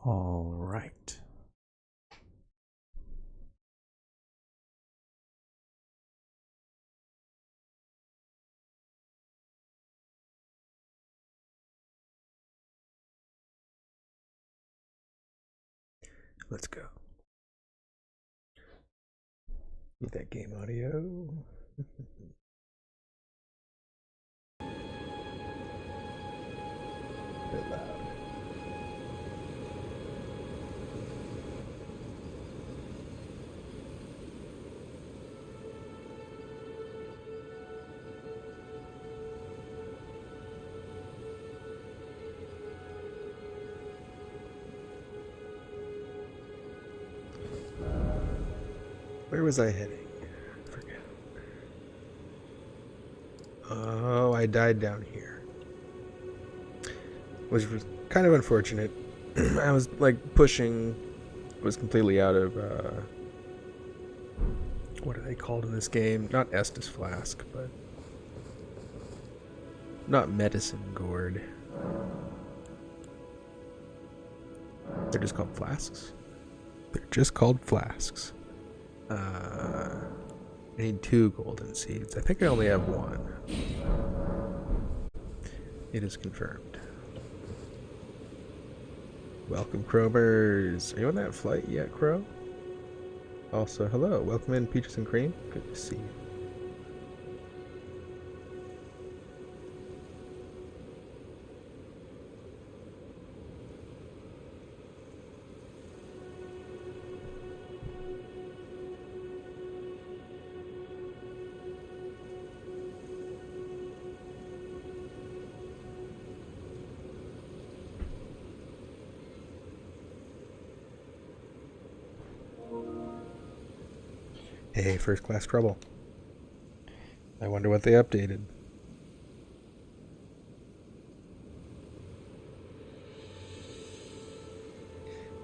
All right. Let's go. Need that game audio. A bit loud. Where was I heading? I forget. Oh, I died down here. Which was kind of unfortunate. I was like pushing, was completely out of, what are they called in this game? Not Estus Flask, but not Medicine Gourd. They're just called flasks. They're just called flasks. I need 2 golden seeds. I think I only have 1. It is confirmed. Welcome, Crowbers. Are you on that flight yet, Crow? Also, hello. Welcome in, Peaches and Cream. Good to see you. Hey, First Class Trouble. I wonder what they updated.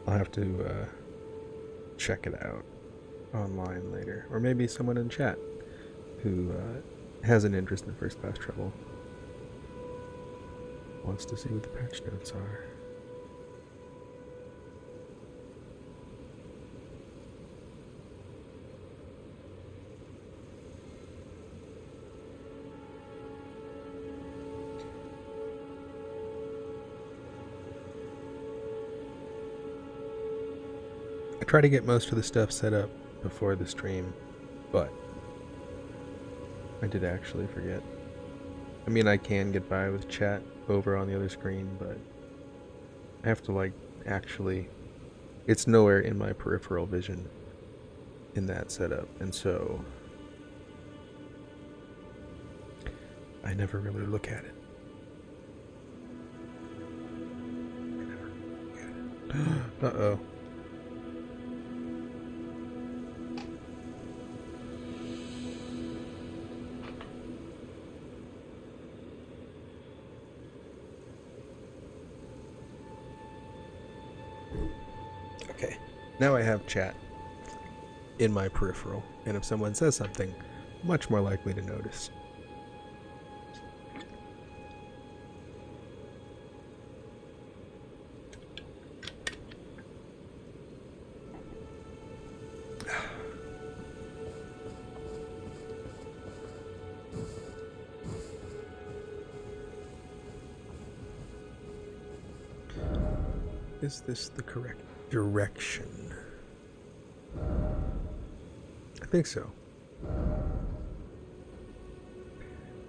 I'll have to check it out online later. Or maybe someone in chat who has an interest in First Class Trouble wants to see what the patch notes are. I try to get most of the stuff set up before the stream, but I did actually forget. I mean, I can get by with chat over on the other screen, but I have to, like, actually... It's nowhere in my peripheral vision in that setup, and so I never really look at it. Uh-oh. Okay, now I have chat in my peripheral, and if someone says something, much more likely to notice. Is this the correct direction? I think so.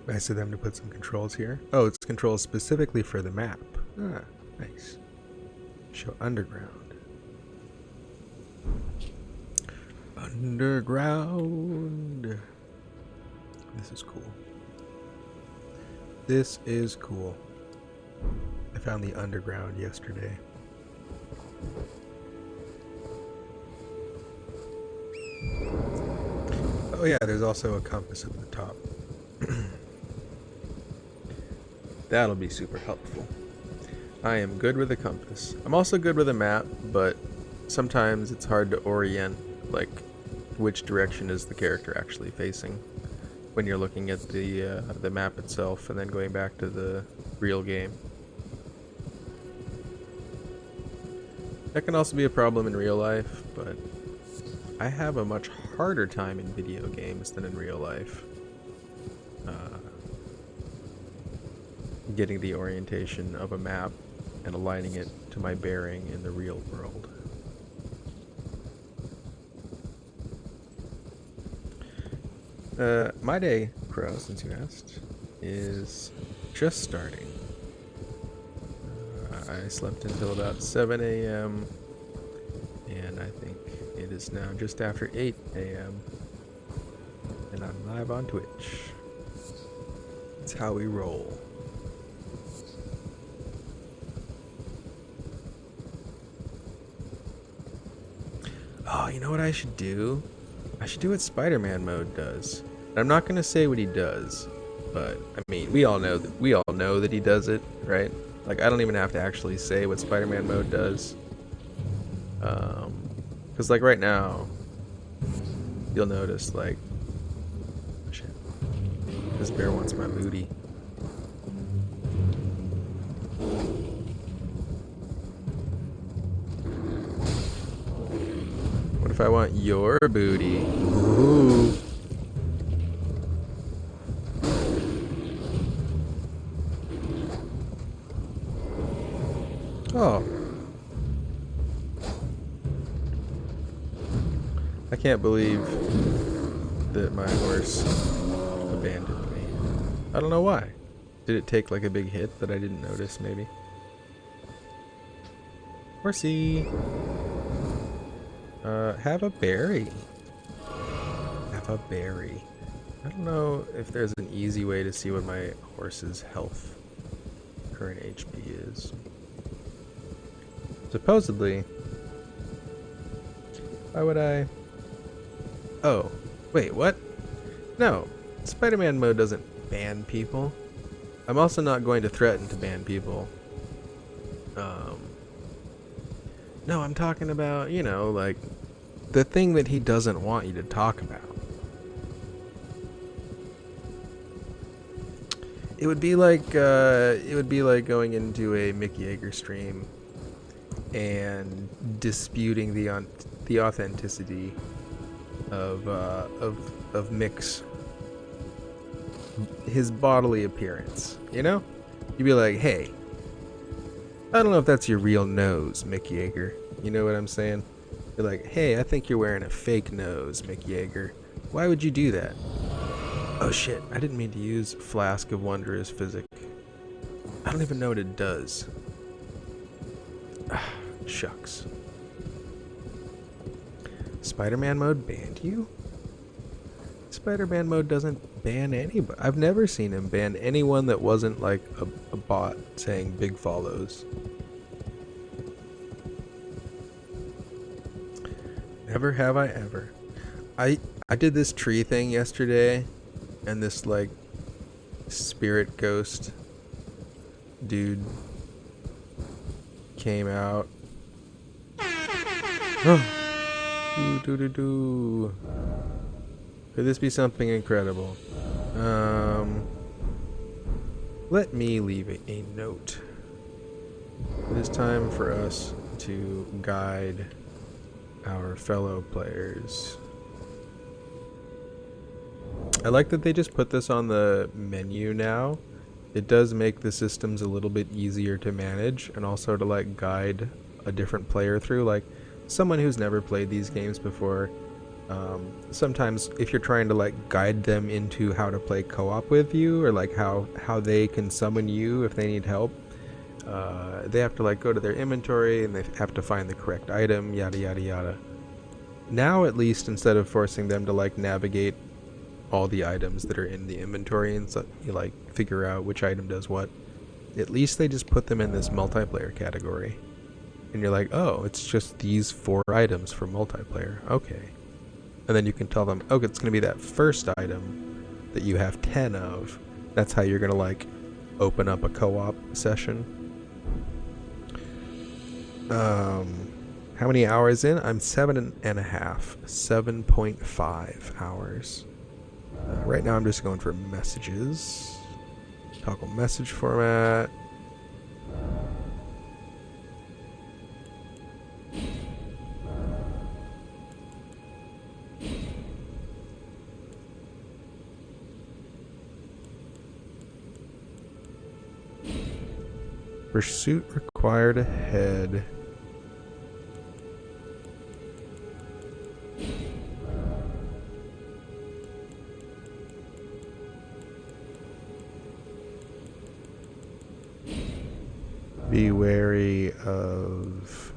I asked them to put some controls here. Oh, it's controls specifically for the map. Ah, nice. Show underground. Underground. This is cool. This is cool. I found the underground yesterday. Oh yeah, there's also a compass at the top. That'll be super helpful. I am good with a compass. I'm also good with a map, but sometimes it's hard to orient, like, which direction is the character actually facing when you're looking at the map itself and then going back to the real game. That can also be a problem in real life, but I have a much harder time in video games than in real life. Getting the orientation of a map and aligning it to my bearing in the real world. My day, Crow, since you asked, is just starting. I slept until about 7 a.m. and I think it is now just after 8 a.m. and I'm live on Twitch. It's how we roll. Oh, you know what I should do? I should do what Spider-Man mode does. And I'm not gonna say what he does, but I mean, we all know that he does it, right? Like, I don't even have to actually say what Spider-Man mode does. Cause like right now, you'll notice like, shit, this bear wants my booty. What if I want your booty? Ooh. Oh. I can't believe that my horse abandoned me. I don't know why. Did it take like a big hit that I didn't notice, maybe? Horsey. Have a berry. Have a berry. I don't know if there's an easy way to see what my horse's health, current HP is. Supposedly, why would I? Oh, wait, what? No, Spider-Man mode doesn't ban people. I'm also not going to threaten to ban people. No, I'm talking about, you know, like, the thing that he doesn't want you to talk about. It would be like going into a Mick Yeager stream and disputing the authenticity of Mick's his bodily appearance. You know, you'd be like, "Hey, I don't know if that's your real nose, Mick Yeager." You know what I'm saying? You're like, "Hey, I think you're wearing a fake nose, Mick Yeager. Why would you do that?" Oh shit! I didn't mean to use Flask of Wondrous Physic. I don't even know what it does. Shucks. Spider-Man mode banned you? Spider-Man mode doesn't ban anybody. I've never seen him ban anyone that wasn't like a bot saying big follows. Never have I ever. I did this tree thing yesterday, and this like spirit ghost dude came out. Could this be something incredible? Let me leave a note. It is time for us to guide our fellow players. I like that they just put this on the menu now. It does make the systems a little bit easier to manage, and also to like guide a different player through, like someone who's never played these games before. Sometimes if you're trying to like guide them into how to play co-op with you, or like how they can summon you if they need help, they have to like go to their inventory and they have to find the correct item, yada yada yada. Now at least, instead of forcing them to like navigate all the items that are in the inventory and so you like figure out which item does what, at least they just put them in this multiplayer category, and you're like, oh, it's just these 4 items for multiplayer, okay. And then you can tell them, oh, it's going to be that first item that you have 10 of. That's how you're going to like open up a co-op session. How many hours in? I'm 7.5, 7.5 hours. Right now I'm just going for messages. Toggle message format. Pursuit required ahead. Be wary of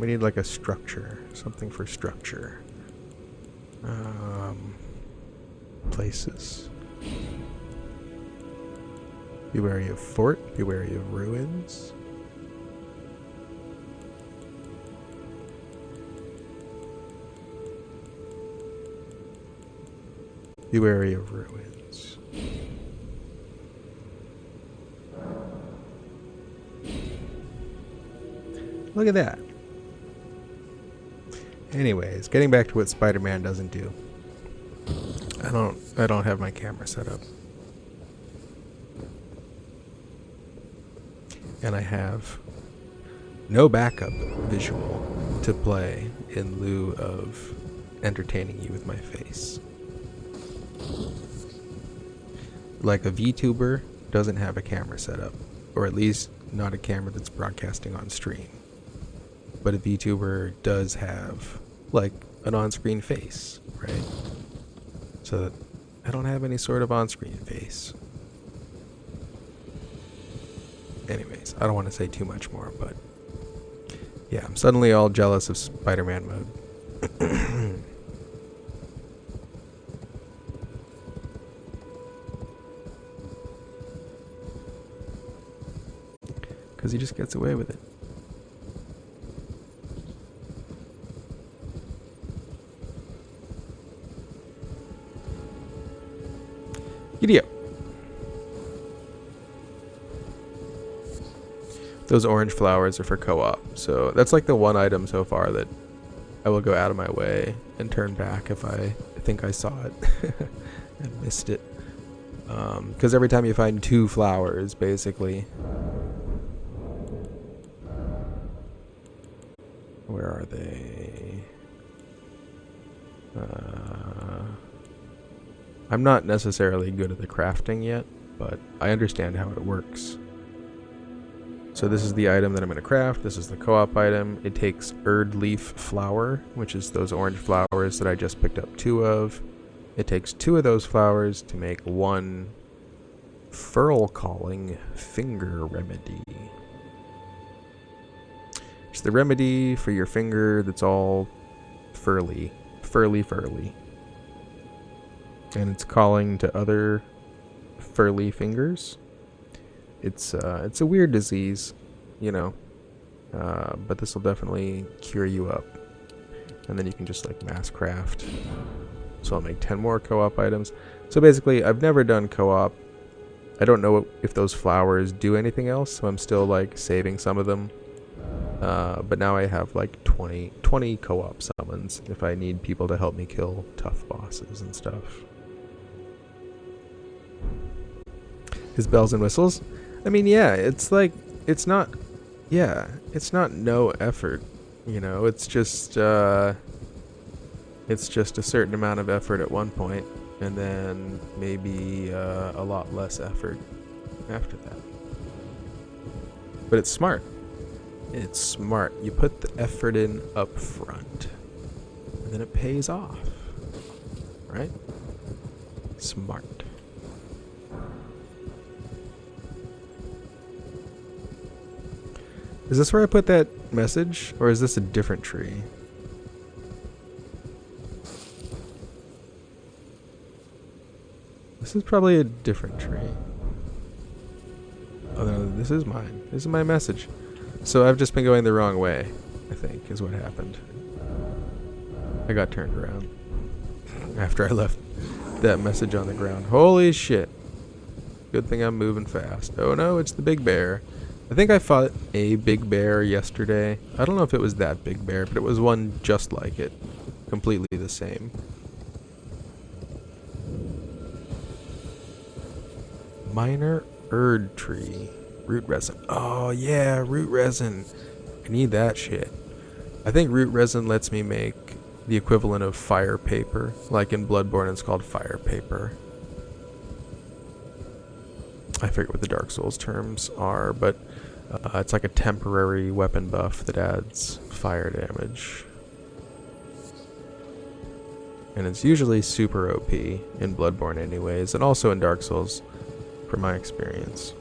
we need like a structure, something for structure. Places. Be wary of fort, be wary of ruins. Be wary of ruins. Look at that. Anyways, getting back to what Spider-Man doesn't do. I don't have my camera set up. And I have no backup visual to play in lieu of entertaining you with my face. Like a VTuber doesn't have a camera set up, or at least not a camera that's broadcasting on stream. But a VTuber does have like an on-screen face, right? So that I don't have any sort of on-screen face. Anyways, I don't want to say too much more, but yeah, I'm suddenly all jealous of Spider-Man mode. Because he just gets away with it. Giddy up. Those orange flowers are for co-op, so that's like the one item so far that I will go out of my way and turn back if I think I saw it and missed it. Because every time you find 2 flowers, basically. Where are they? I'm not necessarily good at the crafting yet, but I understand how it works. So this is the item that I'm going to craft. This is the co-op item. It takes Erd Leaf Flower, which is those orange flowers that I just picked up 2 of. It takes 2 of those flowers to make 1 Furl Calling Finger Remedy. It's the remedy for your finger that's all furly. And it's calling to other furly fingers. It's a weird disease, you know, but this will definitely cure you up. And then you can just like mass craft. So I'll make 10 more co-op items. So basically, I've never done co-op. I don't know if those flowers do anything else, so I'm still like saving some of them. But now I have like 20 co-op summons if I need people to help me kill tough bosses and stuff. His bells and whistles? I mean, yeah, it's like, it's not no effort, you know, it's just a certain amount of effort at one point, and then maybe a lot less effort after that. But it's smart. It's smart. You put the effort in up front, and then it pays off, right? Smart. Is this where I put that message, or is this a different tree? This is probably a different tree. Oh no, this is mine. This is my message. So I've just been going the wrong way, I think, is what happened. I got turned around after I left that message on the ground. Holy shit. Good thing I'm moving fast. Oh no, it's the big bear. I think I fought a big bear yesterday. I don't know if it was that big bear, but it was one just like it. Completely the same. Minor Erd tree. Root resin. Oh yeah, root resin. I need that shit. I think root resin lets me make the equivalent of fire paper. Like in Bloodborne, it's called fire paper. I forget what the Dark Souls terms are, but it's like a temporary weapon buff that adds fire damage. And it's usually super OP in Bloodborne anyways, and also in Dark Souls, from my experience.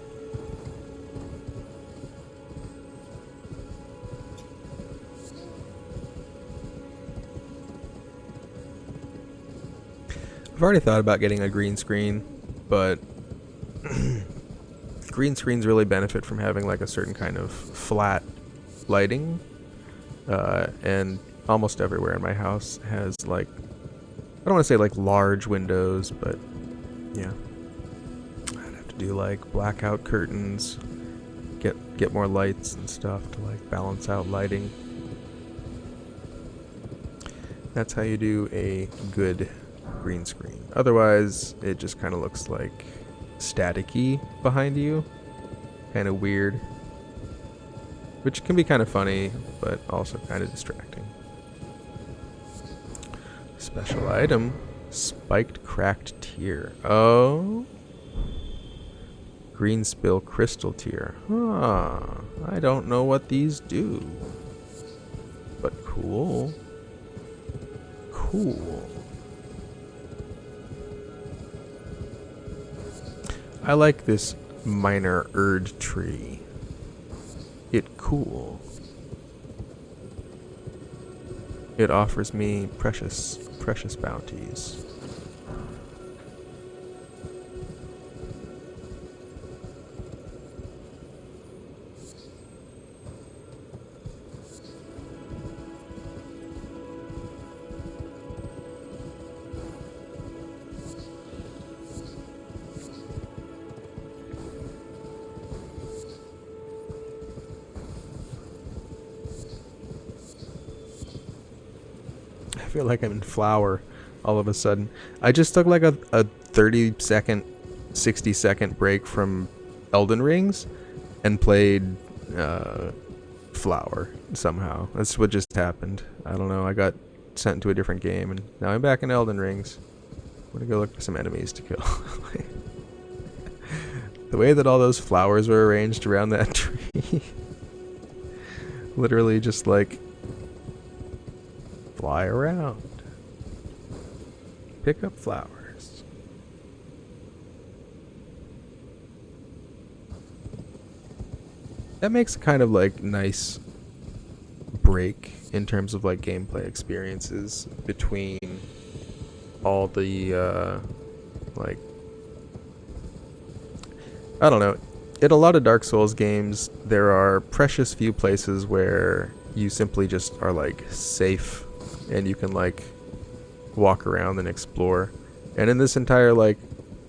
I've already thought about getting a green screen, but green screens really benefit from having like a certain kind of flat lighting, and almost everywhere in my house has like, I don't want to say like large windows, but yeah, I'd have to do like blackout curtains, get more lights and stuff to like balance out lighting. That's how you do a good green screen. Otherwise, it just kind of looks like staticky behind you, kind of weird, which can be kind of funny, but also kind of distracting. Special item, spiked cracked tear. Oh, green spill crystal tear. Huh, I don't know what these do, but cool. Cool. I like this minor Erd tree. It cool. It offers me precious bounties. I feel like I'm in flower all of a sudden. I just took like a 30-second, 60-second break from Elden Rings and played flower somehow. That's what just happened. I don't know. I got sent into a different game and now I'm back in Elden Rings. I'm gonna go look for some enemies to kill. The way that all those flowers were arranged around that tree. Literally just like fly around. Pick up flowers. That makes a kind of like nice break in terms of like gameplay experiences between all the like, I don't know. In a lot of Dark Souls games, there are precious few places where you simply just are like safe and you can like walk around and explore. And in this entire like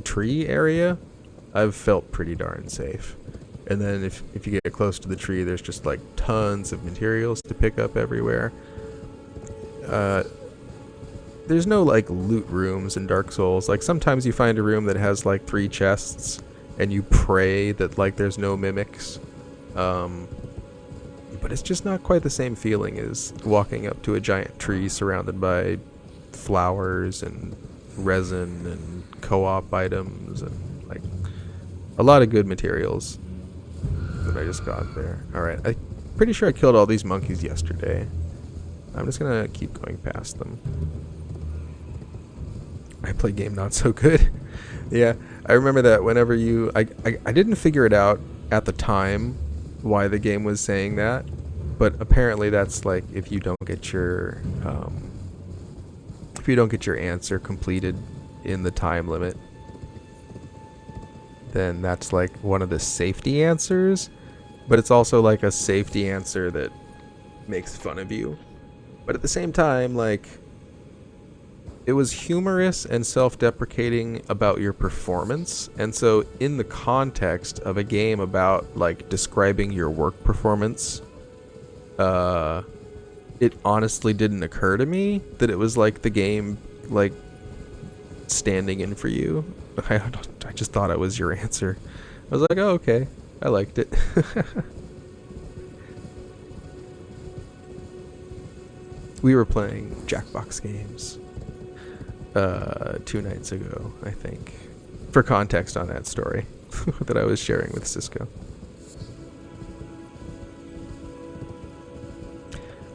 tree area, I've felt pretty darn safe. And then if you get close to the tree, there's just like tons of materials to pick up everywhere. There's no like loot rooms in Dark Souls. Like sometimes you find a room that has like 3 chests and you pray that like there's no mimics. But it's just not quite the same feeling as walking up to a giant tree surrounded by flowers and resin and co-op items and like a lot of good materials that I just got there. Alright, I'm pretty sure I killed all these monkeys yesterday. I'm just gonna keep going past them. I play game not so good. Yeah, I remember that whenever I didn't figure it out at the time why the game was saying that, but apparently that's like if you don't get your answer completed in the time limit, then that's like one of the safety answers, but it's also like a safety answer that makes fun of you. But at the same time, like, it was humorous and self-deprecating about your performance, and so in the context of a game about like describing your work performance, it honestly didn't occur to me that it was like the game like standing in for you. I just thought it was your answer. I was like, oh, okay, I liked it. We were playing Jackbox games 2 nights ago, I think. For context on that story that I was sharing with Cisco.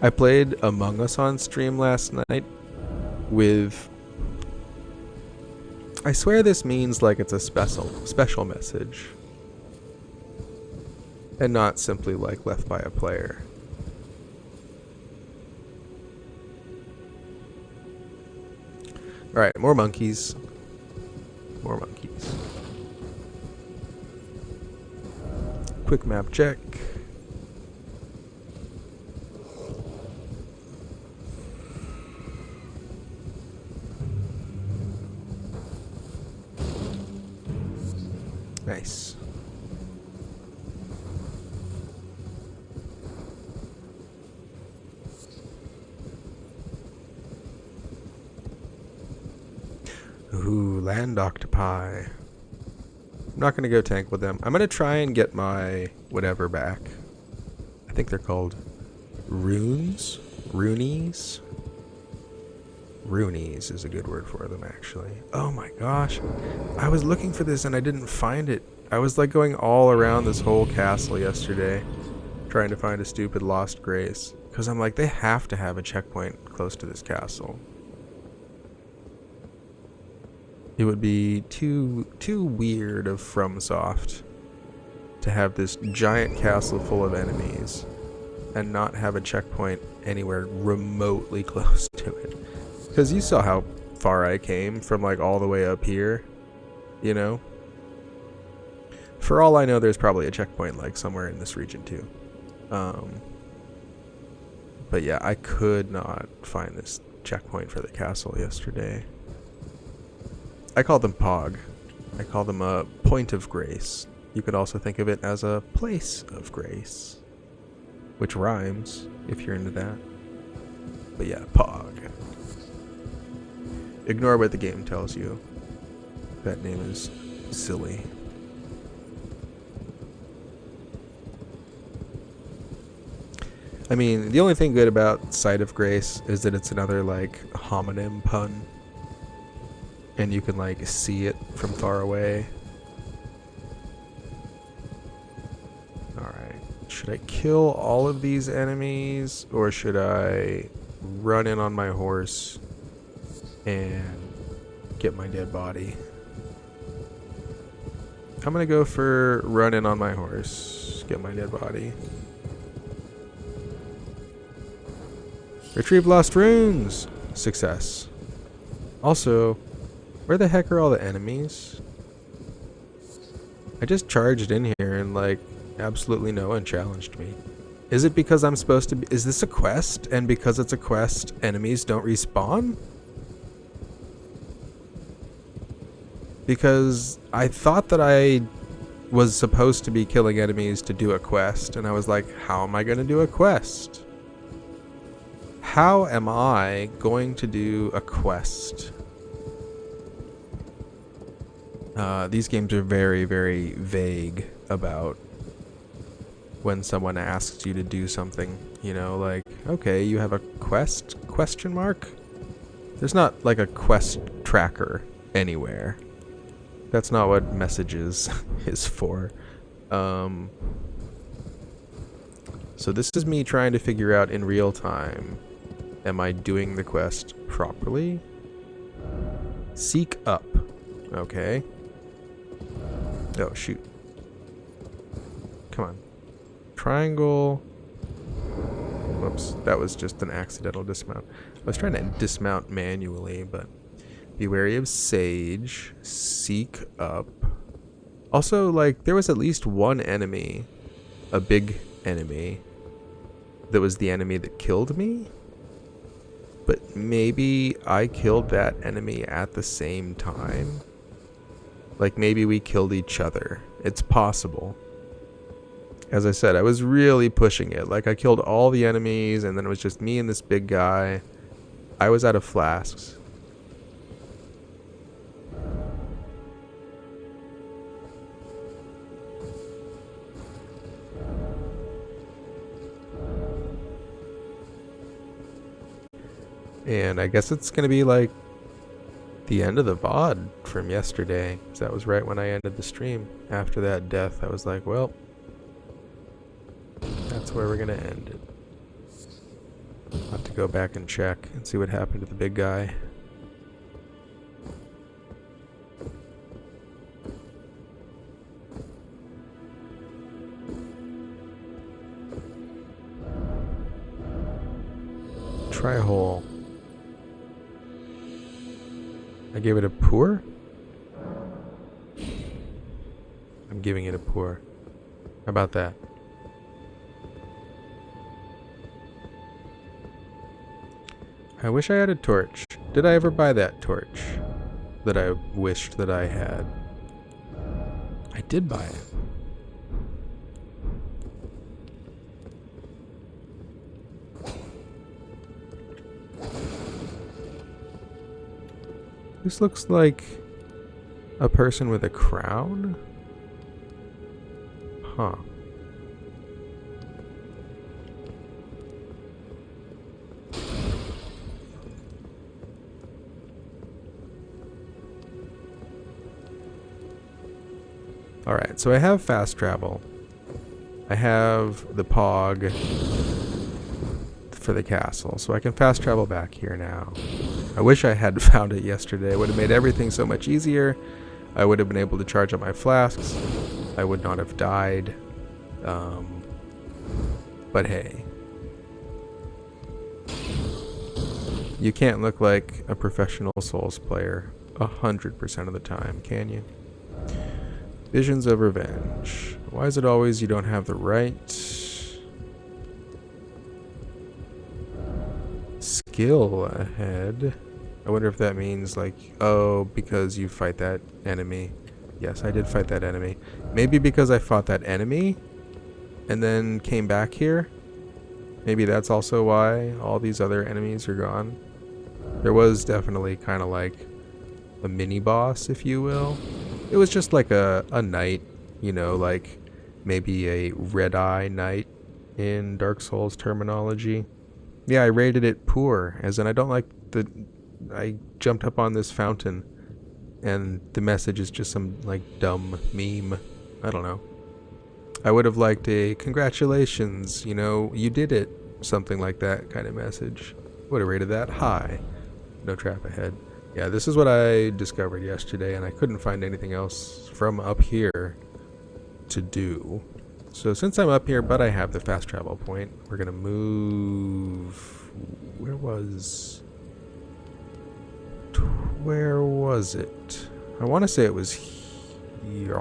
I played Among Us on stream last night with... I swear this means like it's a special message. And not simply like left by a player. Alright, more monkeys. More monkeys. Quick map check. Nice. Ooh, land octopi. I'm not going to go tank with them. I'm going to try and get my whatever back. I think they're called runes? Runies? Runies is a good word for them, actually. Oh my gosh. I was looking for this and I didn't find it. I was like going all around this whole castle yesterday trying to find a stupid lost grace. Because I'm like, they have to have a checkpoint close to this castle. It would be too weird of FromSoft to have this giant castle full of enemies and not have a checkpoint anywhere remotely close to it. Because you saw how far I came from like all the way up here, you know? For all I know, there's probably a checkpoint like somewhere in this region too. But yeah, I could not find this checkpoint for the castle yesterday. I call them POG. I call them a point of grace. You could also think of it as a place of grace, which rhymes if you're into that. But yeah, POG. Ignore what the game tells you. That name is silly. I mean, the only thing good about Site of Grace is that it's another, like, homonym pun. And you can, like, see it from far away. Alright. Should I kill all of these enemies? Or should I run in on my horse and get my dead body? I'm gonna go for run in on my horse, get my dead body. Retrieve lost runes! Success. Also, where the heck are all the enemies? I just charged in here and like absolutely no one challenged me. Is it because I'm supposed to be... Is this a quest? And because it's a quest, enemies don't respawn? Because I thought that I was supposed to be killing enemies to do a quest. And I was like, how am I going to do a quest? How am I going to do a quest? These games are very, very vague about when someone asks you to do something. You know, like, okay, you have a quest? Question mark? There's not like a quest tracker anywhere. That's not what messages is for. So this is me trying to figure out in real time, am I doing the quest properly? Seek up. Okay. Oh, shoot. Come on. Triangle. Whoops. That was just an accidental dismount. I was trying to dismount manually, but... Be wary of Sage. Seek up. Also, like, there was at least one enemy, a big enemy, that was the enemy that killed me? But maybe I killed that enemy at the same time? Like, maybe we killed each other. It's possible. As I said, I was really pushing it. Like, I killed all the enemies, and then it was just me and this big guy. I was out of flasks. And I guess it's gonna be like the end of the VOD from yesterday, 'cause that was right when I ended the stream. After that death, I was like, well, that's where we're gonna end it. I'll have to go back and check and see what happened to the big guy. Try a hole. I gave it a poor? I'm giving it a poor. How about that? I wish I had a torch. Did I ever buy that torch that I wished that I had? I did buy it. This looks like a person with a crown? Huh. Alright, so I have fast travel. I have the Pog for the castle, so I can fast travel back here now. I wish I had found it yesterday. It would have made everything so much easier. I would have been able to charge up my flasks. I would not have died. But hey. You can't look like a professional Souls player 100% of the time, can you? Visions of Revenge. Why is it always you don't have the right skill ahead? I wonder if that means like, oh, because you fight that enemy. Yes, I did fight that enemy. Maybe because I fought that enemy and then came back here. Maybe that's also why all these other enemies are gone. There was definitely kind of like a mini boss, if you will. It was just like a knight, you know, like maybe a red-eye knight in Dark Souls terminology. Yeah, I rated it poor, as in I don't like the... I jumped up on this fountain and the message is just some like dumb meme. I don't know. I would have liked a congratulations, you know, you did it, something like that kind of message. Would have rated that high. No trap ahead. Yeah, this is what I discovered yesterday, and I couldn't find anything else from up here to do. So since I'm up here, but I have the fast travel point, we're gonna move... Where was it? I want to say it was here.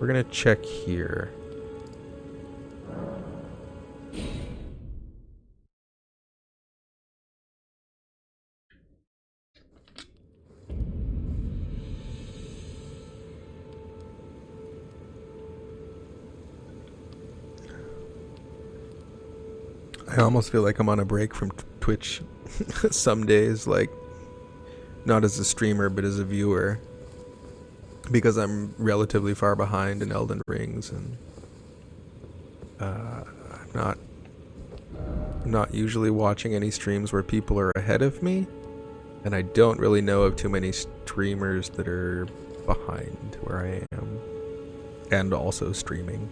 We're gonna check here. I almost feel like I'm on a break from Twitch some days, like not as a streamer but as a viewer, because I'm relatively far behind in Elden Rings, and I'm not usually watching any streams where people are ahead of me, and I don't really know of too many streamers that are behind where I am and also streaming.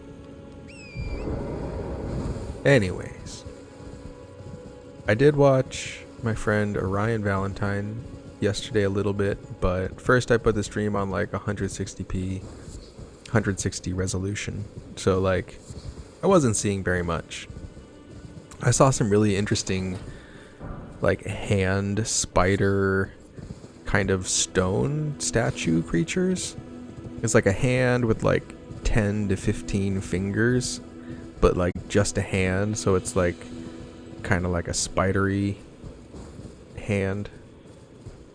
Anyways, I did watch my friend Orion Valentine yesterday a little bit, but first I put the stream on like 160p, 160 resolution, so like I wasn't seeing very much. I saw some really interesting like hand spider kind of stone statue creatures. It's like a hand with like 10 to 15 fingers, but like just a hand, so it's like kind of like a spidery hand.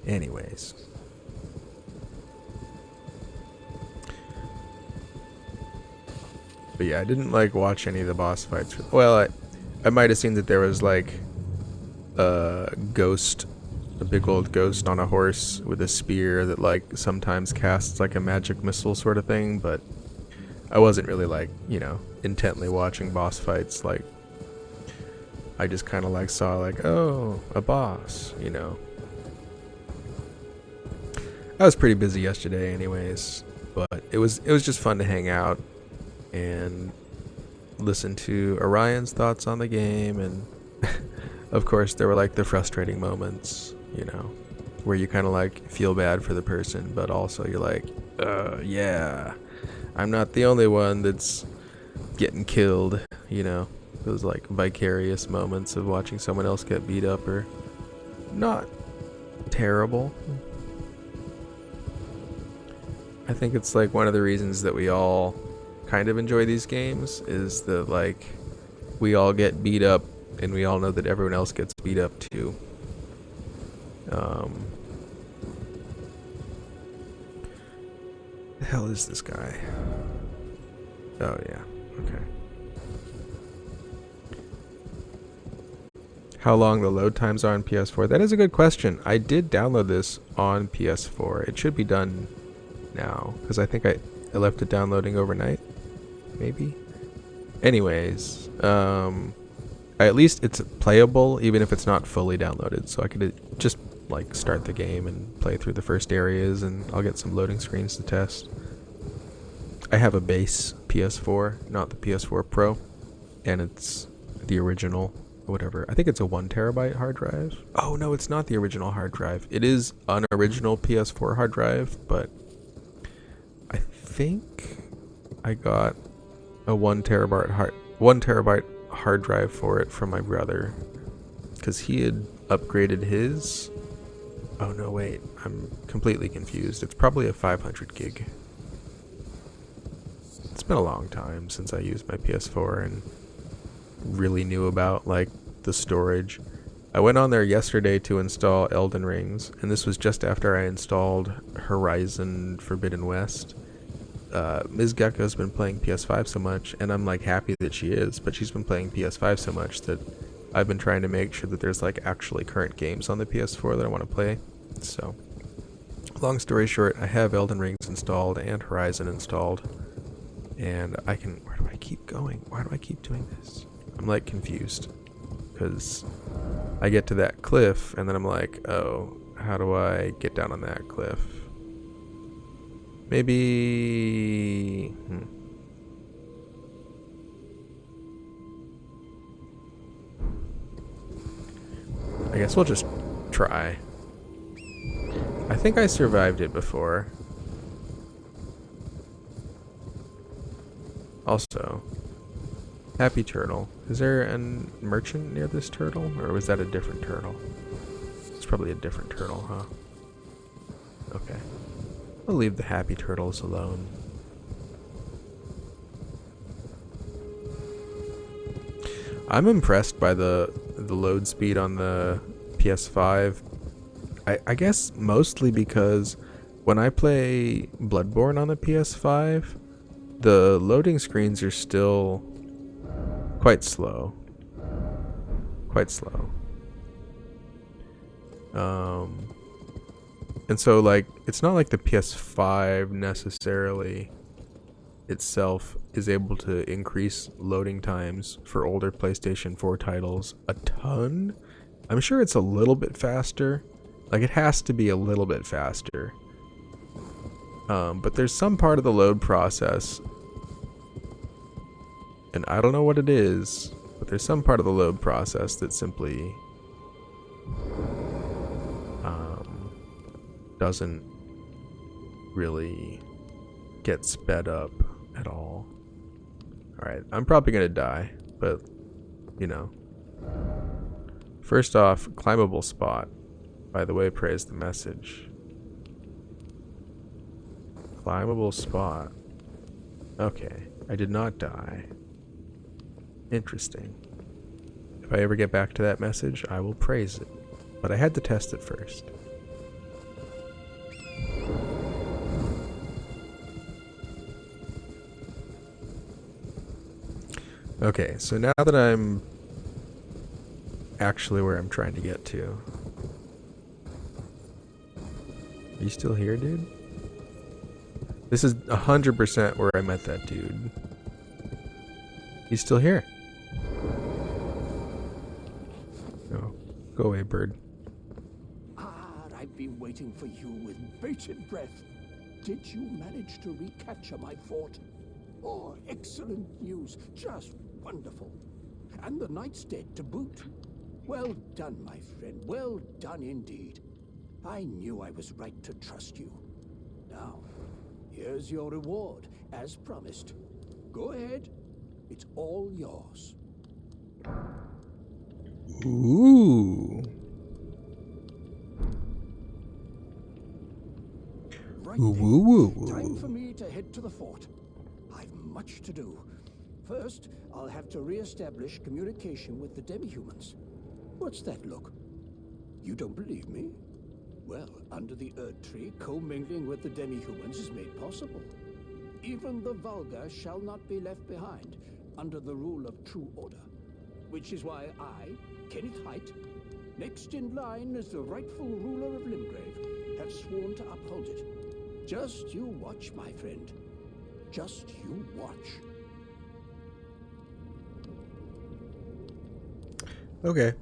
Anyways, but yeah, I didn't like watch any of the boss fights. Well, I might have seen that there was like a ghost, a big old ghost on a horse with a spear that like sometimes casts like a magic missile sort of thing, but I wasn't really like, you know, intently watching boss fights. Like I just kind of like saw like, oh, a boss, you know. I was pretty busy yesterday anyways, but it was just fun to hang out and listen to Orion's thoughts on the game, and of course there were like the frustrating moments, you know, where you kind of like feel bad for the person, but also you're like, yeah, I'm not the only one that's getting killed, you know. Those like vicarious moments of watching someone else get beat up are not terrible. I think it's like one of the reasons that we all kind of enjoy these games is that like we all get beat up and we all know that everyone else gets beat up too. The hell is this guy? Oh yeah, okay. How long the load times are on PS4? That is a good question. I did download this on PS4. It should be done now, because I think I left it downloading overnight, maybe. Anyways, at least it's playable even if it's not fully downloaded, so I could just like start the game and play through the first areas, and I'll get some loading screens to test. I have a base PS4, not the PS4 Pro, and it's the original, whatever. I think it's a 1 terabyte hard drive. Oh no, it's not the original hard drive. It is an original PS4 hard drive, but I think I got a 1 terabyte hard drive for it from my brother, because he had upgraded his. Oh no, wait, I'm completely confused. It's probably a 500 gig. It's been a long time since I used my PS4 and really knew about like the storage. I went on there yesterday to install Elden Rings, and this was just after I installed Horizon Forbidden West. Ms. Gecko's been playing PS5 so much, and I'm like happy that she is, but she's been playing PS5 so much that I've been trying to make sure that there's like actually current games on the PS4 that I want to play. So, long story short, I have Elden Rings installed and Horizon installed, and I can. Where do I keep going? Why do I keep doing this? I'm like confused, because I get to that cliff, and then I'm like, oh, how do I get down on that cliff? Maybe... I guess we'll just try. I think I survived it before. Also, Happy Turtle. Is there a merchant near this turtle? Or was that a different turtle? It's probably a different turtle, huh? Okay. I'll leave the happy turtles alone. I'm impressed by the load speed on the PS5. I guess mostly because when I play Bloodborne on the PS5, the loading screens are still quite slow. Quite slow. And so, like, it's not like the PS5 necessarily itself is able to increase loading times for older PlayStation 4 titles a ton. I'm sure it's a little bit faster. Like, it has to be a little bit faster. But there's some part of the load process, and I don't know what it is, but there's some part of the load process that simply doesn't really get sped up at all. Alright, I'm probably gonna die, but, you know. First off, climbable spot. By the way, praise the message. Climbable spot. Okay, I did not die. Interesting. If I ever get back to that message, I will praise it. But I had to test it first. Okay, so now that I'm actually where I'm trying to get to. Are you still here, dude? This is 100% where I met that dude. He's still here. Oh, go away, bird. I've been waiting for you with bated breath. Did you manage to recapture my fort? Oh, excellent news. Just wonderful. And the knight's dead to boot. Well done, my friend. Well done indeed. I knew I was right to trust you. Now, here's your reward, as promised. Go ahead. It's all yours. Ooh. Right Ooh, then. woo, woo, Time woo. for me to head to the fort. I've much to do. First, I'll have to re-establish communication with the demi-humans. What's that look? You don't believe me? Well, under the Erd Tree, commingling with the demi-humans is made possible. Even the vulgar shall not be left behind, under the rule of true order. Which is why I, Kenneth Height, next in line as the rightful ruler of Limgrave, have sworn to uphold it. Just you watch, my friend. Just you watch. Okay.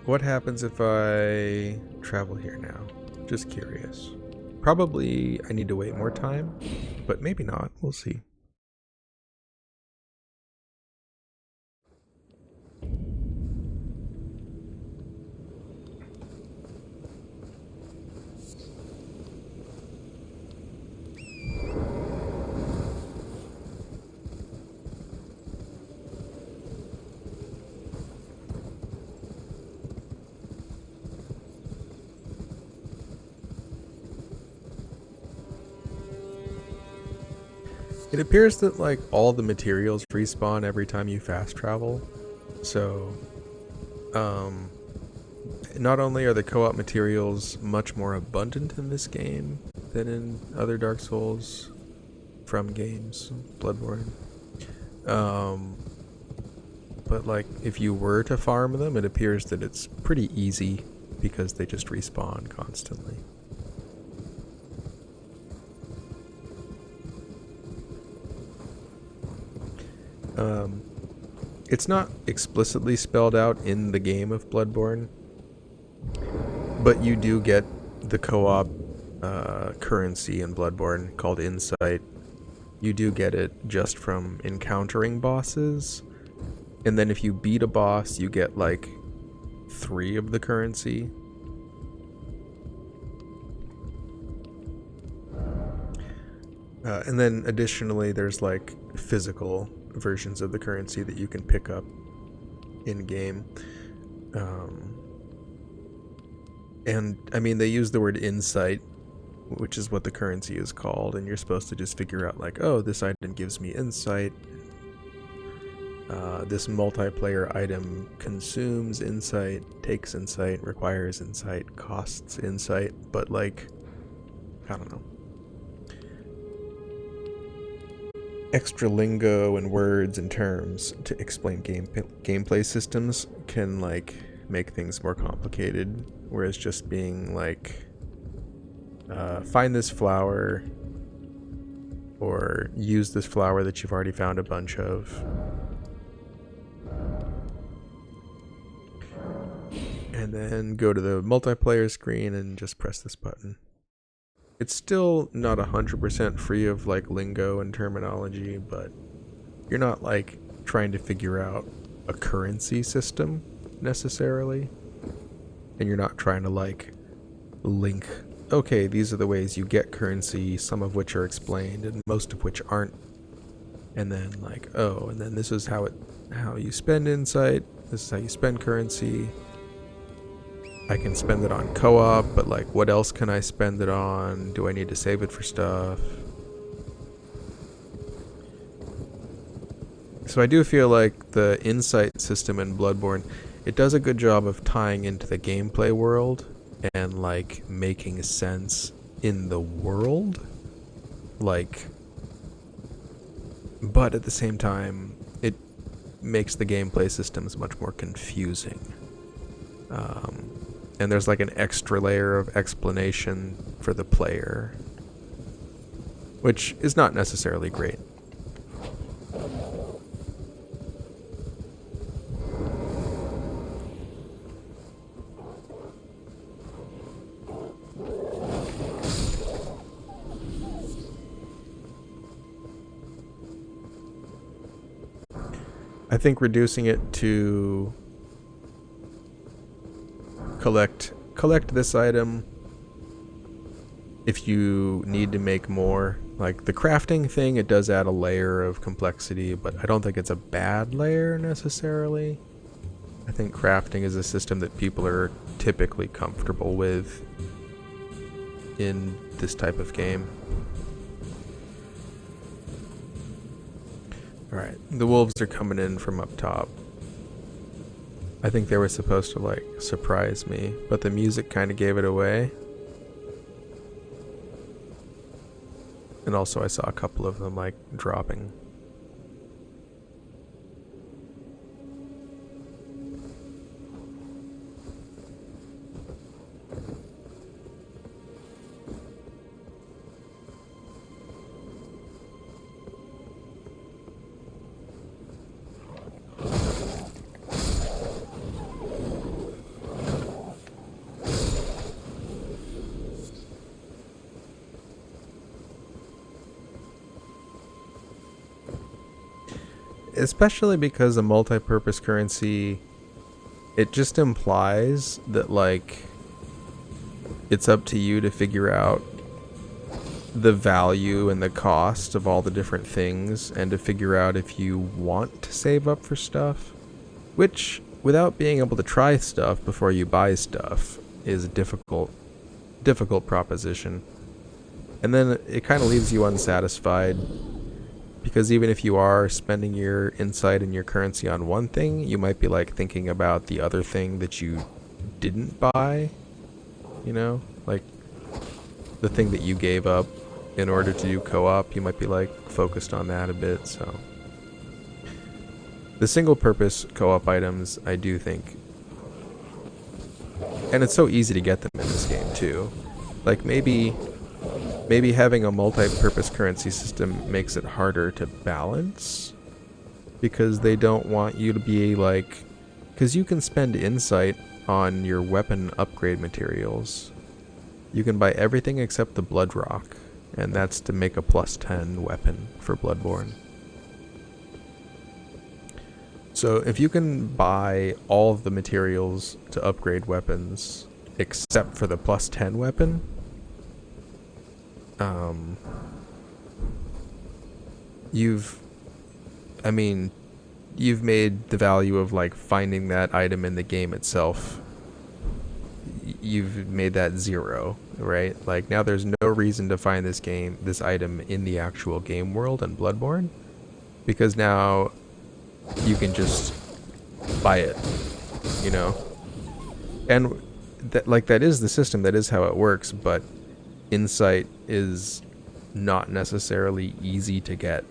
What happens if I travel here now? Just curious. Probably I need to wait more time, but maybe not. We'll see. It appears that like all the materials respawn every time you fast travel. So, not only are the co-op materials much more abundant in this game than in other Dark Souls from games, Bloodborne. But like if you were to farm them, it appears that it's pretty easy because they just respawn constantly. It's not explicitly spelled out in the game of Bloodborne, but you do get the co-op currency in Bloodborne called Insight. You do get it just from encountering bosses, and then if you beat a boss, you get like 3 of the currency. And then additionally, there's like physical versions of the currency that you can pick up in game. And I mean, they use the word insight, which is what the currency is called, and you're supposed to just figure out like, oh, this item gives me insight. This multiplayer item consumes insight, takes insight, requires insight, costs insight, but like, I don't know. Extra lingo and words and terms to explain gameplay systems can like make things more complicated, whereas just being like find this flower or use this flower that you've already found a bunch of, and then go to the multiplayer screen and just press this button. It's still not 100% free of like lingo and terminology, but you're not like trying to figure out a currency system necessarily. And you're not trying to like link, okay, these are the ways you get currency, some of which are explained and most of which aren't. And then like, oh, and then this is how you spend insight, this is how you spend currency. I can spend it on co-op, but like what else can I spend it on? Do I need to save it for stuff? So I do feel like the insight system in Bloodborne, it does a good job of tying into the gameplay world and like making sense in the world. Like, but at the same time, it makes the gameplay systems much more confusing. And there's like an extra layer of explanation for the player which is not necessarily great. I think reducing it to collect this item if you need to make more. Like the crafting thing, it does add a layer of complexity, but I don't think it's a bad layer necessarily. I think crafting is a system that people are typically comfortable with in this type of game. Alright, the wolves are coming in from up top. I think they were supposed to like surprise me, but the music kind of gave it away. And also I saw a couple of them like dropping. Especially because a multi-purpose currency, it just implies that like it's up to you to figure out the value and the cost of all the different things and to figure out if you want to save up for stuff, which without being able to try stuff before you buy stuff is a difficult proposition. And then it kind of leaves you unsatisfied, because even if you are spending your insight and your currency on one thing, you might be like thinking about the other thing that you didn't buy, you know, like the thing that you gave up in order to do co-op, you might be like focused on that a bit. So the single purpose co-op items, I do think, and it's so easy to get them in this game too, like maybe having a multi-purpose currency system makes it harder to balance, because they don't want you to be like, because you can spend insight on your weapon upgrade materials. You can buy everything except the blood rock, and that's to make a +10 weapon for Bloodborne. So if you can buy all of the materials to upgrade weapons except for the +10 weapon, you've made the value of like finding that item in the game itself, you've made that 0, right? Like now there's no reason to find this item in the actual game world in Bloodborne, because now you can just buy it, you know? And that is the system, that is how it works, but insight is not necessarily easy to get.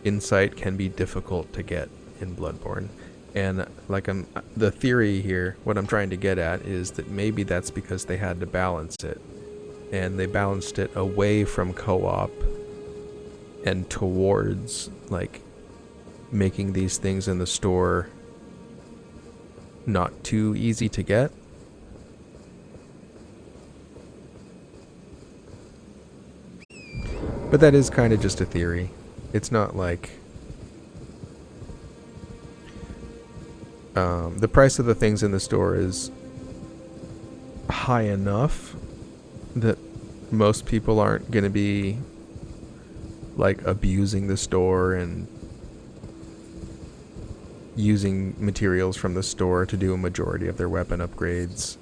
Insight can be difficult to get in Bloodborne, and like the theory here, what I'm trying to get at is that maybe that's because they had to balance it, and they balanced it away from co-op and towards like making these things in the store not too easy to get. But that is kind of just a theory. It's not like the price of the things in the store is high enough that most people aren't going to be like abusing the store and using materials from the store to do a majority of their weapon upgrades.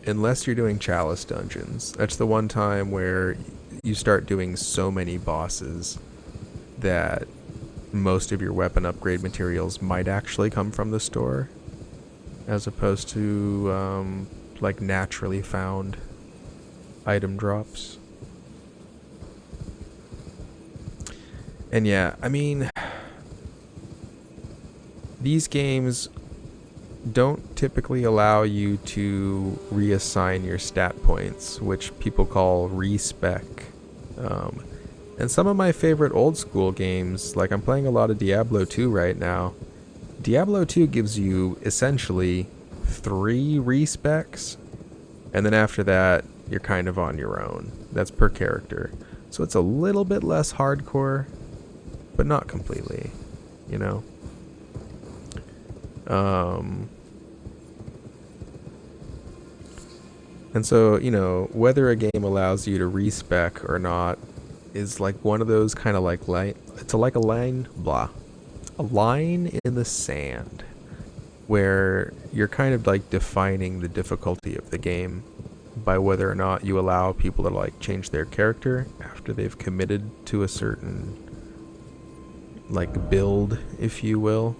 Unless you're doing chalice dungeons. That's the one time where you start doing so many bosses that most of your weapon upgrade materials might actually come from the store, as opposed to like naturally found item drops. And yeah, I mean, these games don't typically allow you to reassign your stat points, which people call respec. And some of my favorite old school games, like I'm playing a lot of Diablo 2 right now. Diablo 2 gives you essentially 3 respecs, and then after that, you're kind of on your own. That's per character. So it's a little bit less hardcore, but not completely, you know? And so, you know, whether a game allows you to respec or not is like one of those kind of like it's like a line in the sand where you're kind of like defining the difficulty of the game by whether or not you allow people to like change their character after they've committed to a certain like build, if you will.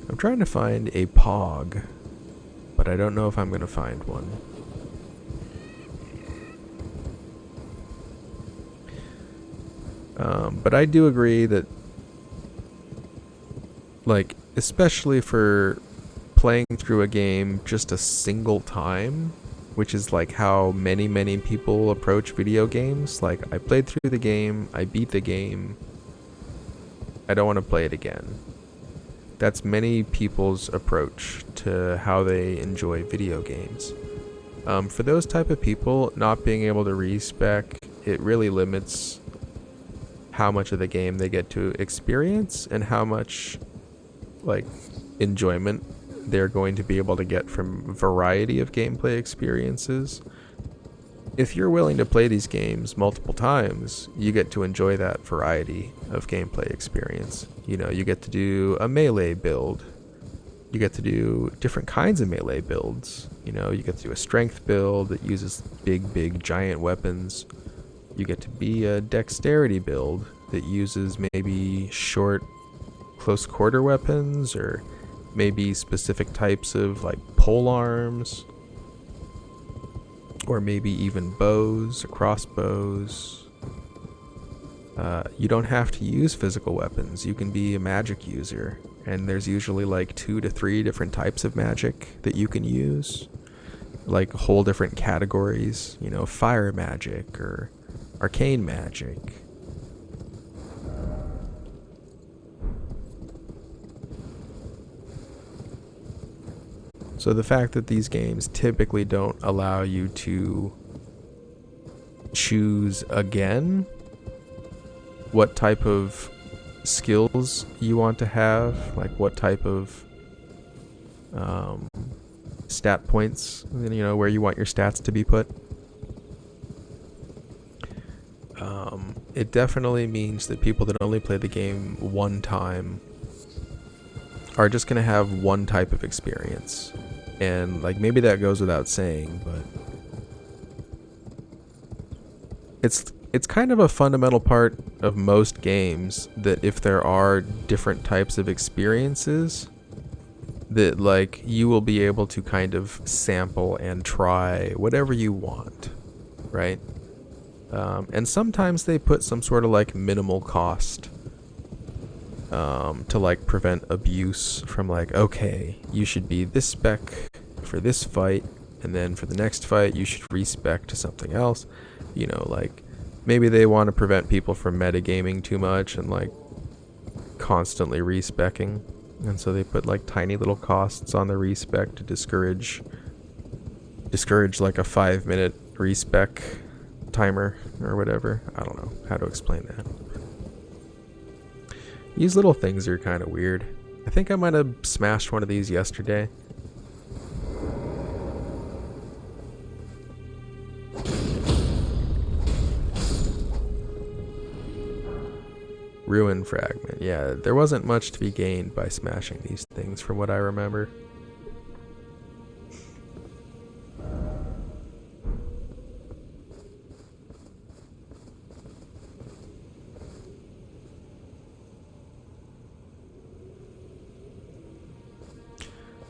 I'm trying to find a pog, but I don't know if I'm going to find one. But I do agree that, like, especially for playing through a game just a single time, which is like how many people approach video games. Like, I played through the game, I beat the game, I don't want to play it again. That's many people's approach to how they enjoy video games. For those type of people, not being able to respec, it really limits how much of the game they get to experience and how much like enjoyment they're going to be able to get from a variety of gameplay experiences. If you're willing to play these games multiple times, you get to enjoy that variety of gameplay experience. You know, you get to do a melee build. You get to do different kinds of melee builds. You know, you get to do a strength build that uses big, giant weapons. You get to be a dexterity build that uses maybe short, close quarter weapons, or maybe specific types of like pole arms, or maybe even bows or crossbows. You don't have to use physical weapons. You can be a magic user, and there's usually like 2 to 3 different types of magic that you can use, like whole different categories, you know, fire magic or arcane magic. So the fact that these games typically don't allow you to choose again what type of skills you want to have, like what type of stat points, you know, where you want your stats to be put. It definitely means that people that only play the game one time are just going to have one type of experience. And like maybe that goes without saying, but it's kind of a fundamental part of most games that if there are different types of experiences, that like you will be able to kind of sample and try whatever you want, right? And sometimes they put some sort of like minimal cost to like prevent abuse from like, okay, you should be this spec for this fight, and then for the next fight you should respec to something else. You know, like maybe they want to prevent people from metagaming too much and like constantly respecing, and so they put like tiny little costs on the respec to discourage like a 5-minute respec timer or whatever. I don't know how to explain that. These little things are kind of weird. I think I might have smashed one of these yesterday. Ruin fragment. Yeah, there wasn't much to be gained by smashing these things from what I remember.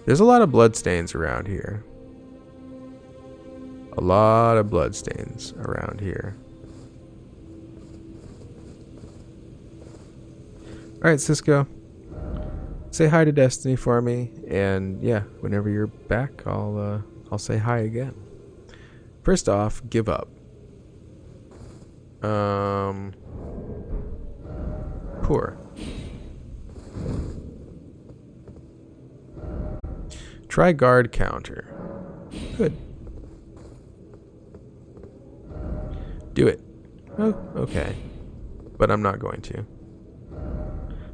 There's a lot of bloodstains around here. A lot of bloodstains around here. Alright, Cisco. say hi to Destiny for me, and yeah, whenever you're back, I'll say hi again. First off, give up. Poor. Try guard counter. Good. Do it. Oh, okay. But I'm not going to.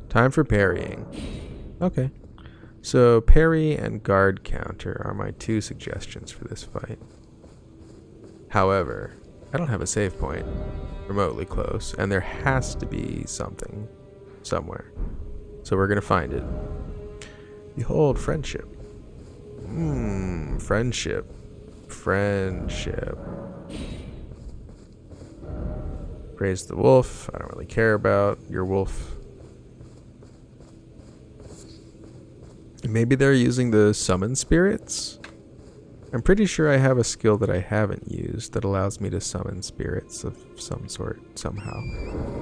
Time for parrying. Okay. So parry and guard counter are my two suggestions for this fight. However, I don't have a save point remotely close, and there has to be something somewhere. So we're going to find it. Behold, friendship. Friendship. Friendship. Praise the wolf. I don't really care about your wolf. Maybe they're using the summon spirits? I'm pretty sure I have a skill that I haven't used that allows me to summon spirits of some sort somehow.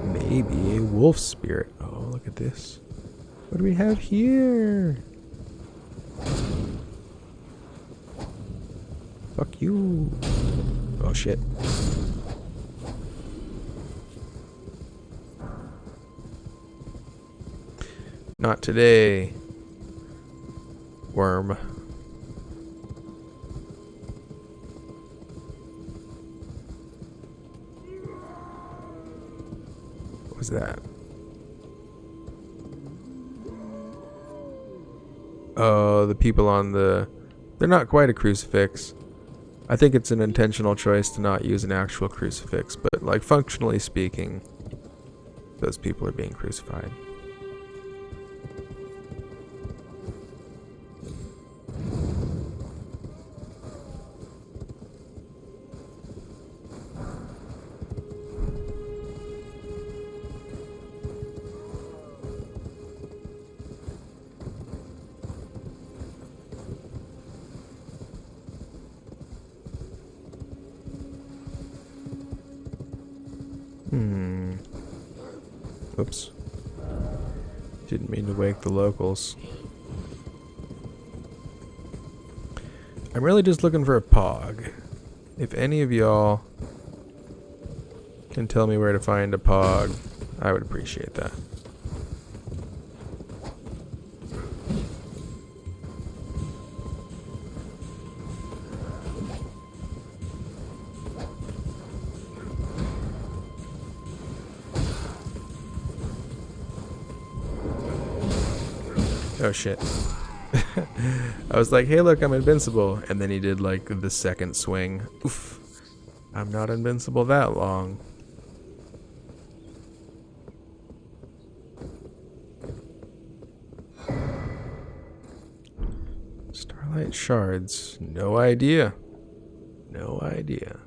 Maybe a wolf spirit. Oh, look at this. What do we have here? Fuck you. Oh shit. Not today. Worm. What was that? Oh, the people on the... They're not quite a crucifix. I think it's an intentional choice to not use an actual crucifix, but like functionally speaking, those people are being crucified. Oops. Didn't mean to wake the locals. I'm really just looking for a pog. If any of y'all can tell me where to find a pog, I would appreciate that. Oh shit. I was like, hey look, I'm invincible. And then he did like the second swing. Oof. I'm not invincible that long. Starlight shards. No idea. No idea.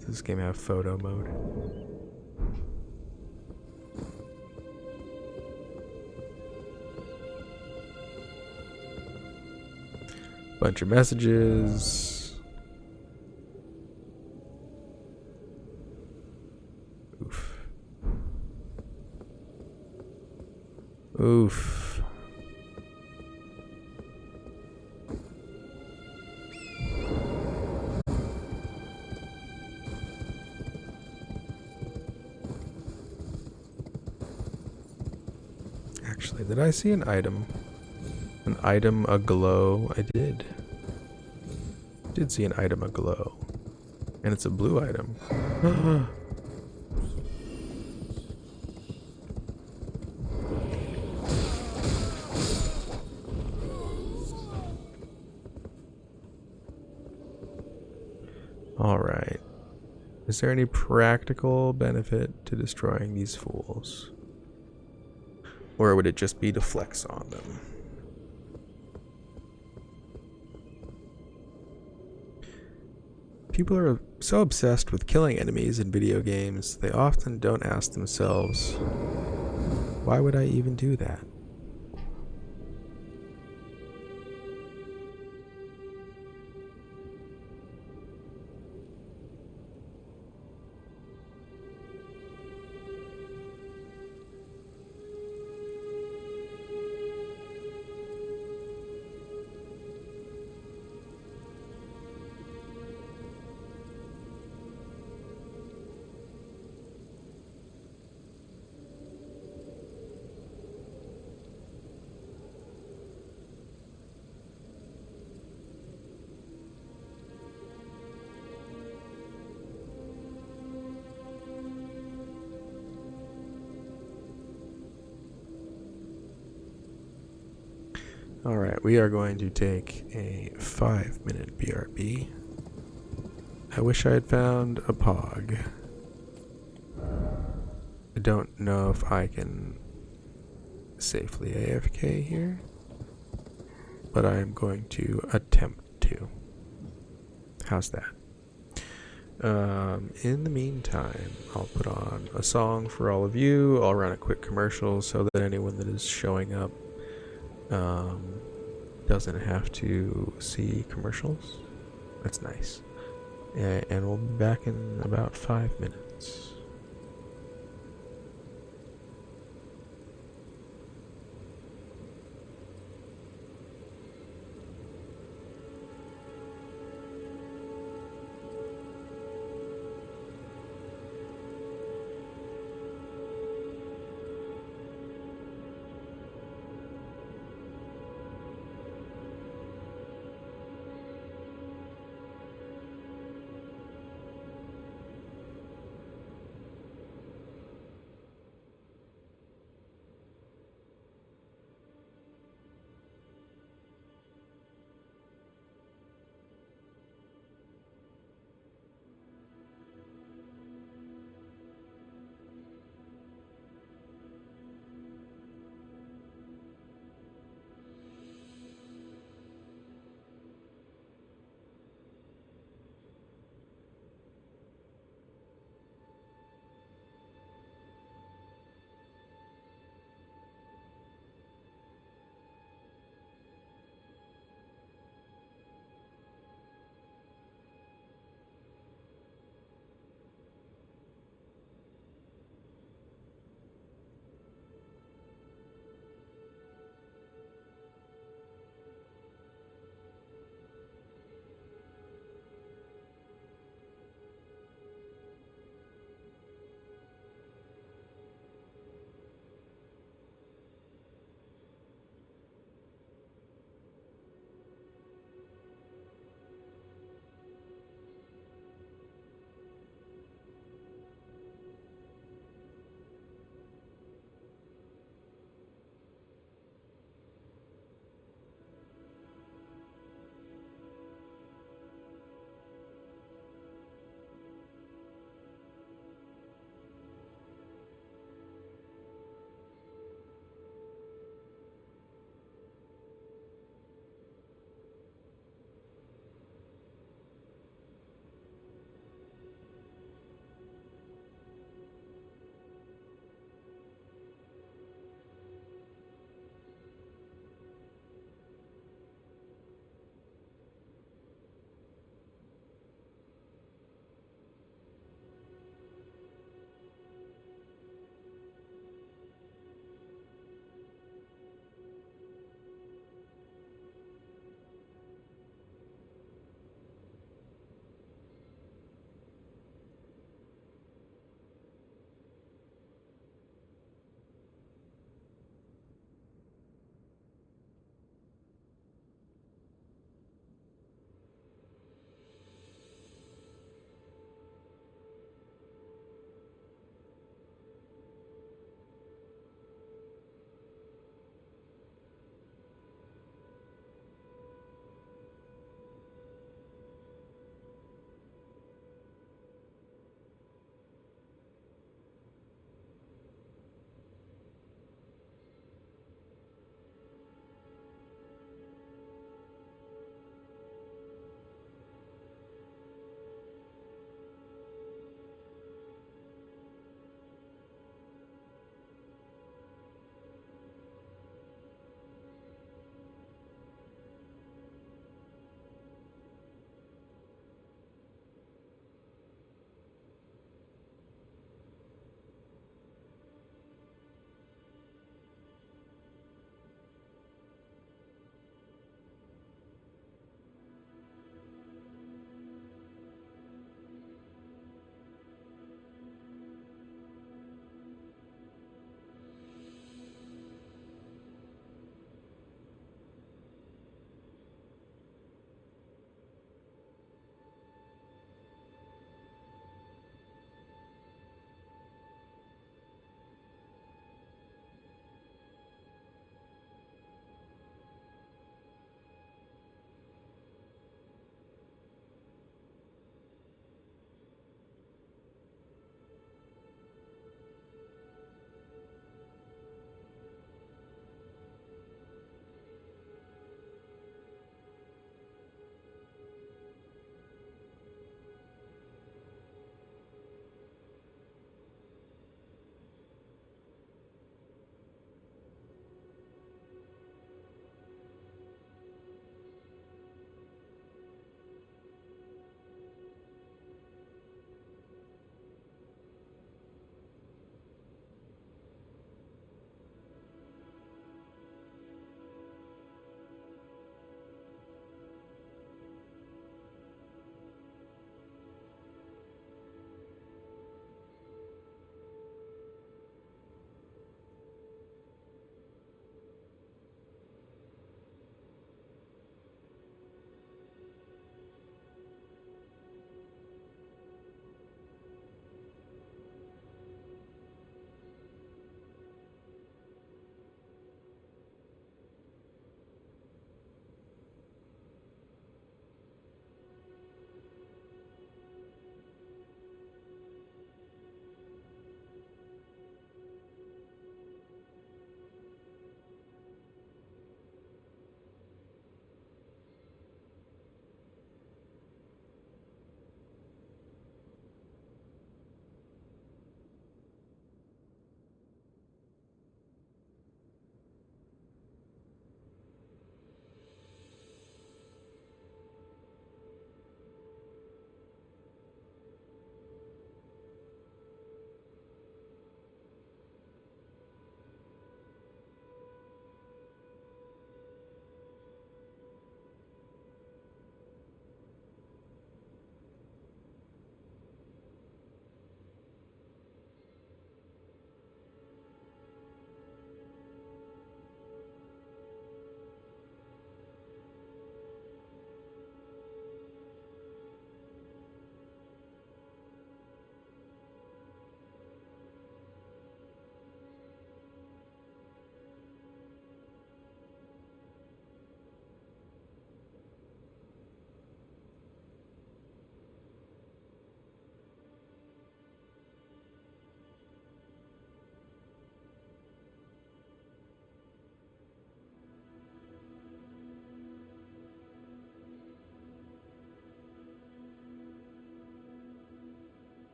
Does this game have photo mode? Bunch of messages. Oof. Oof. Actually, did I see an item? An item aglow? I did. Did see an item aglow. And it's a blue item. Alright. Is there any practical benefit to destroying these fools? Or would it just be to flex on them? People are so obsessed with killing enemies in video games, they often don't ask themselves, why would I even do that? Alright, we are going to take a 5-minute BRB. I wish I had found a pog. I don't know if I can safely AFK here, but I am going to attempt to. How's that? In the meantime, I'll put on a song for all of you. I'll run a quick commercial so that anyone that is showing up doesn't have to see commercials. That's nice. And we'll be back in about 5 minutes.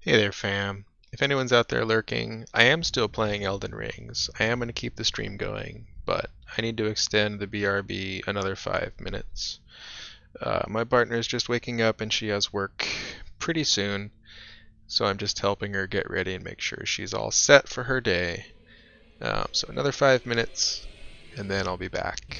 Hey there, fam. If anyone's out there lurking, I am still playing Elden Rings. I am going to keep the stream going, but I need to extend the BRB another 5 minutes. My partner is just waking up and she has work pretty soon, so I'm just helping her get ready and make sure she's all set for her day. So another 5 minutes, and then I'll be back.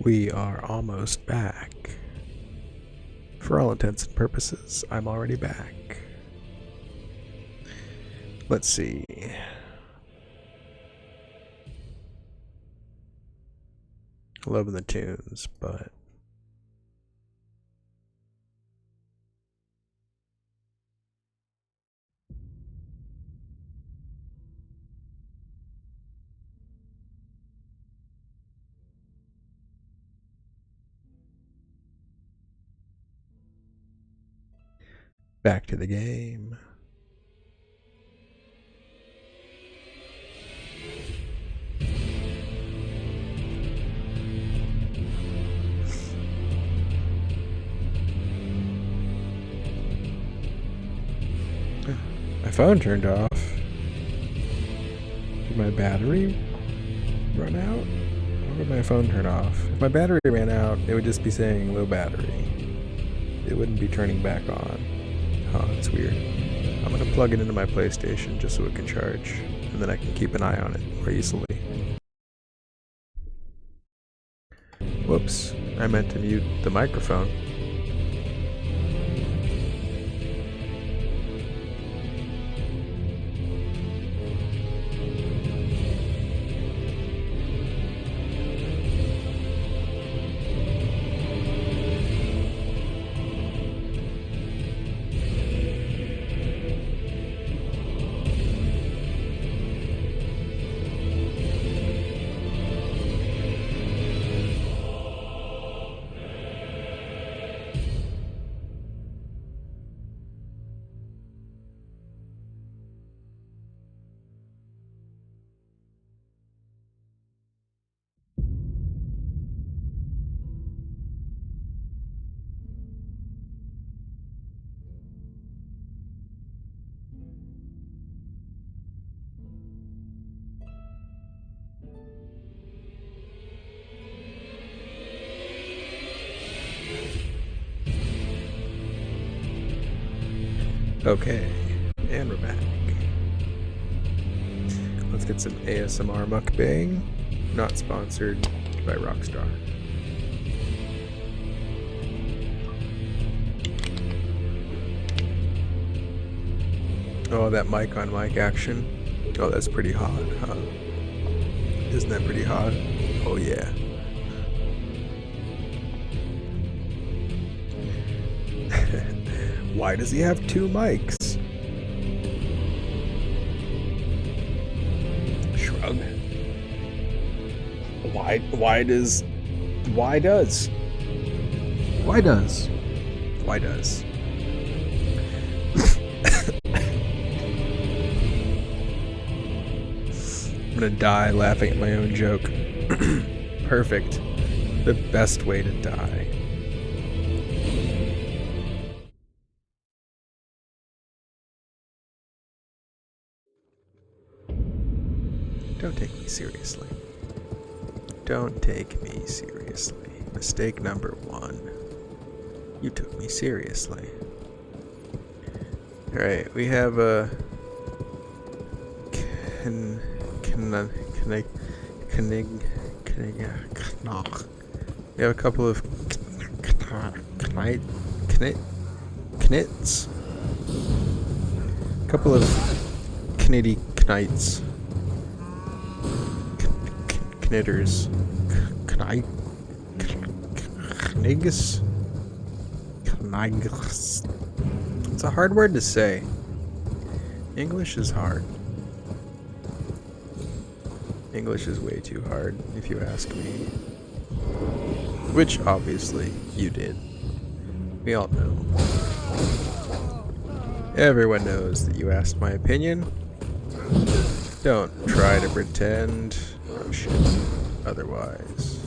We are almost back. For all intents and purposes, I'm already back. Let's see. Loving the tunes, but back to the game. My phone turned off. Did my battery run out? Or did my phone turn off? If my battery ran out, it would just be saying low battery. It wouldn't be turning back on. Oh, that's weird. I'm gonna plug it into my PlayStation just so it can charge, and then I can keep an eye on it more easily. Whoops, I meant to mute the microphone. Okay, and we're back. Let's get some ASMR mukbang. Not sponsored by Rockstar. Oh, that mic on mic action. Oh, that's pretty hot, huh? Isn't that pretty hot? Oh, yeah. Why does he have two mics? Shrug. Why does? I'm gonna die laughing at my own joke. Perfect. The best way to die. Don't take me seriously. Don't take me seriously. Mistake number 1. You took me seriously. Alright, we have a... We have a couple of knits. A couple of knitty knights. Knitters. Knigs? Knigs. It's a hard word to say. English is hard. English is way too hard, if you ask me. Which, obviously, you did. We all know. Everyone knows that you asked my opinion. Don't try to pretend otherwise.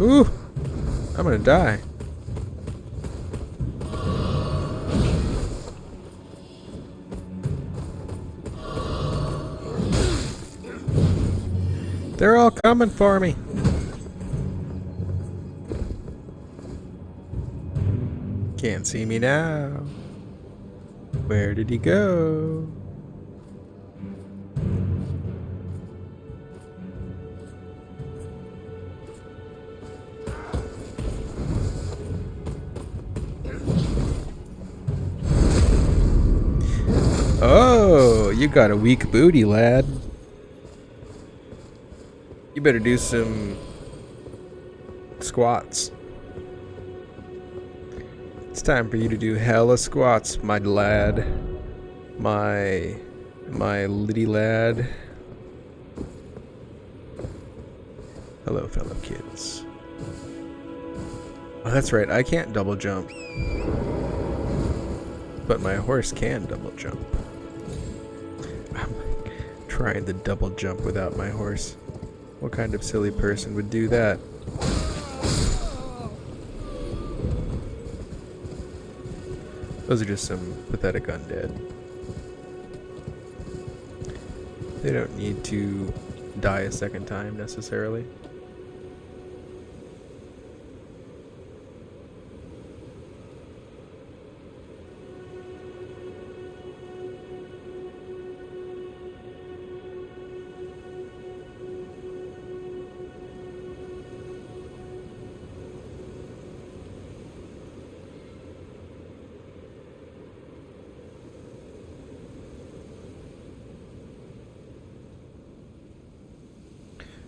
Ooh! I'm gonna die. They're all coming for me. Can't see me now. Where did he go? you got a weak booty, lad. You better do some squats. It's time for you to do hella squats, my lad. My litty lad. Hello, fellow kids. Oh, that's right, I can't double jump. But my horse can double jump. I'm trying to double jump without my horse. What kind of silly person would do that? Those are just some pathetic undead. They don't need to die a second time necessarily.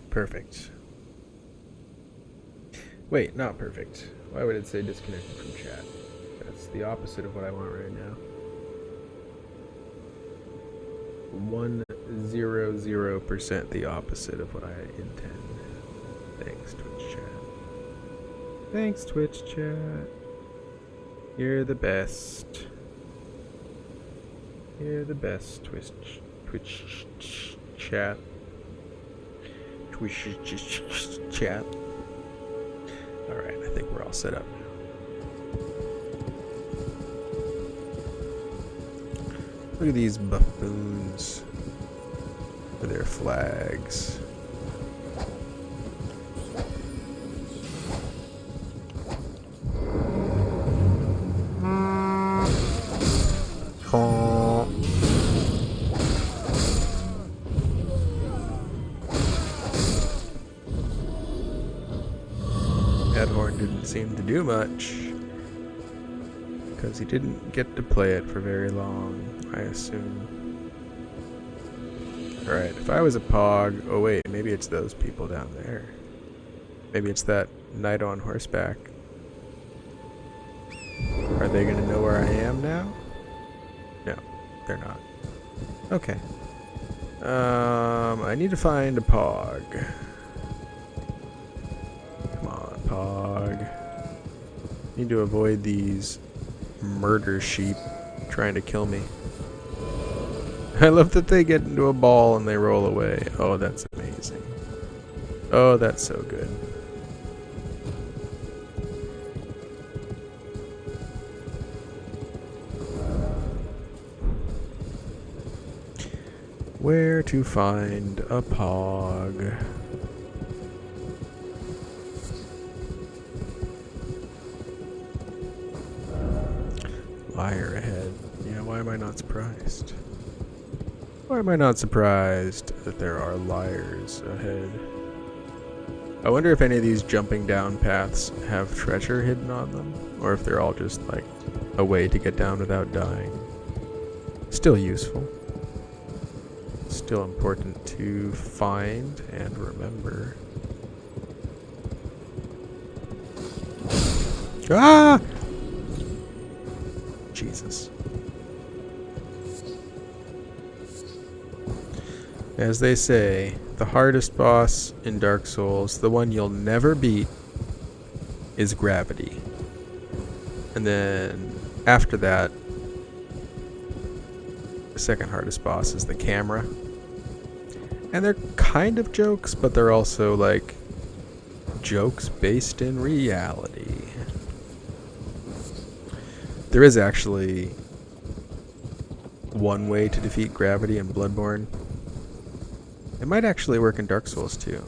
Perfect. Wait, not perfect. Why would it say disconnected from chat? That's the opposite of what I want right now. 100% the opposite of what I intend. Thanks, Twitch chat. Thanks, Twitch chat. You're the best. You're the best, Twitch chat. Twitch chat. Alright, I think we're all set up now. Look at these buffoons with their flags. Seem to do much because he didn't get to play it for very long, I assume. Alright, if I was a pog, oh wait, maybe it's those people down there. Maybe it's that knight on horseback. Are they gonna know where I am now? No, they're not. Okay. I need to find a pog. Come on, pog. Need to avoid these murder sheep trying to kill me. I love that they get into a ball and they roll away. Oh, that's amazing. Oh, that's so good. Where to find a pog? Liar ahead. Yeah, why am I not surprised? Why am I not surprised that there are liars ahead? I wonder if any of these jumping down paths have treasure hidden on them, or if they're all just like a way to get down without dying. Still useful. Still important to find and remember. Ah! Jesus. As they say, the hardest boss in Dark Souls, the one you'll never beat, is gravity. And then after that, the second hardest boss is the camera. And they're kind of jokes, but they're also like jokes based in reality. There is actually one way to defeat gravity in Bloodborne. It might actually work in Dark Souls too.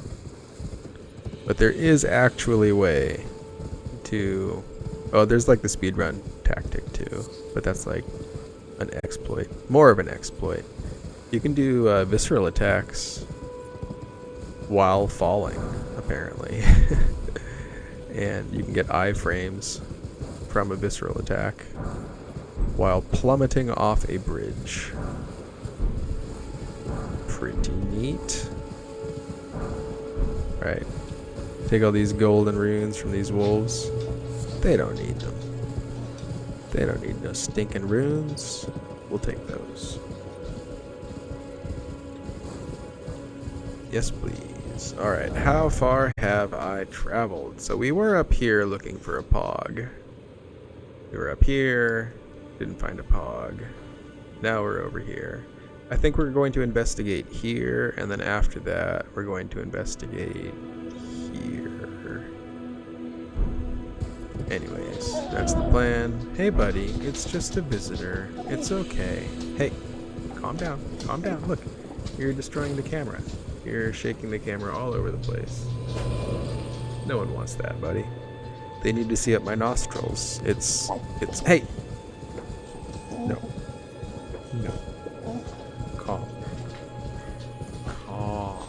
But there is actually a way to... Oh, there's like the speedrun tactic too. But that's like an exploit. More of an exploit. You can do visceral attacks while falling, apparently. And you can get iframes from a visceral attack while plummeting off a bridge. Pretty neat. Alright. Take all these golden runes from these wolves. They don't need them. They don't need no stinking runes. We'll take those. Yes, please. Alright, how far have I traveled? So we were up here looking for a pog. We were up here, didn't find a pog. Now we're over here. I think we're going to investigate here, and then after that, we're going to investigate here. Anyways, that's the plan. Hey, buddy, it's just a visitor. It's okay. Hey, calm down. Calm down. Look, you're destroying the camera. You're shaking the camera all over the place. No one wants that, buddy. They need to see up my nostrils. It's, hey! No. No. Calm. Calm.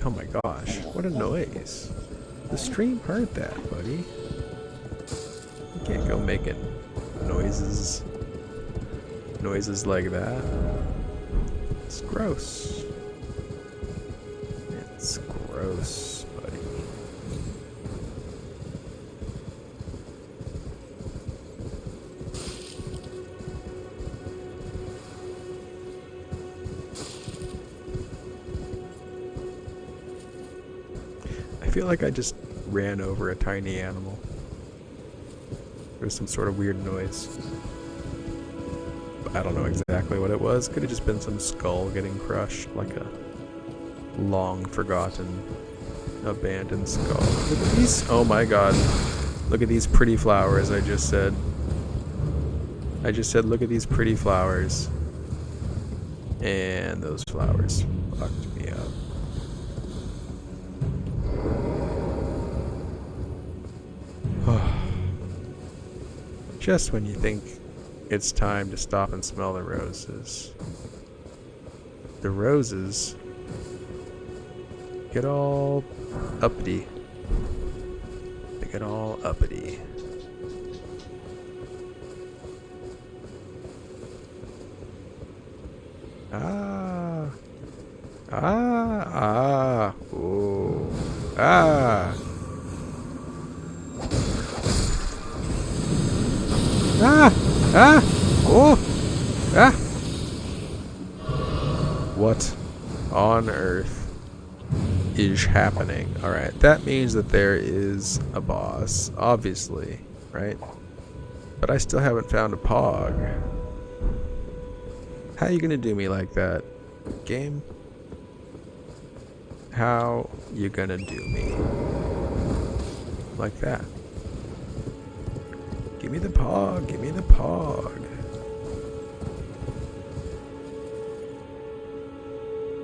Oh my gosh, what a noise. The stream heard that, buddy. You can't go making noises like that. It's gross. It's gross, buddy. I feel like I just ran over a tiny animal. There was some sort of weird noise. I don't know exactly what it was. Could have just been some skull getting crushed, like a long forgotten, abandoned skull. Look at these. Oh my god. Look at these pretty flowers, I just said. I just said, look at these pretty flowers. And those flowers fucked me up. Just when you think it's time to stop and smell the roses, the roses get all uppity. They get all uppity. Ah. Ah. Ah. Oh. Ah. Ah! Ah! Oh! Ah! What on earth is happening? Alright, that means that there is a boss, obviously, right? But I still haven't found a pog. How you gonna do me like that, game? How you gonna do me like that? Give me the pog, give me the pog.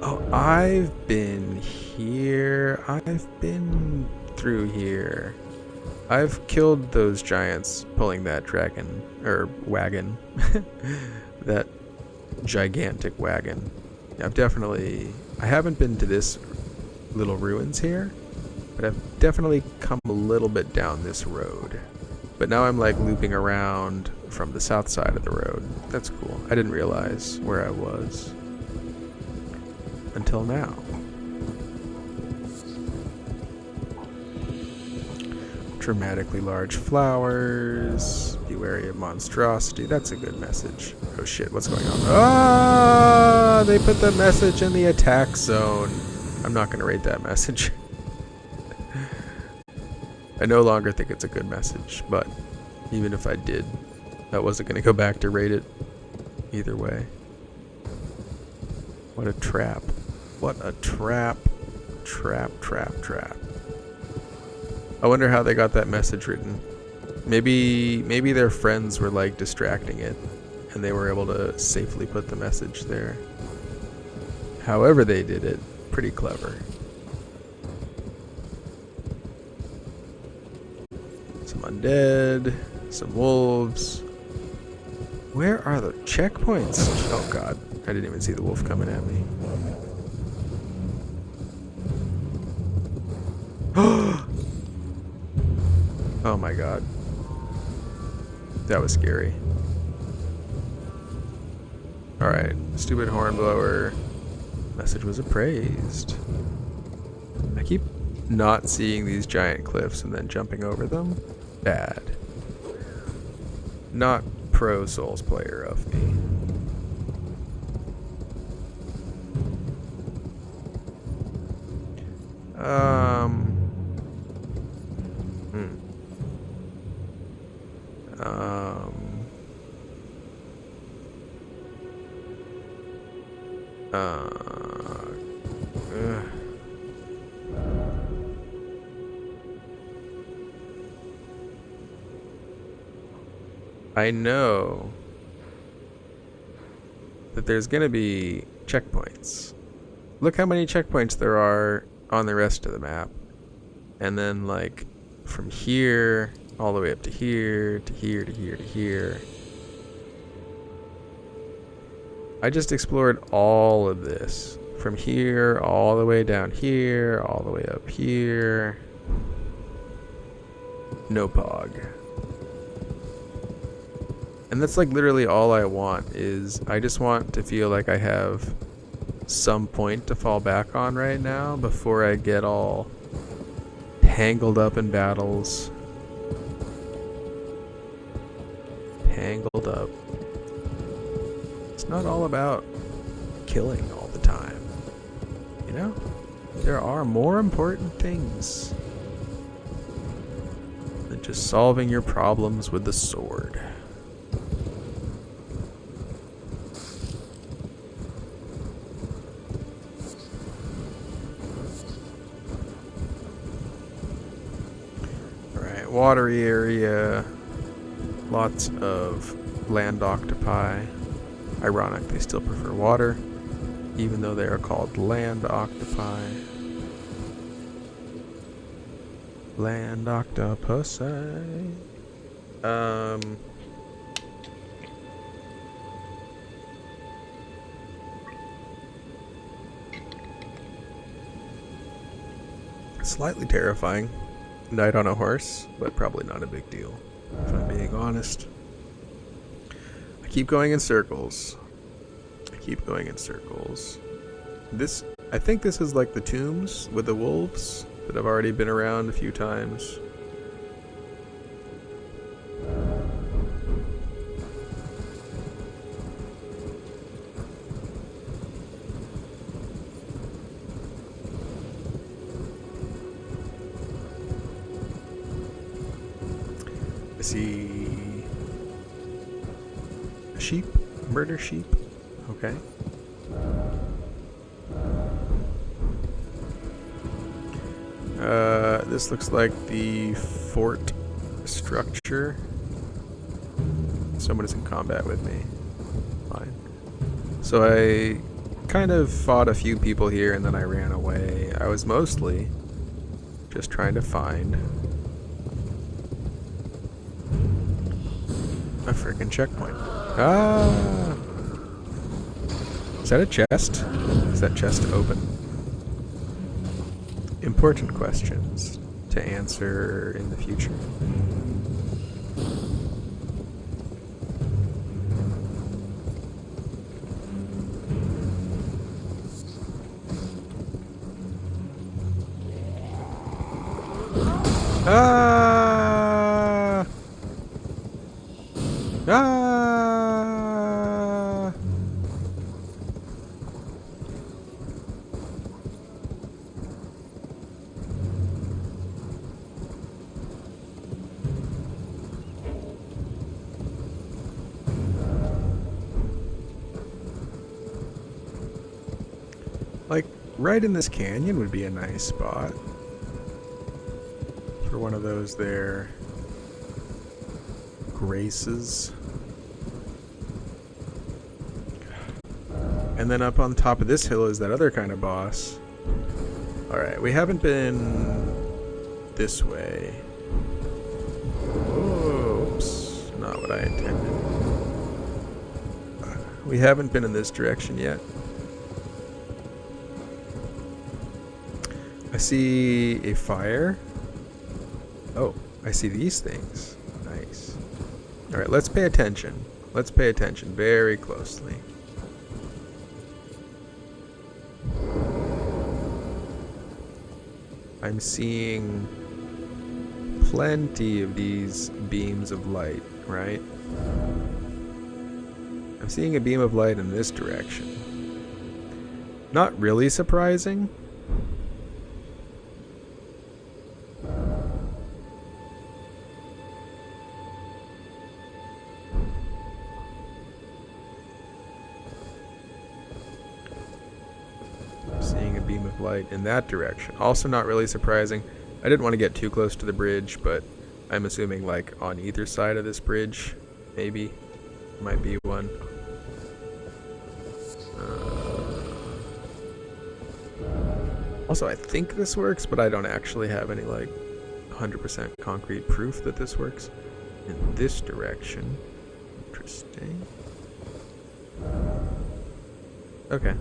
Oh, I've been here. I've been through here. I've killed those giants pulling that dragon, or wagon. That gigantic wagon. I haven't been to this little ruins here, but I've definitely come a little bit down this road. But now I'm like looping around from the south side of the road. That's cool. I didn't realize where I was until now. Dramatically large flowers. Be wary of monstrosity. That's a good message. Oh shit, what's going on? Ah, they put the message in the attack zone. I'm not going to rate that message. I no longer think it's a good message, but even if I did, I wasn't going to go back to rate it either way. What a trap. What a trap. Trap, trap, trap. I wonder how they got that message written. Maybe their friends were like distracting it, and they were able to safely put the message there. However they did it, pretty clever. Some undead, some wolves. Where are the checkpoints? Oh god, I didn't even see the wolf coming at me. Oh my god. That was scary. Alright, stupid hornblower. Message was appraised. I keep not seeing these giant cliffs and then jumping over them. Bad. Not pro Souls player of me. Hmm. Ugh. I know that there's gonna be checkpoints. Look how many checkpoints there are on the rest of the map. And then like from here all the way up to here, to here, to here, to here. I just explored all of this. From here, all the way down here, all the way up here. No pog. And that's like literally all I want is I just want to feel like I have some point to fall back on right now before I get all tangled up in battles. Tangled up. It's not all about killing all the time. You know? There are more important things than just solving your problems with the sword. Alright, watery area. Lots of land octopi. Ironic, they still prefer water, even though they are called land octopi. Land octopusi. Slightly terrifying. Night on a horse, but probably not a big deal, if I'm being honest. I keep going in circles. I keep going in circles. This, I think this is like the tombs with the wolves that have already been around a few times. I see a sheep, murder sheep. Okay. This looks like the fort structure. Someone is in combat with me. Fine. So I kind of fought a few people here and then I ran away. I was mostly just trying to find a freaking checkpoint. Ah! Is that a chest? Is that chest open? Important questions to answer in the future. Ah! Ah! Like, right in this canyon would be a nice spot for one of those there graces. And then up on top of this hill is that other kind of boss. Alright, we haven't been this way. Oops, not what I intended. We haven't been in this direction yet. I see a fire. Oh, I see these things. Nice. Alright, let's pay attention. Let's pay attention very closely. I'm seeing plenty of these beams of light, right? I'm seeing a beam of light in this direction. Not really surprising. Seeing a beam of light in that direction. Also not really surprising. I didn't want to get too close to the bridge, but I'm assuming like on either side of this bridge, maybe. Might be one. Also, I think this works, but I don't actually have any like 100% concrete proof that this works in this direction. Interesting. Okay.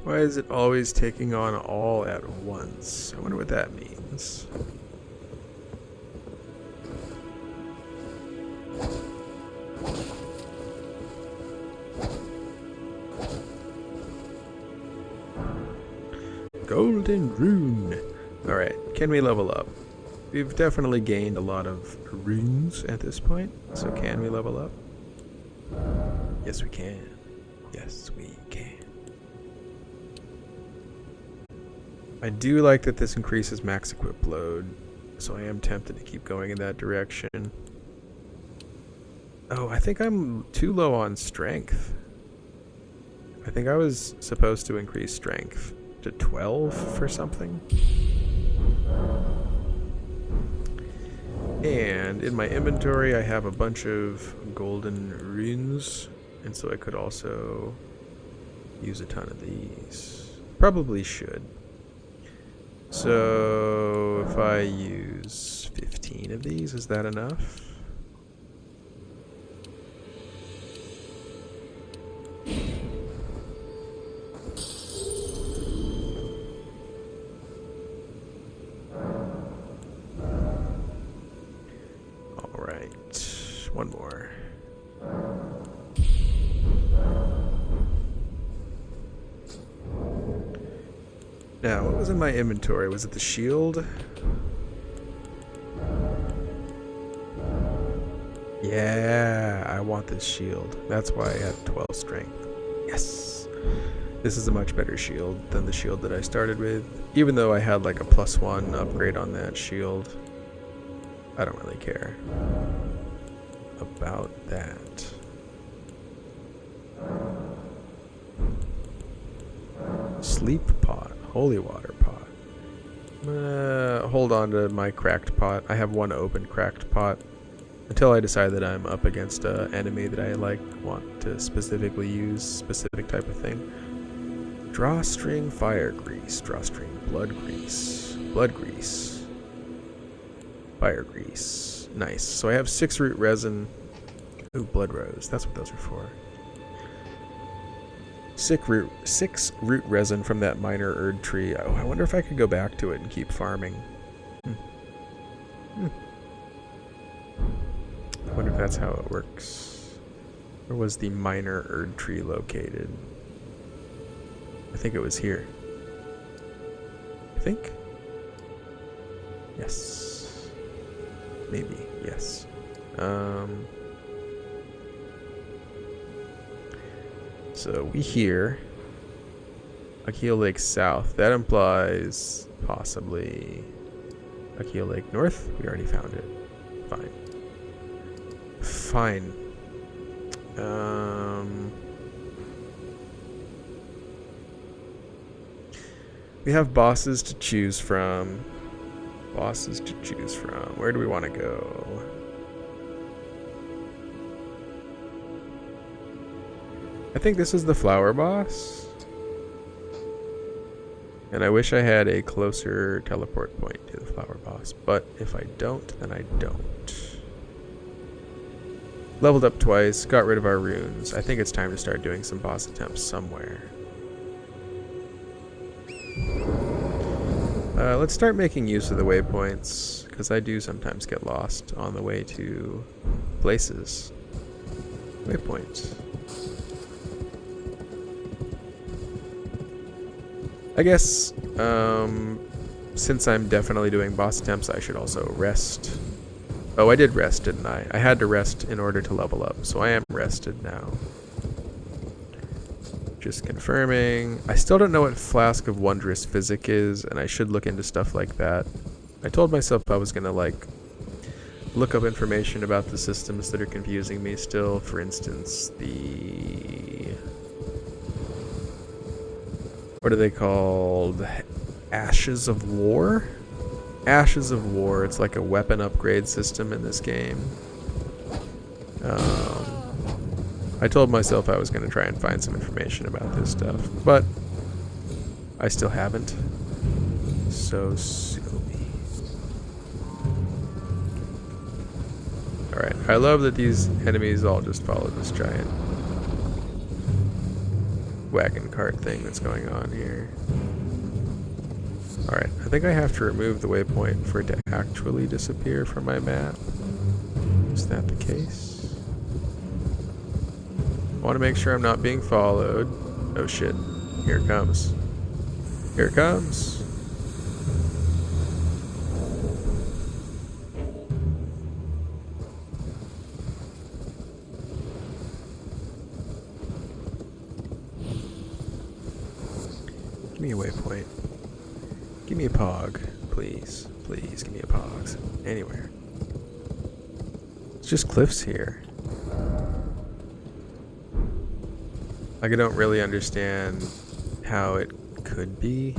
Why is it always taking on all at once? I wonder what that means. Golden rune. Alright, can we level up? We've definitely gained a lot of runes at this point, so can we level up? Yes, we can. Yes, we can. I do like that this increases max equip load, so I am tempted to keep going in that direction. Oh, I think I'm too low on strength. I think I was supposed to increase strength to 12 for something. And in my inventory I have a bunch of golden runes, and so I could also use a ton of these. Probably should. So if I use 15 of these, is that enough? One more. Now, what was in my inventory? Was it the shield? Yeah, I want this shield. That's why I have 12 strength. Yes! This is a much better shield than the shield that I started with. Even though I had like a +1 upgrade on that shield, I don't really care about that. Sleep pot, holy water pot. Hold on to my cracked pot. I have one open cracked pot until I decide that I'm up against an enemy that I want to specifically use specific type of thing. Drawstring fire grease, drawstring blood grease, fire grease. Nice. So I have 6 root resin. Ooh, blood rose. That's what those are for. 6 root resin from that minor Erd tree. Oh, I wonder if I could go back to it and keep farming. I wonder if that's how it works. Where was the minor Erd tree located? I think it was here. I think? Yes. Maybe, yes. So we hear Akio Lake South. That implies possibly Akio Lake North. We already found it. Fine. We have bosses to choose from. Where do we want to go? I think this is the flower boss. And I wish I had a closer teleport point to the flower boss. But if I don't, then I don't. Leveled up twice, got rid of our runes. I think it's time to start doing some boss attempts somewhere. Let's start making use of the waypoints, because I do sometimes get lost on the way to places. Waypoint. I guess, since I'm definitely doing boss attempts, I should also rest. Oh, I did rest, didn't I? I had to rest in order to level up, so I am rested now. Just confirming. I still don't know what Flask of Wondrous Physic is, and I should look into stuff like that. I told myself I was gonna, like, look up information about the systems that are confusing me still. For instance, the... what are they called? Ashes of War? Ashes of War. It's like a weapon upgrade system in this game. I told myself I was going to try and find some information about this stuff, but I still haven't. So silly. Alright, I love that these enemies all just follow this giant wagon cart thing that's going on here. Alright, I think I have to remove the waypoint for it to actually disappear from my map. Is that the case? I want to make sure I'm not being followed. Oh shit. Here it comes. Here it comes. Give me a waypoint. Give me a pog. Please. Please give me a pog. Anywhere. It's just cliffs here. Like, I don't really understand how it could be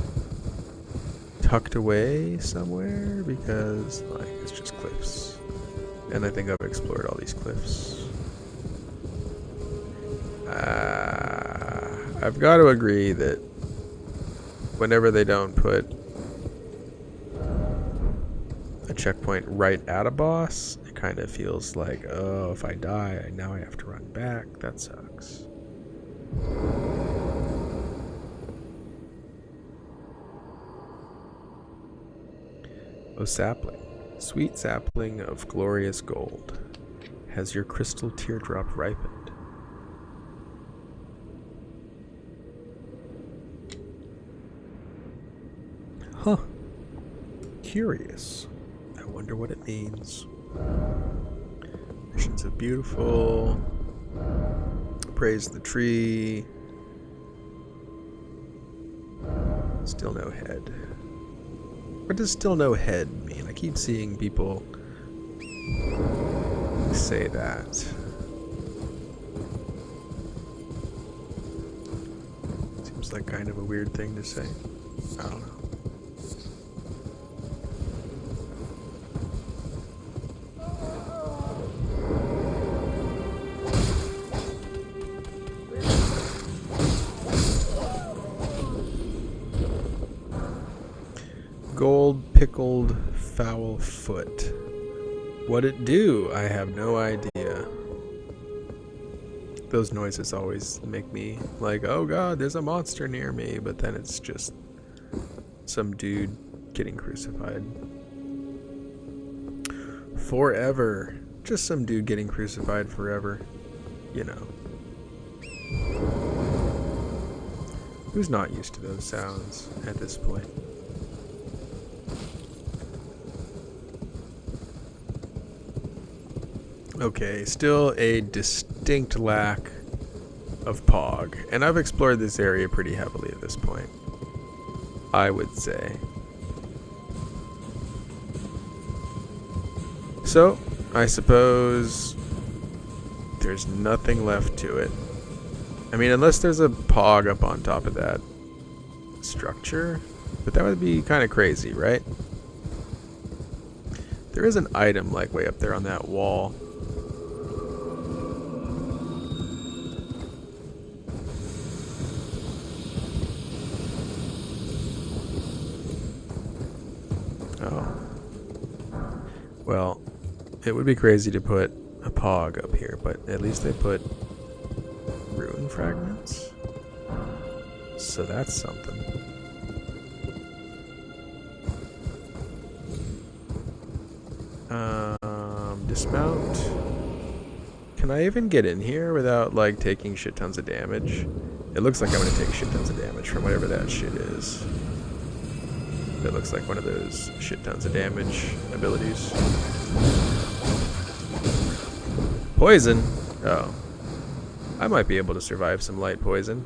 tucked away somewhere, because, like, it's just cliffs. And I think I've explored all these cliffs. I've got to agree that whenever they don't put a checkpoint right at a boss, it kind of feels like, oh, if I die, now I have to run back. That sucks. O sapling, sweet sapling of glorious gold, has your crystal teardrop ripened? Huh. Curious. I wonder what it means. Visions of beautiful. Praise the tree. Still no head. What does still no head mean? I keep seeing people say that. Seems like kind of a weird thing to say. I don't know. Gold pickled foul foot. What it do? I have no idea. Those noises always make me like, oh god, there's a monster near me, but then it's just some dude getting crucified. Forever. Just some dude getting crucified forever. You know. Who's not used to those sounds at this point? Okay, still a distinct lack of Pog. And I've explored this area pretty heavily at this point, I would say. So, I suppose there's nothing left to it. I mean, unless there's a Pog up on top of that structure. But that would be kind of crazy, right? There is an item, like, way up there on that wall. Oh. Well, it would be crazy to put a Pog up here, but at least they put rune fragments. So that's something. Dismount. Can I even get in here without, like, taking shit tons of damage? It looks like I'm gonna take shit tons of damage from whatever that shit is. It looks like one of those shit tons of damage abilities. Poison? Oh. I might be able to survive some light poison.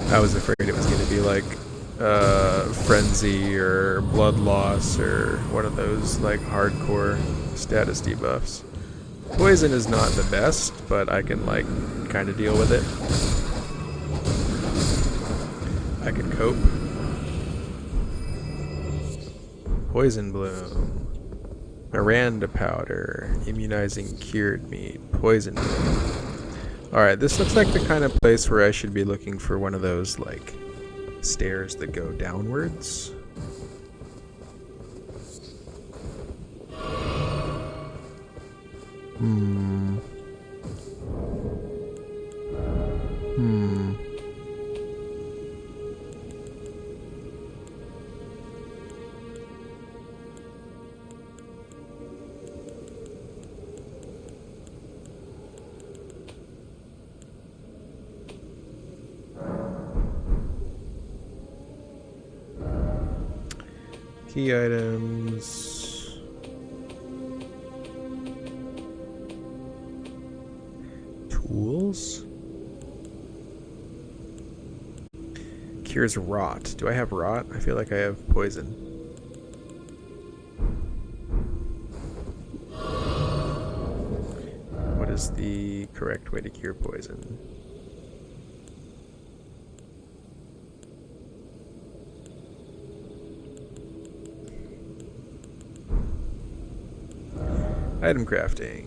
I was afraid it was going to be like Frenzy or Blood Loss or one of those like hardcore status debuffs. Poison is not the best, but I can like kind of deal with it. I can cope. Poison Bloom. Miranda Powder. Immunizing Cured Meat. Poison Bloom. Alright, this looks like the kind of place where I should be looking for one of those, like, stairs that go downwards. Key items. Tools. Cures rot. Do I have rot? I feel like I have poison. What is the correct way to cure poison? Item crafting.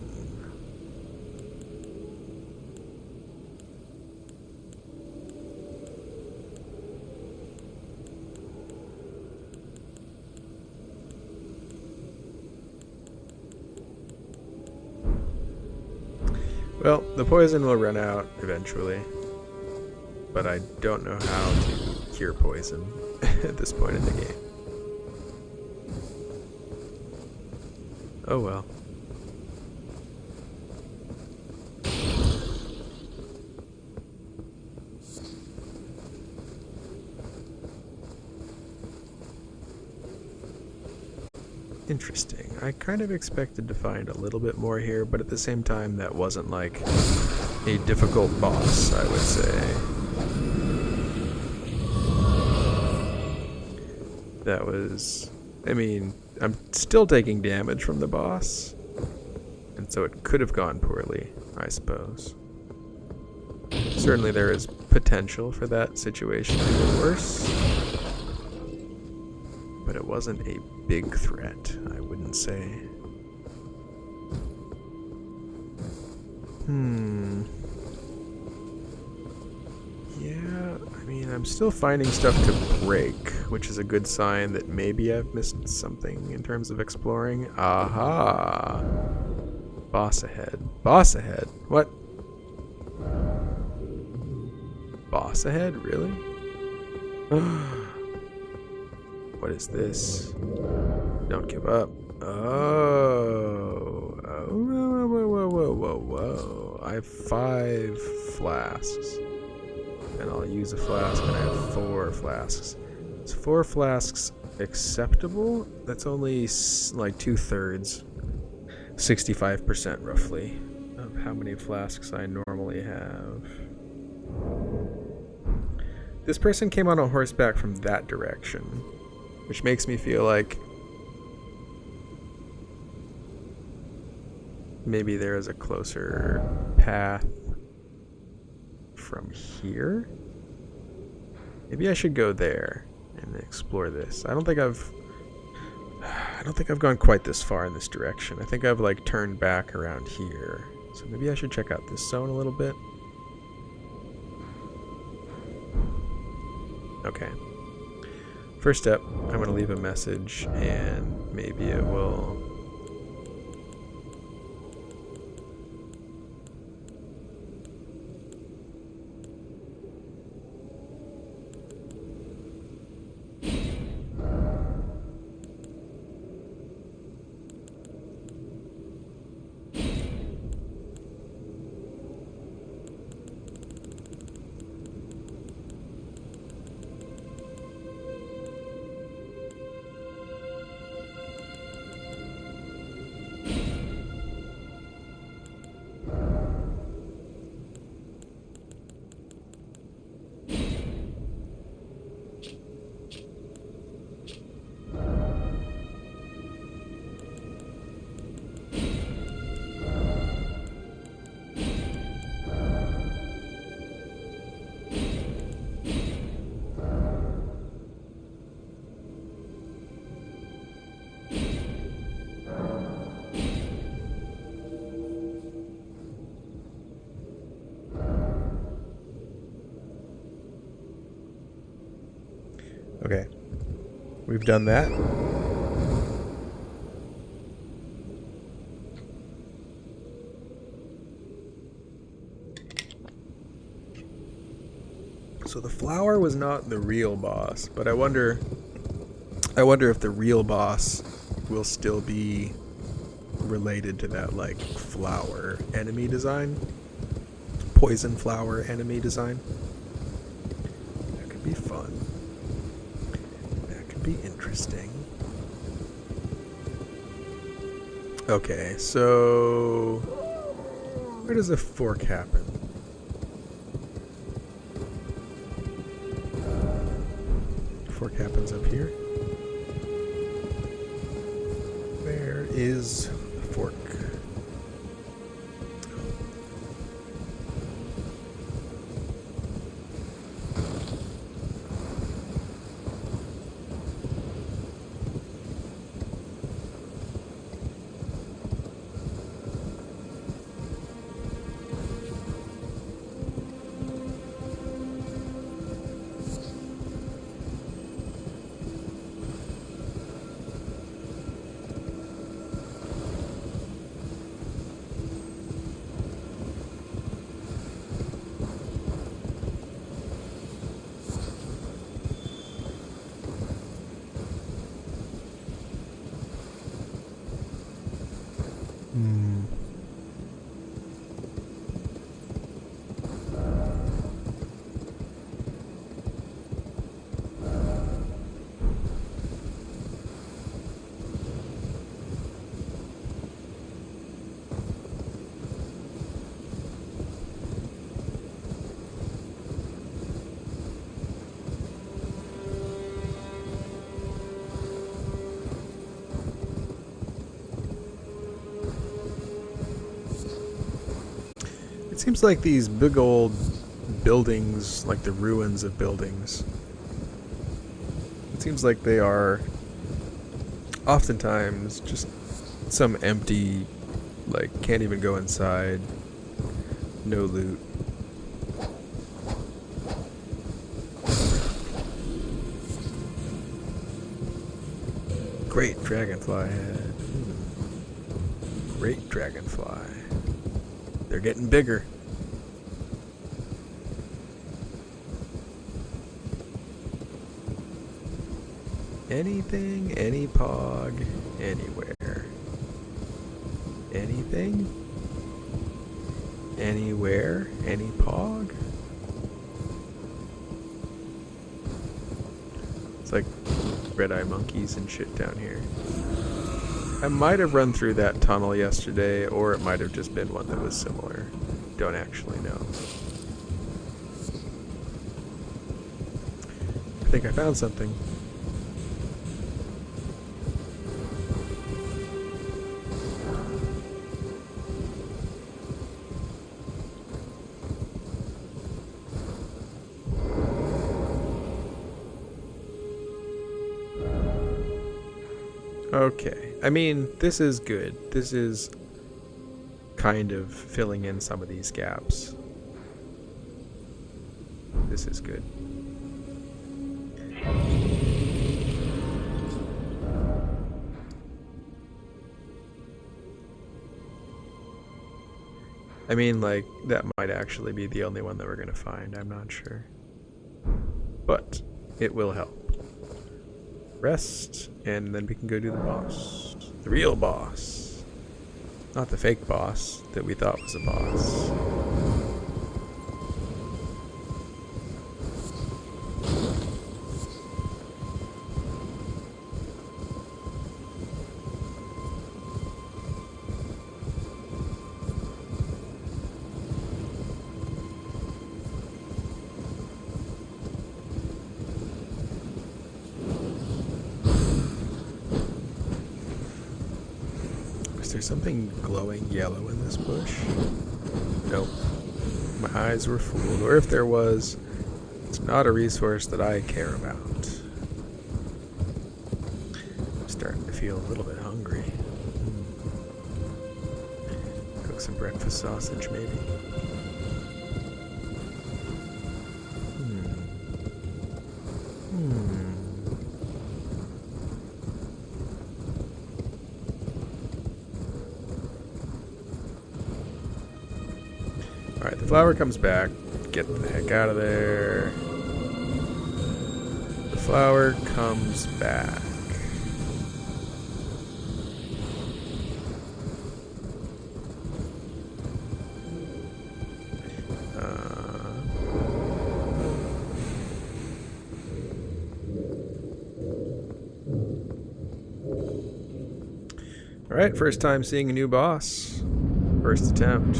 Well, the poison will run out eventually, but I don't know how to cure poison at this point in the game. Oh well. Interesting. I kind of expected to find a little bit more here, but at the same time, that wasn't like a difficult boss, I would say. That was... I mean, I'm still taking damage from the boss, and so it could have gone poorly, I suppose. Certainly there is potential for that situation to get worse. But it wasn't a big threat, I wouldn't say. Yeah, I mean, I'm still finding stuff to break, which is a good sign that maybe I've missed something in terms of exploring. Aha! Boss ahead. Boss ahead? What? Boss ahead? Really? What is this? Don't give up. Oh. Whoa. I have 5 flasks. And I'll use a flask, and I have 4 flasks. Is 4 flasks acceptable? That's only like 2/3. 65% roughly of how many flasks I normally have. This person came on a horseback from that direction, which makes me feel like maybe there is a closer path from here. Maybe I should go there and explore this. I don't think I've gone quite this far in this direction. I think I've like turned back around here. So maybe I should check out this zone a little bit. Okay. First step, I'm going to leave a message and maybe it will Okay. We've done that. So the flower was not the real boss, but I wonder if the real boss will still be related to that, like, flower enemy design. Poison flower enemy design. That could be fun. That could be interesting. Okay, so where does a fork happen? Fork happens up here. Where is the fork? It seems like these big old buildings, like the ruins of buildings, it seems like they are oftentimes just some empty, like, can't even go inside, no loot. Great dragonfly head. Great dragonfly. They're getting bigger. Anything, any pog, anywhere. Anything? Anywhere? Any pog? It's like red-eye monkeys and shit down here. I might have run through that tunnel yesterday, or it might have just been one that was similar. Don't actually know. I think I found something. Okay. I mean, this is good. This is kind of filling in some of these gaps. This is good. I mean, like, that might actually be the only one that we're gonna find. I'm not sure. But it will help. Rest, and then we can go do the boss. The real boss. Not the fake boss that we thought was a boss. Is there something glowing yellow in this bush? Nope. My eyes were fooled. Or if there was, it's not a resource that I care about. I'm starting to feel a little bit hungry. Cook some breakfast sausage, maybe. The flower comes back. Get the heck out of there. The flower comes back. Alright, first time seeing a new boss. First attempt.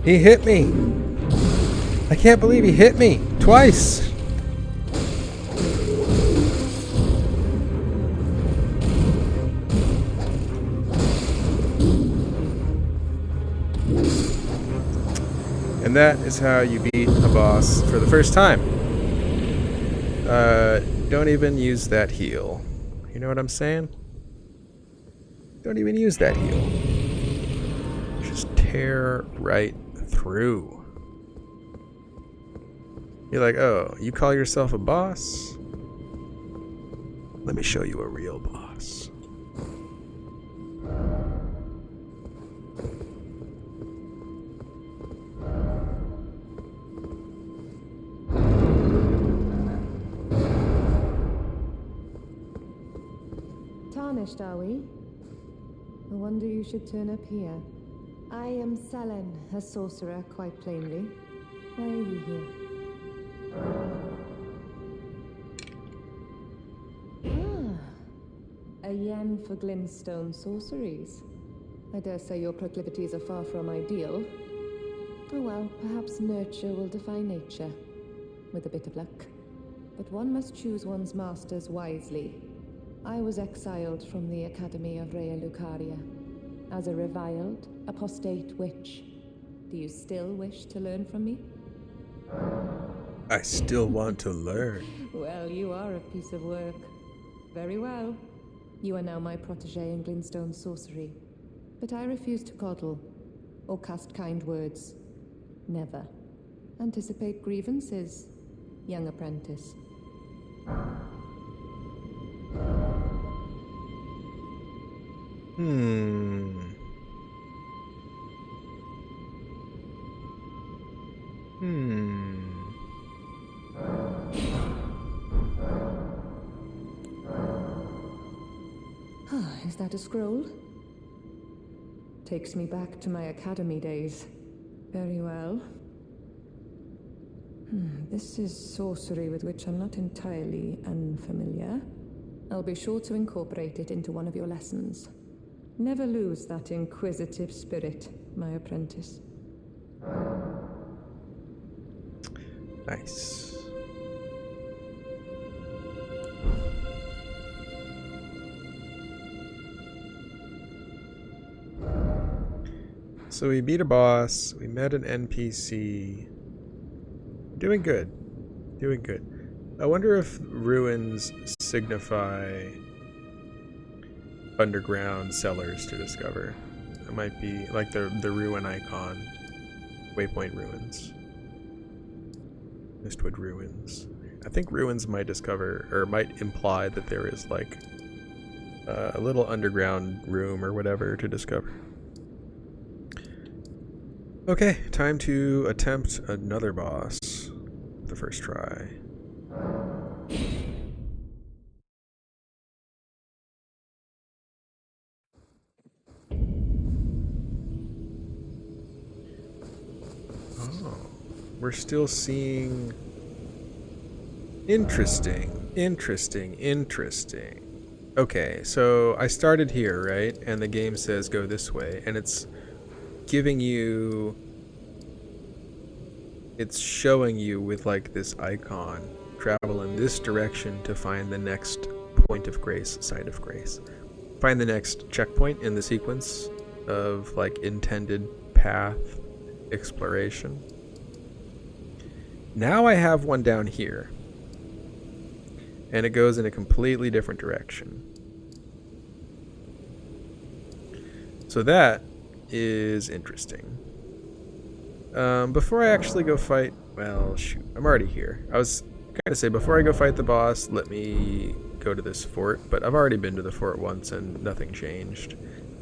He hit me. I can't believe he hit me twice. And that is how you beat a boss for the first time. Don't even use that heal. You know what I'm saying? Don't even use that heal. Just tear right through. You're like, oh, you call yourself a boss? Let me show you a real boss. Tarnished, are we? I wonder you should turn up here. I am Selen, a sorcerer, quite plainly. Why are you here? A yen for glintstone sorceries. I dare say your proclivities are far from ideal. Oh well, perhaps nurture will defy nature, with a bit of luck. But one must choose one's masters wisely. I was exiled from the Academy of Rea Lucaria as a reviled, apostate witch. Do you still wish to learn from me? I still want to learn. Well, you are a piece of work. Very well. You are now my protege in glintstone sorcery. But I refuse to coddle, or cast kind words. Never. Anticipate grievances, young apprentice. Is that a scroll? Takes me back to my academy days. Very well. This is sorcery with which I'm not entirely unfamiliar. I'll be sure to incorporate it into one of your lessons. Never lose that inquisitive spirit, my apprentice. Nice. So we beat a boss, we met an NPC. Doing good. Doing good. I wonder if ruins signify underground cellars to discover. It might be like the ruin icon. Waypoint ruins. Mistwood ruins. I think ruins might discover, or might imply that there is like a little underground room or whatever to discover. Okay, time to attempt another boss. The first try. Oh, we're still seeing... Interesting, interesting, interesting. Okay, so I started here, right? And the game says go this way, and it's giving you it's showing you with like this icon, travel in this direction to find the next point of grace, site of grace. Find the next checkpoint in the sequence of like intended path exploration. Now I have one down here, and it goes in a completely different direction. So that is interesting. Before I actually go fight, well, shoot, I'm already here. I was going to say, before I go fight the boss, let me go to this fort, but I've already been to the fort once and nothing changed.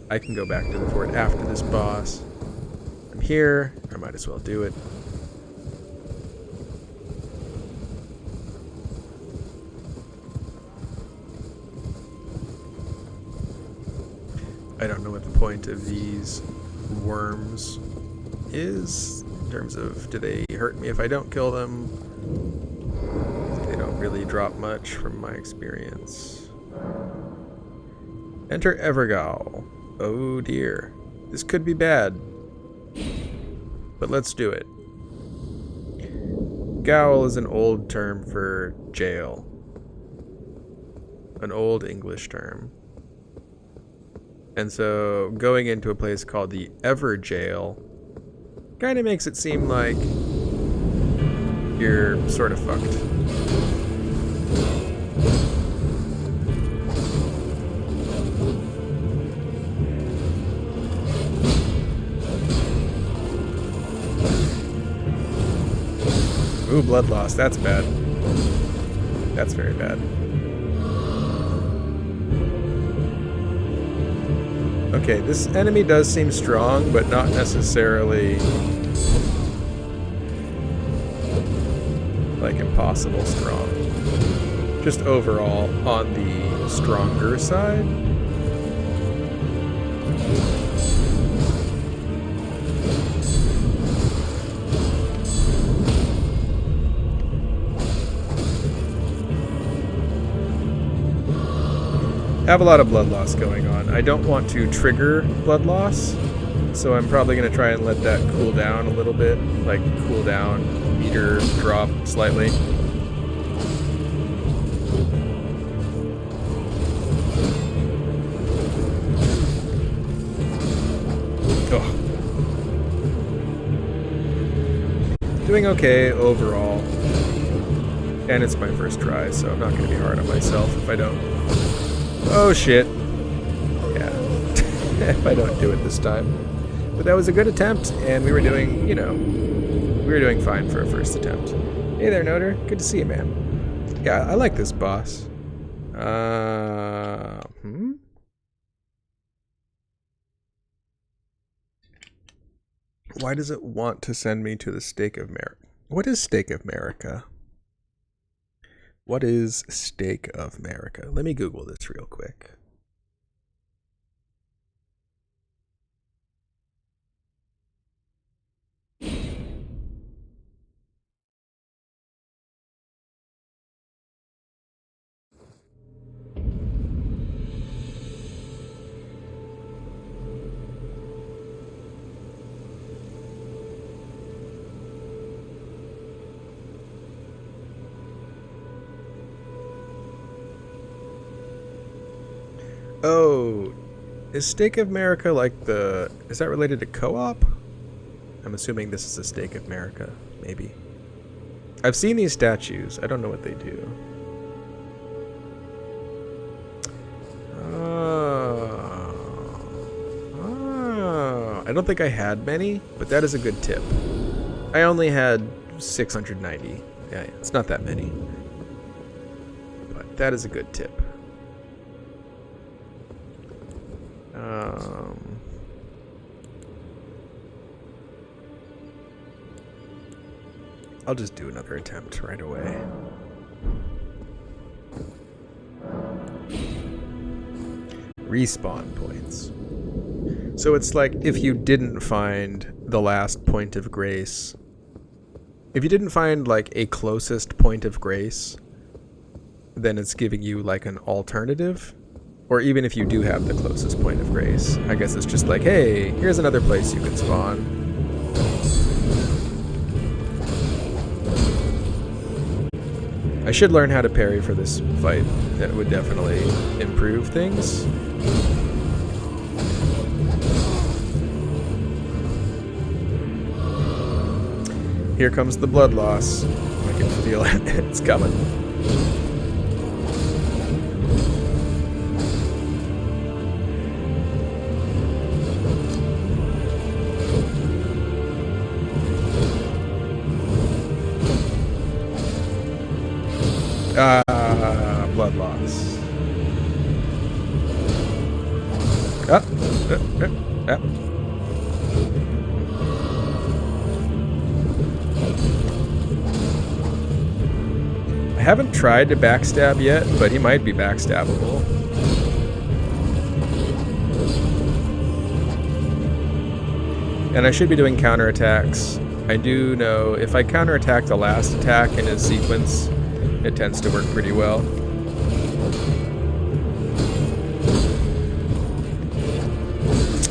I can go back to the fort after this boss. I'm here, I might as well do it. I don't know what the point of these worms is, in terms of, do they hurt me if I don't kill them? They don't really drop much from my experience. Enter Evergal. Oh dear. This could be bad. But let's do it. Gaol is an old term for jail. An old English term. And so going into a place called the Ever Jail kind of makes it seem like you're sort of fucked. Ooh, blood loss. That's bad. That's very bad. Okay, this enemy does seem strong, but not necessarily like impossible strong. Just overall on the stronger side. Have a lot of blood loss going on. I don't want to trigger blood loss, so I'm probably going to try and let that cool down a little bit, like cool down, meter drop slightly. Oh. Doing okay overall, and it's my first try, so I'm not going to be hard on myself if I don't. Oh shit. Yeah. If I don't do it this time. But that was a good attempt, and we were doing, you know, we were doing fine for a first attempt. Hey there, Noder. Good to see you, man. Yeah, I like this boss. Why does it want to send me to the Stake of America? What is Stake of America? What is Stake of America? Let me Google this real quick. Oh, is Stake of America like the... Is that related to co-op? I'm assuming this is a Stake of America, maybe. I've seen these statues. I don't know what they do. I don't think I had many, but that is a good tip. I only had 690. Yeah, it's not that many. But that is a good tip. I'll just do another attempt right away. Respawn points. So it's like if you didn't find the last point of grace, if you didn't find like a closest point of grace, then it's giving you like an alternative. Or even if you do have the closest point of grace, I guess it's just like, hey, here's another place you can spawn. I should learn how to parry for this fight. That would definitely improve things. Here comes the blood loss. I can feel it. It's coming. Blood loss. I haven't tried to backstab yet, but he might be backstabbable. And I should be doing counterattacks. I do know if I counterattack the last attack in his sequence, it tends to work pretty well.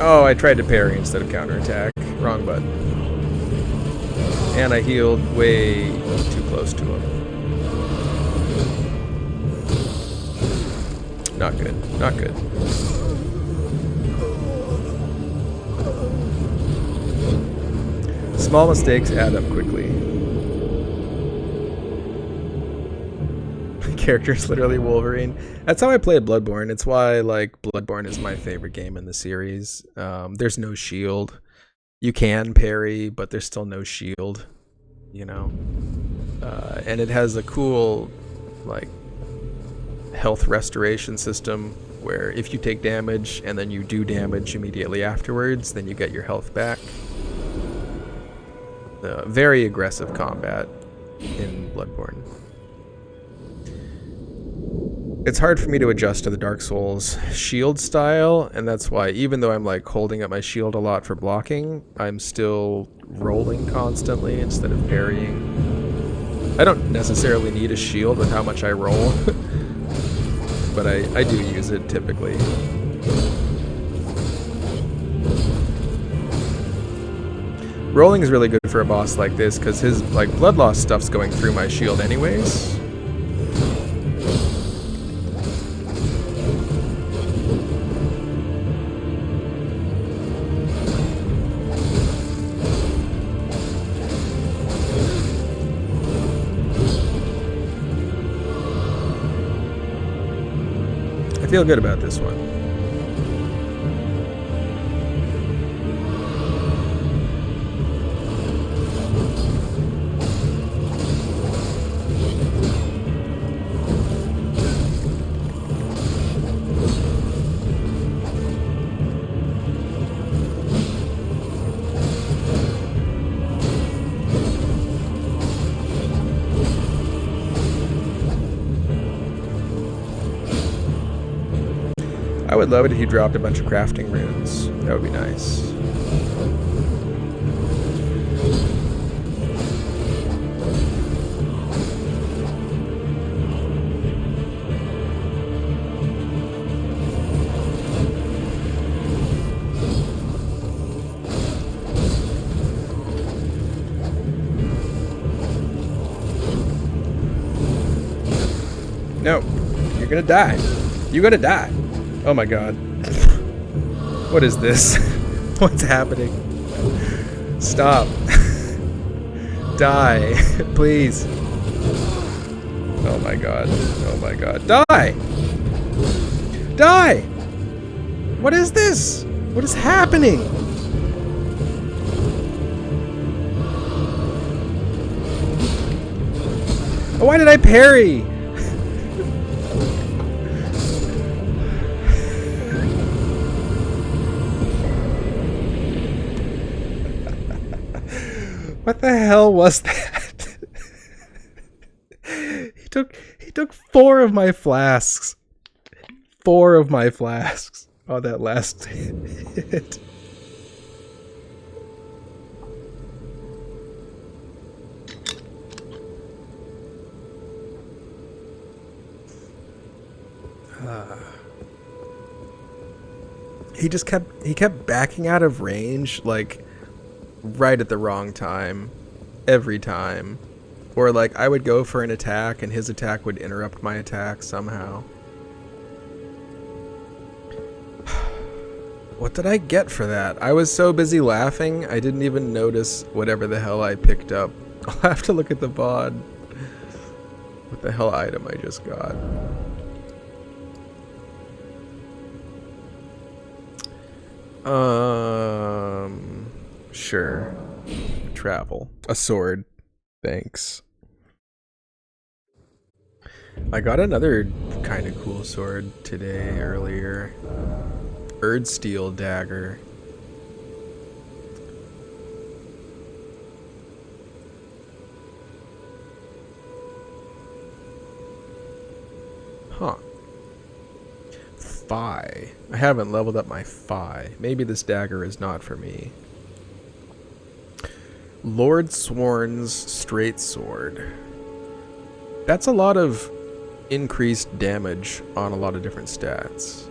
Oh, I tried to parry instead of counterattack. Wrong button. And I healed way too close to him. Not good. Not good. Small mistakes add up quickly. My character is literally Wolverine. That's how I played Bloodborne. It's why, like, Bloodborne is my favorite game in the series. There's no shield. You can parry, but there's still no shield, you know? And it has a cool, like, health restoration system where if you take damage and then you do damage immediately afterwards, then you get your health back. Very aggressive combat in Bloodborne. It's hard for me to adjust to the Dark Souls shield style, and that's why even though I'm like holding up my shield a lot for blocking, I'm still rolling constantly instead of parrying. I don't necessarily need a shield with how much I roll, but I do use it typically. Rolling is really good for a boss like this because his like blood loss stuff's going through my shield anyways. I feel good about this one. I would love it if he dropped a bunch of crafting runes. That would be nice. No, you're gonna die. You're gonna die. Oh my god. What is this? What's happening? Stop. Die. Please. Oh my god. Oh my god. Die! Die! What is this? What is happening? Why did I parry? What the hell was that? He took 4 of my flasks. 4 of my flasks on that last hit. He kept backing out of range, like right at the wrong time, every time. Or like I would go for an attack and his attack would interrupt my attack somehow. What did I get for that? I was so busy laughing, I didn't even notice whatever the hell I picked up. I'll have to look at the VOD. What the hell item I just got. Sure. Travel. A sword. Thanks. I got another kind of cool sword today, earlier. Erdsteel dagger. Huh. Phi. I haven't leveled up my Phi. Maybe this dagger is not for me. Lord Sworn's straight sword. That's a lot of increased damage on a lot of different stats.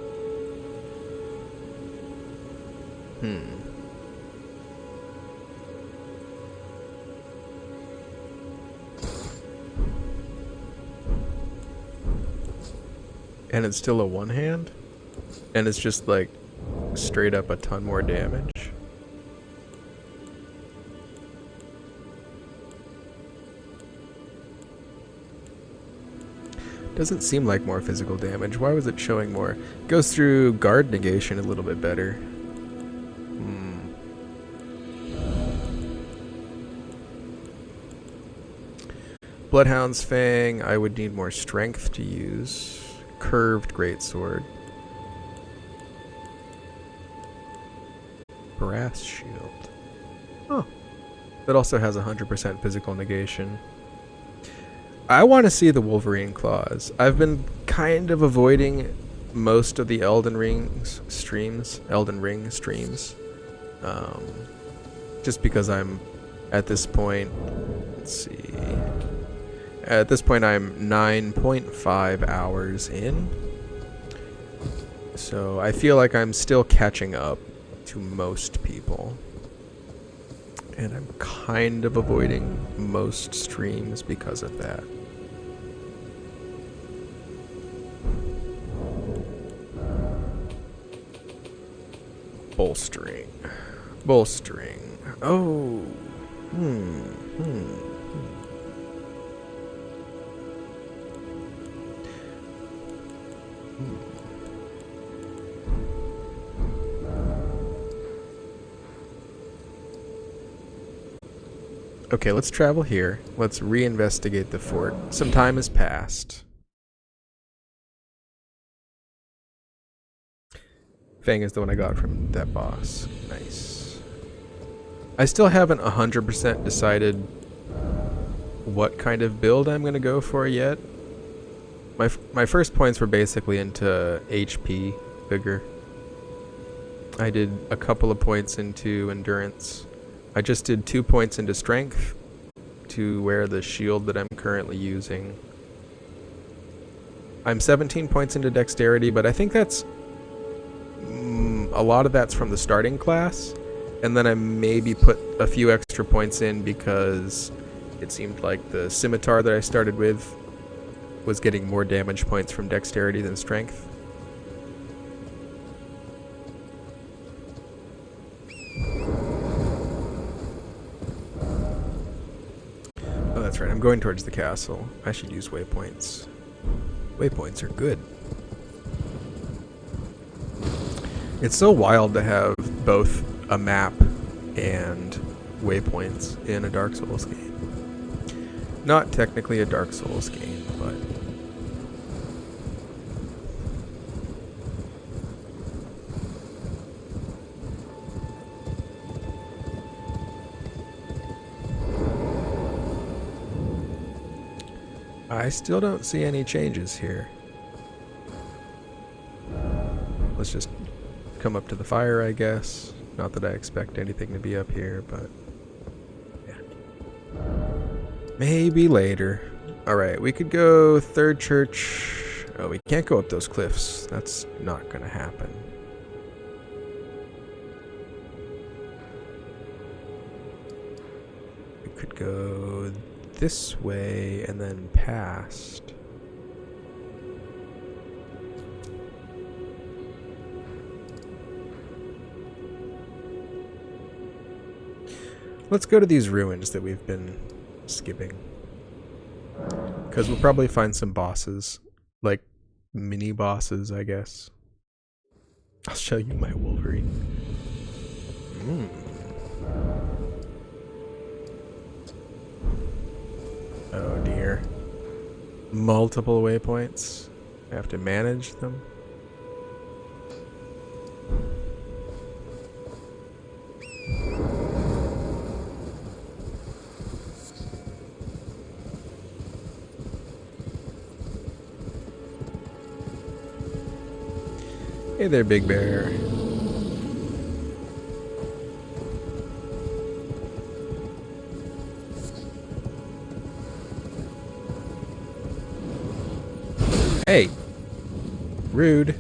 And it's still a one-hand? And it's just like straight up a ton more damage? Doesn't seem like more physical damage. Why was it showing more? Goes through guard negation a little bit better. Bloodhound's Fang, I would need more strength to use. Curved greatsword. Brass shield. Oh. That also has 100% physical negation. I want to see the Wolverine claws. I've been kind of avoiding most of the Elden Ring streams. Just because I'm at this point, let's see. At this point I'm 9.5 hours in. So I feel like I'm still catching up to most people. And I'm kind of avoiding most streams because of that. Bolstering. Oh. Okay, let's travel here. Let's reinvestigate the fort. Some time has passed. Fang is the one I got from that boss. Nice. I still haven't 100% decided what kind of build I'm going to go for yet. My first points were basically into HP vigor. I did a couple of points into endurance. I just did 2 points into strength to wear the shield that I'm currently using. I'm 17 points into dexterity, but I think that's a lot of that's from the starting class, and then I maybe put a few extra points in because it seemed like the scimitar that I started with was getting more damage points from dexterity than strength. Oh, that's right, I'm going towards the castle. I should use waypoints. Waypoints are good. It's so wild to have both a map and waypoints in a Dark Souls game. Not technically a Dark Souls game, but... I still don't see any changes here. Let's just come up to the fire, I guess. Not that I expect anything to be up here, but yeah. Maybe later. Alright, we could go Third Church. Oh, we can't go up those cliffs. That's not gonna happen. We could go this way and then past. Let's go to these ruins that we've been skipping. Because we'll probably find some bosses. Like, mini bosses, I guess. I'll show you my Wolverine. Oh dear. Multiple waypoints. I have to manage them. Hey there, Big Bear. Hey! Rude.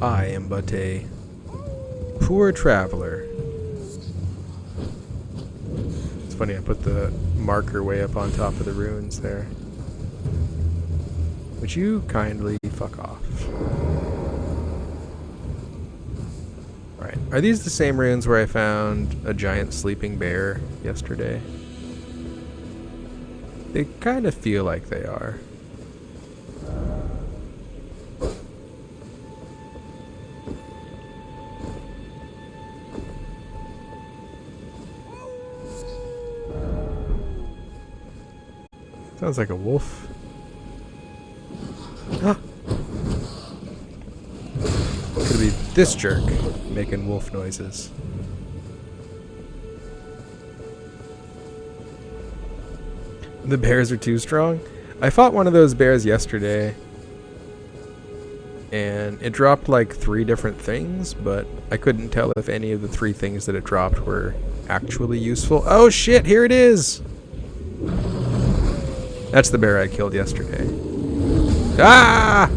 I am but a poor traveler. It's funny, I put the marker way up on top of the ruins there. Would you kindly fuck off? Alright, are these the same ruins where I found a giant sleeping bear yesterday? They kind of feel like they are. Sounds like a wolf. Ah. Could be this jerk making wolf noises. The bears are too strong? I fought one of those bears yesterday, and it dropped like 3 different things, but I couldn't tell if any of the 3 things that it dropped were actually useful. Oh shit, here it is! That's the bear I killed yesterday. Ah!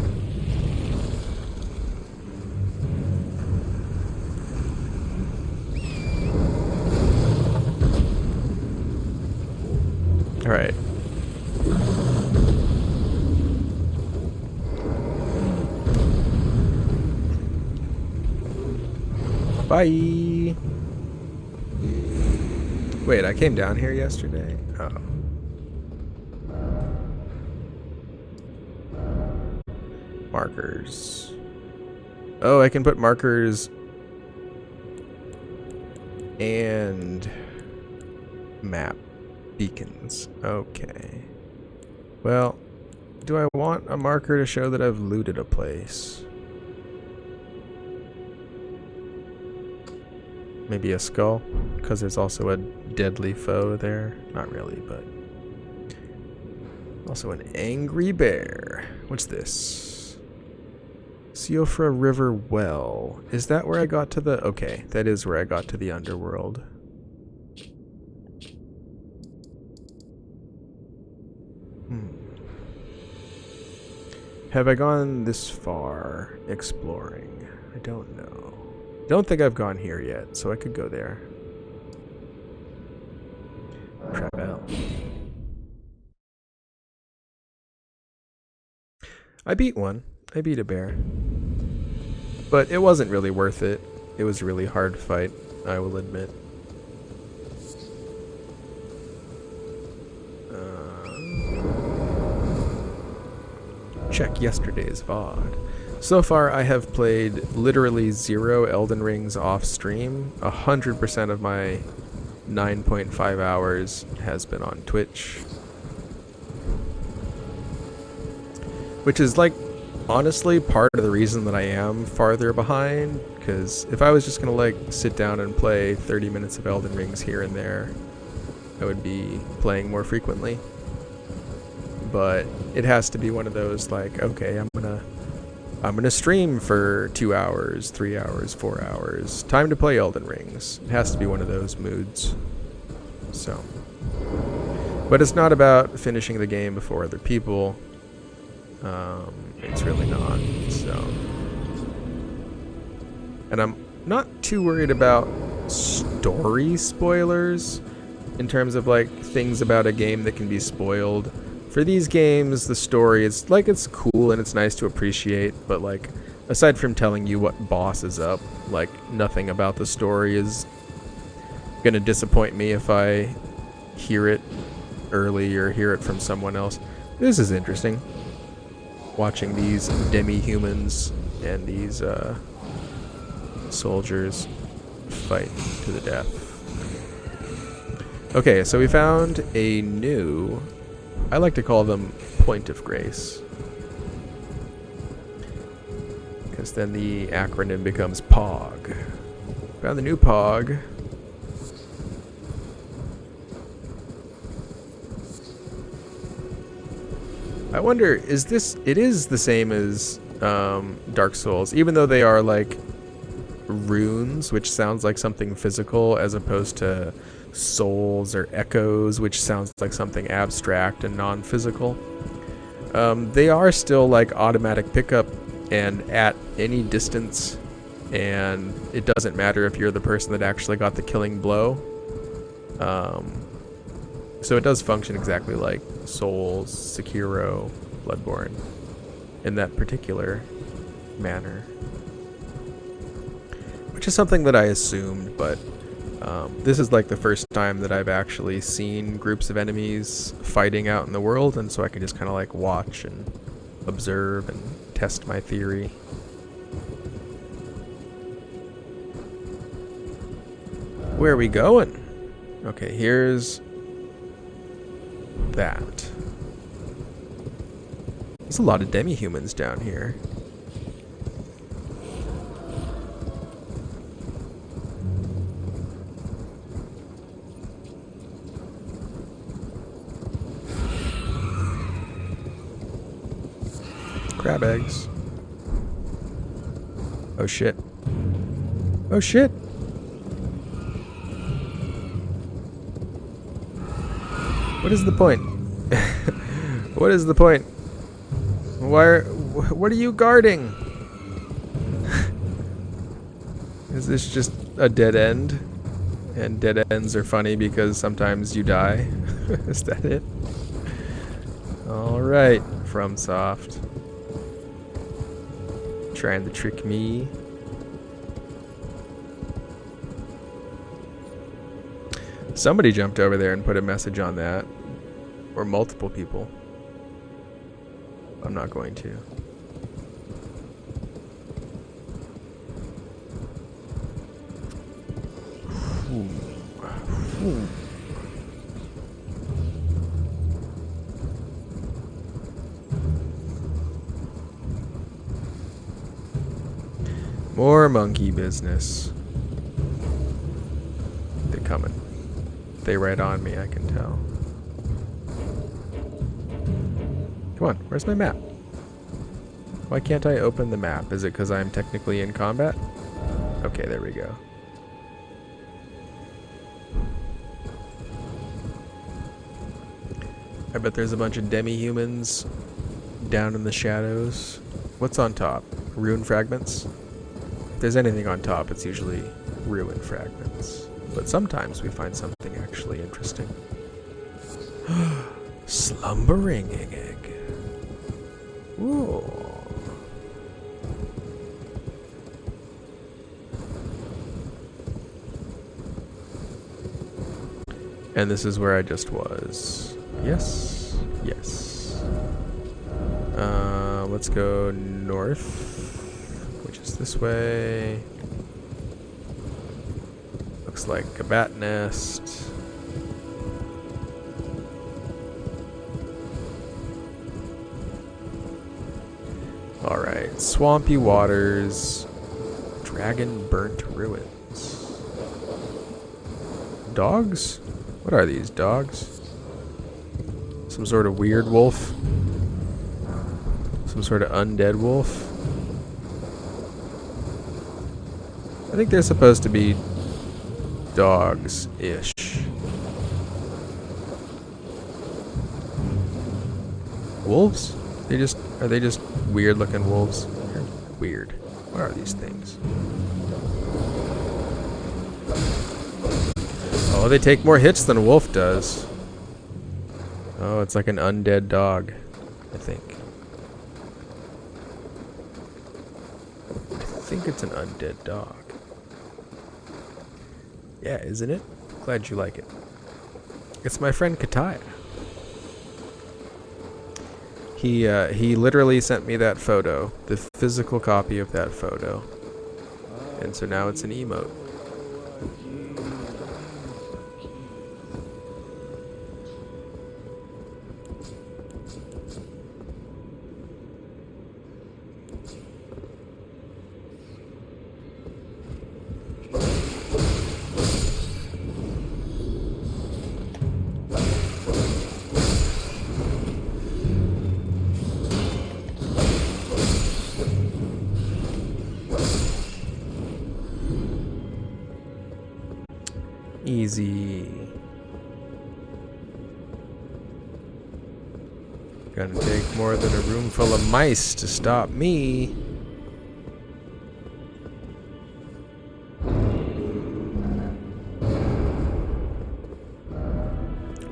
Alright. Bye! Wait, I came down here yesterday? Oh. Markers. Oh, I can put markers and map beacons. Okay. Well, do I want a marker to show that I've looted a place? Maybe a skull? Because there's also a deadly foe there. Not really, but... also an angry bear. What's this? Siofra River Well. Is that where I got to the... okay, that is where I got to the underworld. Have I gone this far exploring? I don't know. Don't think I've gone here yet, so I could go there. Travel. I beat one. I beat a bear. But it wasn't really worth it. It was a really hard fight, I will admit. Check yesterday's VOD. So far, I have played literally 0 Elden Rings off stream. 100% of my 9.5 hours has been on Twitch. Which is like, honestly, part of the reason that I am farther behind. Because if I was just gonna like sit down and play 30 minutes of Elden Rings here and there, I would be playing more frequently. But it has to be one of those like, okay, I'm gonna stream for 2 hours, 3 hours, 4 hours. Time to play Elden Rings. It has to be one of those moods. So, but it's not about finishing the game before other people. It's really not. So, and I'm not too worried about story spoilers in terms of like things about a game that can be spoiled. For these games, the story is like, it's cool and it's nice to appreciate, but like aside from telling you what boss is up, like nothing about the story is gonna disappoint me if I hear it early or hear it from someone else. This is interesting. Watching these demi-humans and these soldiers fight to the death. Okay, so we found a new, I like to call them Point of Grace, because then the acronym becomes POG. Found the new POG. I wonder, is this, it is the same as Dark Souls, even though they are like runes, which sounds like something physical, as opposed to souls or echoes, which sounds like something abstract and non-physical. They are still like automatic pickup and at any distance, and it doesn't matter if you're the person that actually got the killing blow. So it does function exactly like Souls, Sekiro, Bloodborne in that particular manner, which is something that I assumed, but this is like the first time that I've actually seen groups of enemies fighting out in the world, and so I can just kind of like watch and observe and test my theory. Where are we going? Okay, here's that. There's a lot of demi-humans down here. Crab eggs. Oh shit. Oh shit. What is the point? What is the point? What are you guarding? Is this just a dead end? And dead ends are funny because sometimes you die. Is that it? Alright, FromSoft. Trying to trick me. Somebody jumped over there and put a message on that. Or multiple people. I'm not going to. More monkey business. They're coming. They right on me, I can tell. Come on, where's my map? Why can't I open the map? Is it because I'm technically in combat? Okay, there we go. I bet there's a bunch of demi-humans down in the shadows. What's on top? Rune fragments? If there's anything on top, it's usually ruin fragments. But sometimes we find something actually interesting. Slumbering egg. Ooh. And this is where I just was. Yes. Yes. Let's go north, which is this way. Looks like a bat nest. Alright, swampy waters, dragon burnt ruins. Dogs? What are these, dogs? Some sort of weird wolf? Some sort of undead wolf? I think they're supposed to be dogs-ish. Wolves? Are they just weird looking wolves? They're weird. What are these things? they take more hits than a wolf does. Oh, it's like an undead dog, I think. I think it's an undead dog. Yeah, isn't it? Glad you like it. It's my friend Kataya. He literally sent me that photo, the physical copy of that photo. And so now it's an emote. Easy. Gonna take more than a room full of mice to stop me.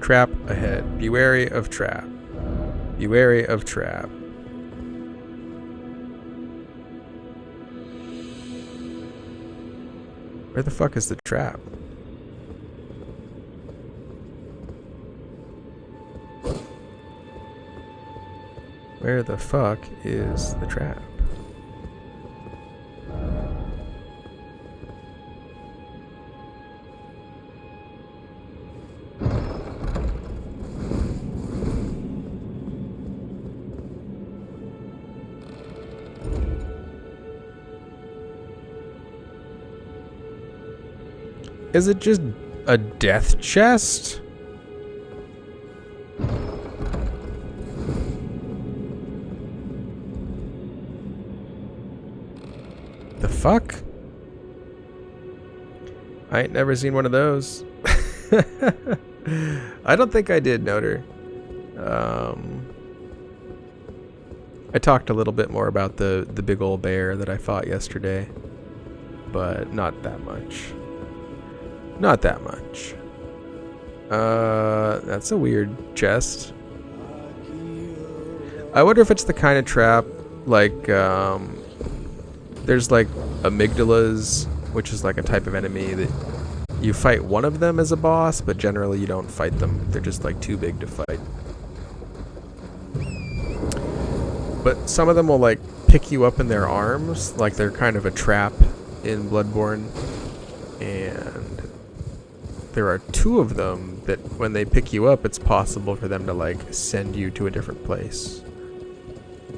Trap ahead. Be wary of trap. Be wary of trap. Where the fuck is the trap? Where the fuck is the trap? Is it just a death chest? The fuck? I ain't never seen one of those. I don't think I did, Noter. I talked a little bit more about the big old bear that I fought yesterday, but not that much. Not that much. That's a weird chest. I wonder if it's the kind of trap like there's like amygdalas, which is like a type of enemy that you fight one of them as a boss, but generally you don't fight them. They're just like too big to fight. But some of them will like pick you up in their arms, like they're kind of a trap in Bloodborne. And there are two of them that when they pick you up, it's possible for them to like send you to a different place.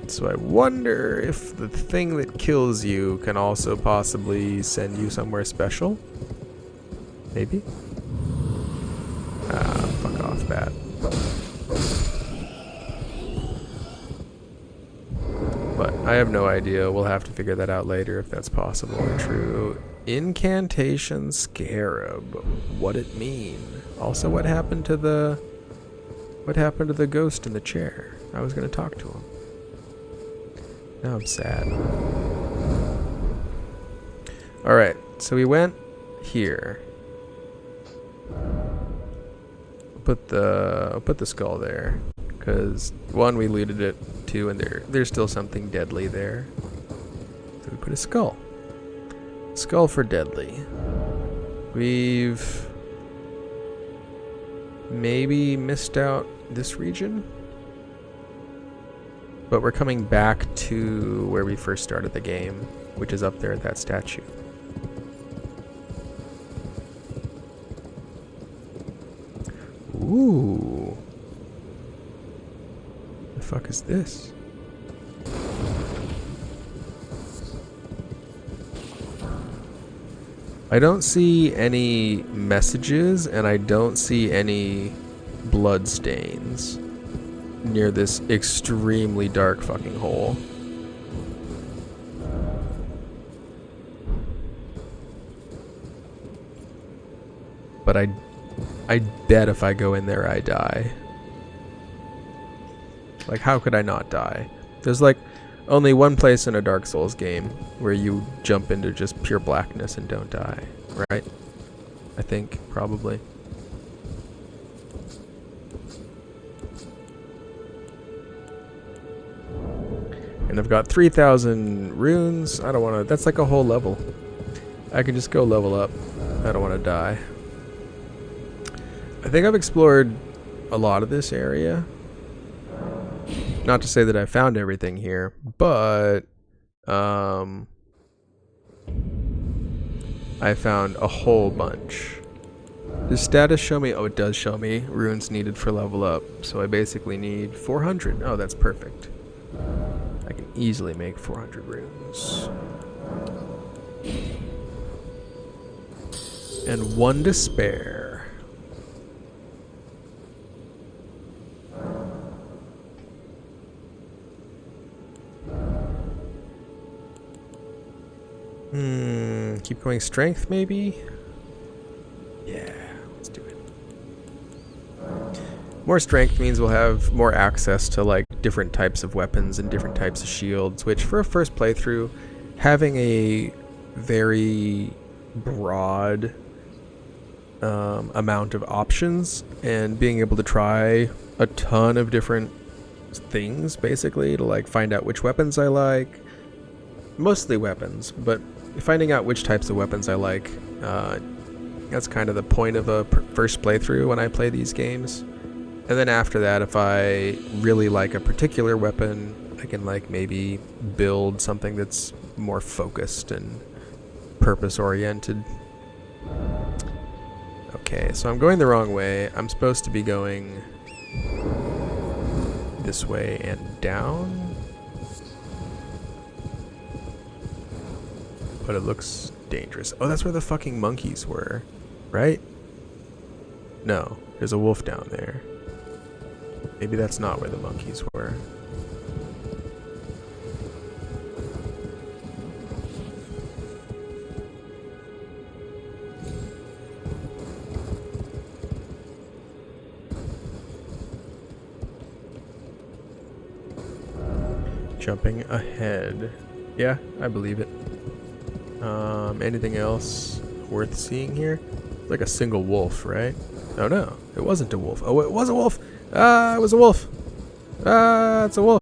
So I wonder if the thing that kills you can also possibly send you somewhere special? Maybe? Ah, fuck off, bat. But I have no idea. We'll have to figure that out later if that's possible or true. Incantation Scarab. What it mean? Also, what happened to the ghost in the chair? I was gonna talk to him. Now I'm sad. Alright, so we went here. I'll put the skull there. Because one, we looted it, two, and there's still something deadly there. So we put a skull. Skull for deadly. We've maybe missed out this region. But we're coming back to where we first started the game, which is up there at that statue. Ooh. The fuck is this? I don't see any messages, and I don't see any blood stains near this extremely dark fucking hole. But I bet if I go in there I die. Like, how could I not die? There's like only one place in a Dark Souls game where you jump into just pure blackness and don't die, right? I think, probably. And I've got 3,000 runes. I don't want to... That's like a whole level. I can just go level up. I don't want to die. I think I've explored a lot of this area. Not to say that I found everything here, but I found a whole bunch. Does status show me? Oh, it does show me runes needed for level up. So I basically need 400. Oh, that's perfect. I can easily make 400 runes. And 1 to spare. Keep going strength, maybe? Yeah, let's do it. More strength means we'll have more access to like different types of weapons and different types of shields, which for a first playthrough, having a very broad amount of options and being able to try a ton of different things basically to like find out which weapons I like. Mostly weapons, but finding out which types of weapons I like, that's kind of the point of a first playthrough when I play these games. And then after that, if I really like a particular weapon, I can like maybe build something that's more focused and purpose oriented. Okay, so I'm going the wrong way. I'm supposed to be going this way and down. But it looks dangerous. Oh, that's where the fucking monkeys were, right? No, there's a wolf down there. Maybe that's not where the monkeys were. Jumping ahead. Yeah, I believe it. Anything else worth seeing here? Like a single wolf, right? Oh no, it wasn't a wolf. Oh, it was a wolf! Ah, it was a wolf! Ah, it's a wolf!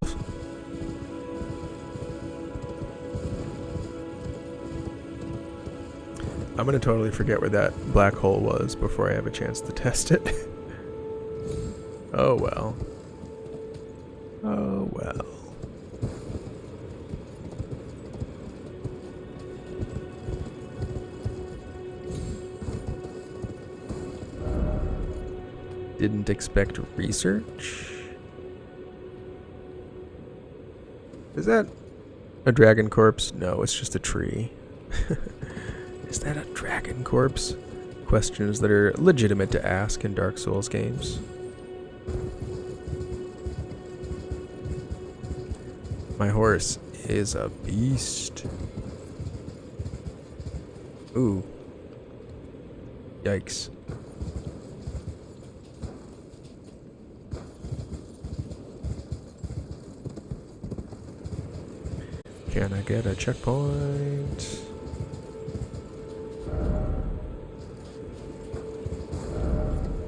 I'm gonna totally forget where that black hole was before I have a chance to test it. Oh well. Oh well. Didn't expect research. Is that a dragon corpse? No, it's just a tree. Is that a dragon corpse? Questions that are legitimate to ask in Dark Souls games. My horse is a beast. Ooh. Yikes. Can I get a checkpoint?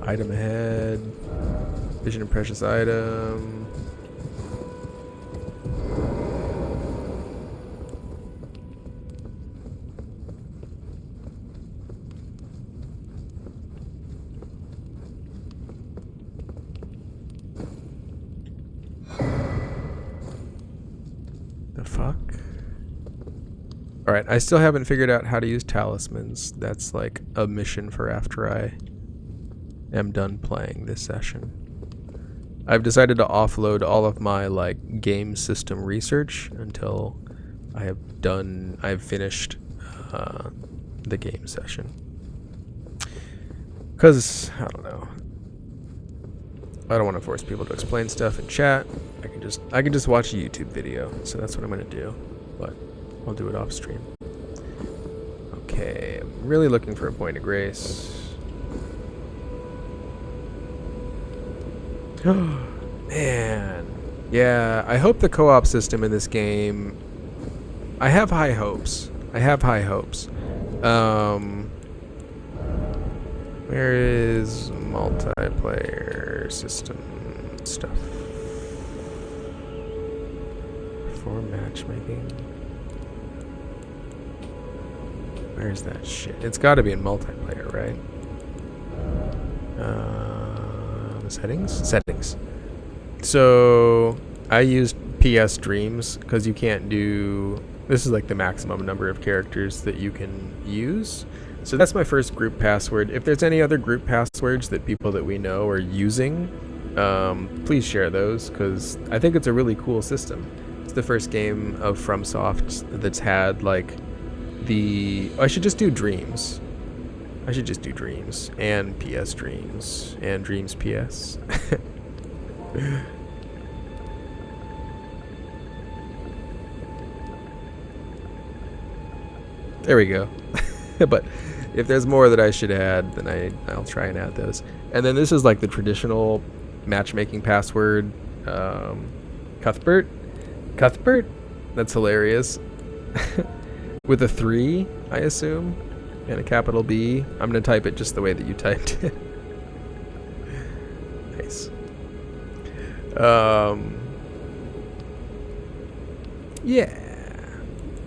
Item ahead. Vision of precious item. The fuck? Alright, I still haven't figured out how to use talismans. That's like a mission for after I am done playing this session. I've decided to offload all of my like game system research until I've finished the game session. Because, I don't know. I don't want to force people to explain stuff in chat. I can just watch a YouTube video, so that's what I'm gonna do. But I'll do it off stream. Okay, I'm really looking for a point of grace. Man. Yeah, I hope the co-op system in this game... I have high hopes. Where is multiplayer system stuff? for matchmaking. Where's that shit? It's got to be in multiplayer, right? Settings? Settings. So I used PS Dreams because you can't do... This is like the maximum number of characters that you can use. So that's my first group password. If there's any other group passwords that people that we know are using, please share those, because I think it's a really cool system. It's the first game of FromSoft that's had like the... I should just do Dreams. I should just do Dreams and PS Dreams and Dreams PS. There we go. But if there's more that I should add, then I'll try and add those. And then this is like the traditional matchmaking password. Cuthbert? Cuthbert? That's hilarious. With a 3, I assume, and a capital B. I'm going to type it just the way that you typed it. Nice. Yeah.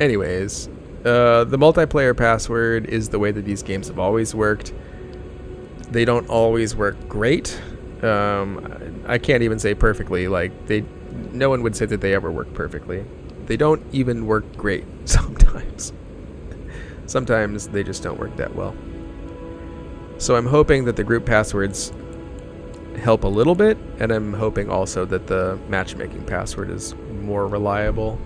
Anyways, the multiplayer password is the way that these games have always worked. They don't always work great. I can't even say perfectly. Like, no one would say that they ever work perfectly. They don't even work great sometimes. Sometimes they just don't work that well. So I'm hoping that the group passwords help a little bit, and I'm hoping also that the matchmaking password is more reliable.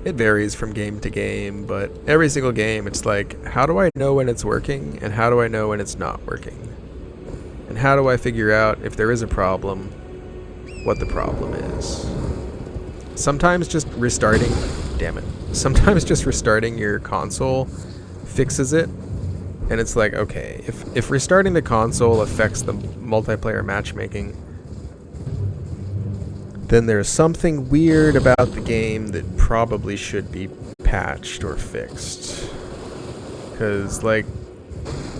It varies from game to game, but every single game it's like, how do I know when it's working, and how do I know when it's not working? And how do I figure out if there is a problem, what the problem is? Sometimes just restarting, damn it, sometimes just restarting your console fixes it. And it's like, okay, if restarting the console affects the multiplayer matchmaking, then there's something weird about the game that probably should be patched or fixed. Because, like,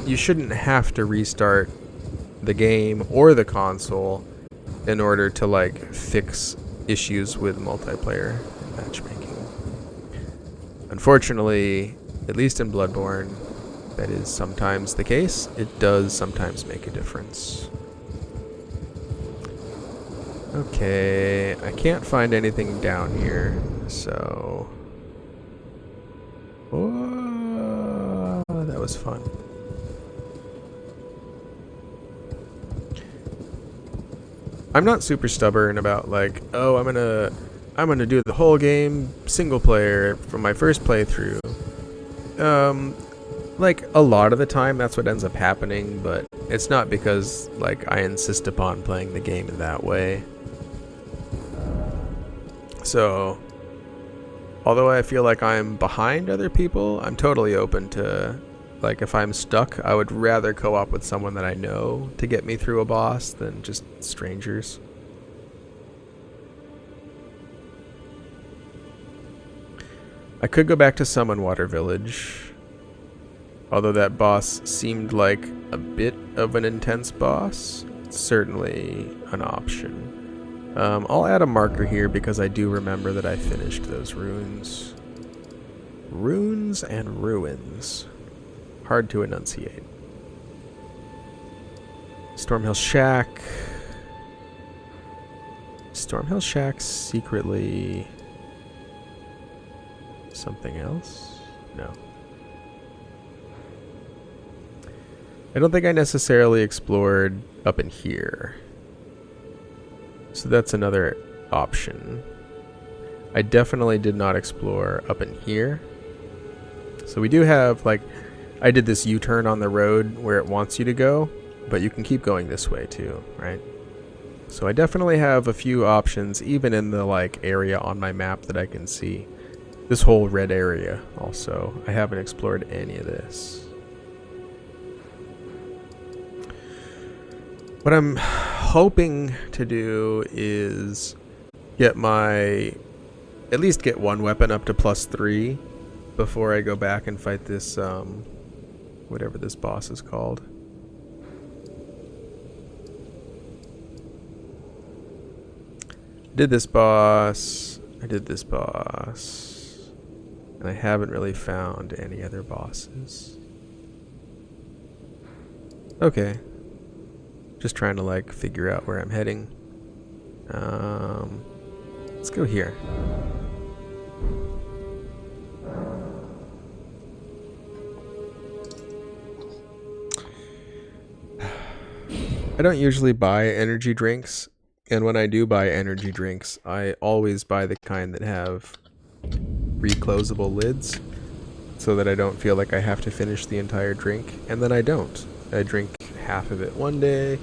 you shouldn't have to restart the game or the console in order to, like, fix issues with multiplayer matchmaking. Unfortunately, at least in Bloodborne, that is sometimes the case. It does sometimes make a difference. Okay, I can't find anything down here, so... Oh, that was fun. I'm not super stubborn about like, oh, I'm gonna do the whole game single player from my first playthrough. Like a lot of the time that's what ends up happening, but it's not because like I insist upon playing the game in that way. So, although I feel like I'm behind other people, I'm totally open to, like, if I'm stuck, I would rather co-op with someone that I know to get me through a boss than just strangers. I could go back to Summonwater Village, although that boss seemed like a bit of an intense boss. It's certainly an option. I'll add a marker here because I do remember that I finished those runes. Runes and ruins. Hard to enunciate. Stormhill Shack. Stormhill Shack secretly... something else? No. I don't think I necessarily explored up in here. So that's another option. I definitely did not explore up in here. So we do have, like, I did this U-turn on the road where it wants you to go, but you can keep going this way too, right? So I definitely have a few options, even in the, like, area on my map that I can see. This whole red area also. I haven't explored any of this. What I'm hoping to do is get at least get one weapon up to +3 before I go back and fight this, whatever this boss is called. Did this boss, I did this boss. And I haven't really found any other bosses. Okay. Just trying to like figure out where I'm heading. Let's go here. I don't usually buy energy drinks, and when I do buy energy drinks, I always buy the kind that have reclosable lids, so that I don't feel like I have to finish the entire drink, and then I don't. I drink half of it one day,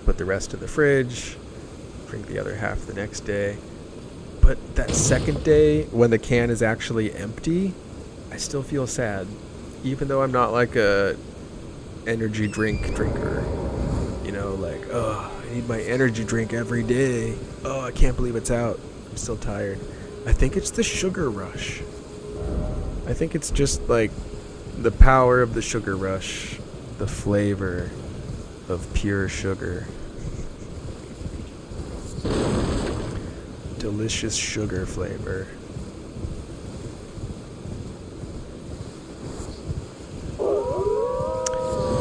put the rest in the fridge, drink the other half the next day. But that second day, when the can is actually empty, I still feel sad, even though I'm not like a energy drink drinker. You know, like, oh, I need my energy drink every day. Oh, I can't believe it's out. I'm still tired. I think it's the sugar rush. I think it's just like the power of the sugar rush, the flavor of pure sugar. Delicious sugar flavor.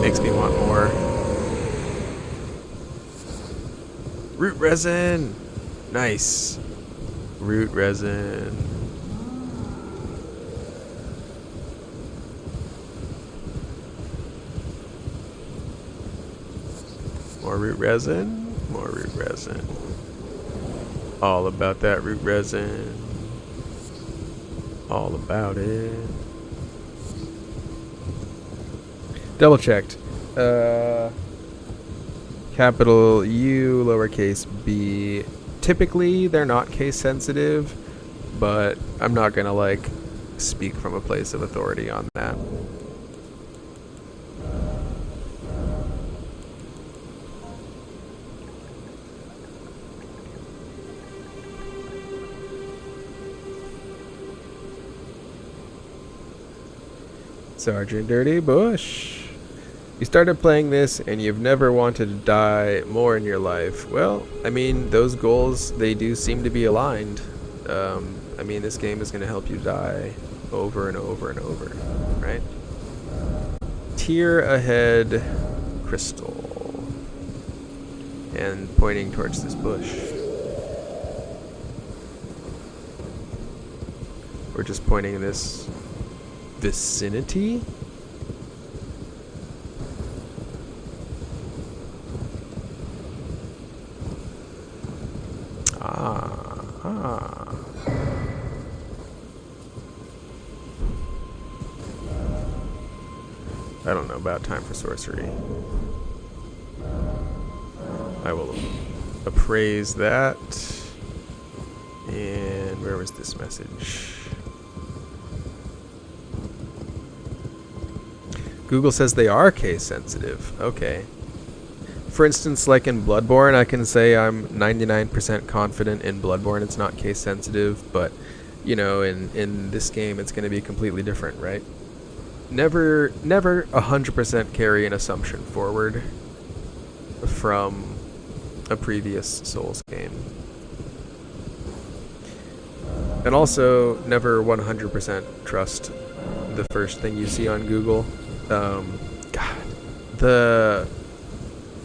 Makes me want more. Root resin! Nice. Root resin. More root resin. More root resin. All about that root resin. All about it. Double checked. Capital U, lowercase b. Typically, they're not case sensitive, but I'm not gonna like speak from a place of authority on that. Sergeant Dirty Bush. You started playing this and you've never wanted to die more in your life. Well, I mean, those goals, they do seem to be aligned. I mean, this game is going to help you die over and over and over, right? Tier ahead crystal. And pointing towards this bush. We're just pointing in this vicinity. I don't know about time for sorcery. I will appraise that. And where was this message? Google says they are case sensitive. Okay. For instance, like in Bloodborne, I can say I'm 99% confident in Bloodborne it's not case sensitive, but you know, in this game it's going to be completely different, right? Never 100% carry an assumption forward from a previous Souls game. And also, never 100% trust the first thing you see on Google.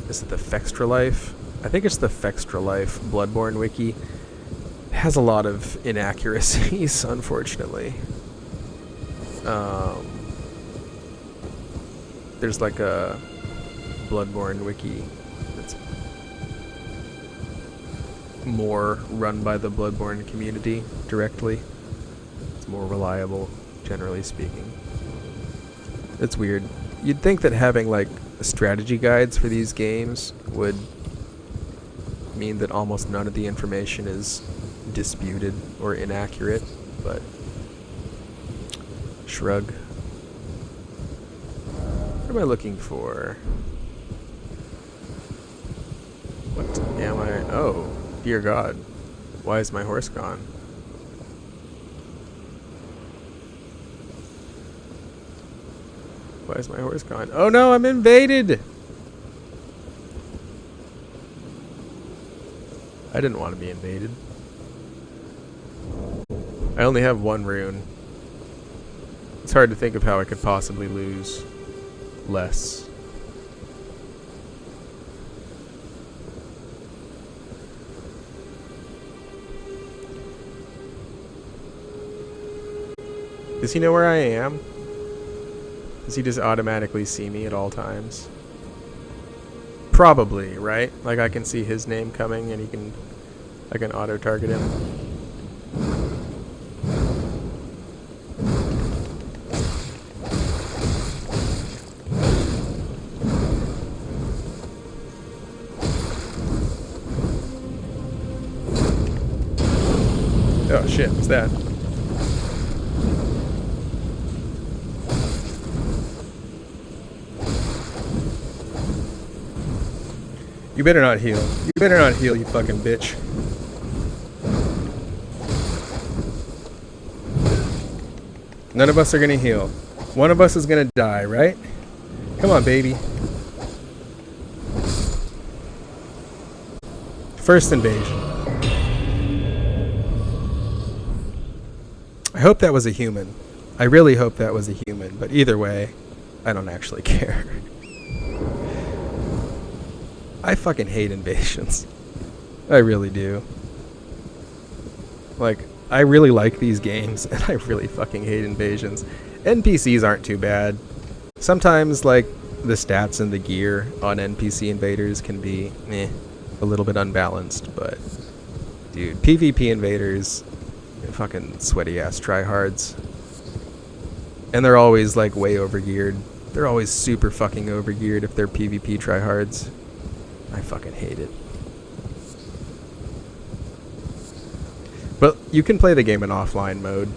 Is it the Fextra Life? I think it's the Fextra Life Bloodborne wiki. It has a lot of inaccuracies, unfortunately. There's like a Bloodborne wiki that's more run by the Bloodborne community directly. It's more reliable, generally speaking. It's weird. You'd think that having like strategy guides for these games would mean that almost none of the information is disputed or inaccurate, but shrug. What am I looking for? What am I? Oh, dear God. Why is my horse gone? Why is my horse gone? Oh no, I'm invaded! I didn't want to be invaded. I only have one rune. It's hard to think of how I could possibly lose less. Does he know where I am? Does he just automatically see me at all times? Probably, right? Like I can see his name coming and I can auto-target him. Oh shit, what's that? You better not heal. You better not heal, you fucking bitch. None of us are gonna heal. One of us is gonna die, right? Come on, baby. First invasion. I hope that was a human. I really hope that was a human, but either way, I don't actually care. I fucking hate invasions. I really do. Like, I really like these games, and I really fucking hate invasions. NPCs aren't too bad. Sometimes, like, the stats and the gear on NPC invaders can be, a little bit unbalanced, but, dude, PvP invaders, fucking sweaty-ass tryhards. And they're always, like, way overgeared. They're always super fucking overgeared if they're PvP tryhards. I fucking hate it. But you can play the game in offline mode.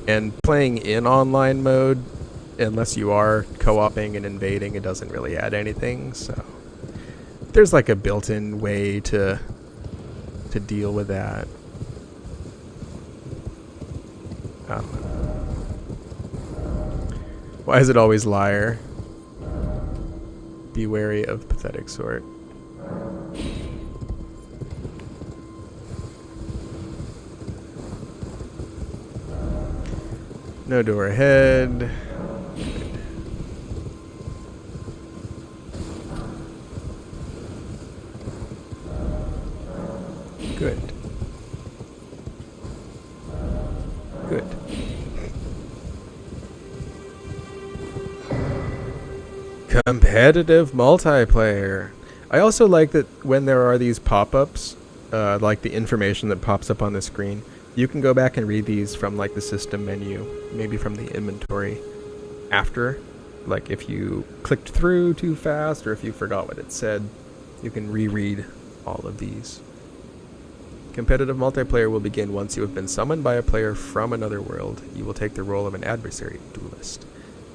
And playing in online mode, unless you are co-oping and invading, it doesn't really add anything. So there's like a built-in way to deal with that. I don't know. Why is it always liar? Be wary of pathetic sort. No door ahead. Good. Good. Competitive multiplayer. I also like that when there are these pop-ups, like the information that pops up on the screen, you can go back and read these from like the system menu, maybe from the inventory after. Like if you clicked through too fast or if you forgot what it said, you can reread all of these. Competitive multiplayer will begin once you have been summoned by a player from another world. You will take the role of an adversary duelist,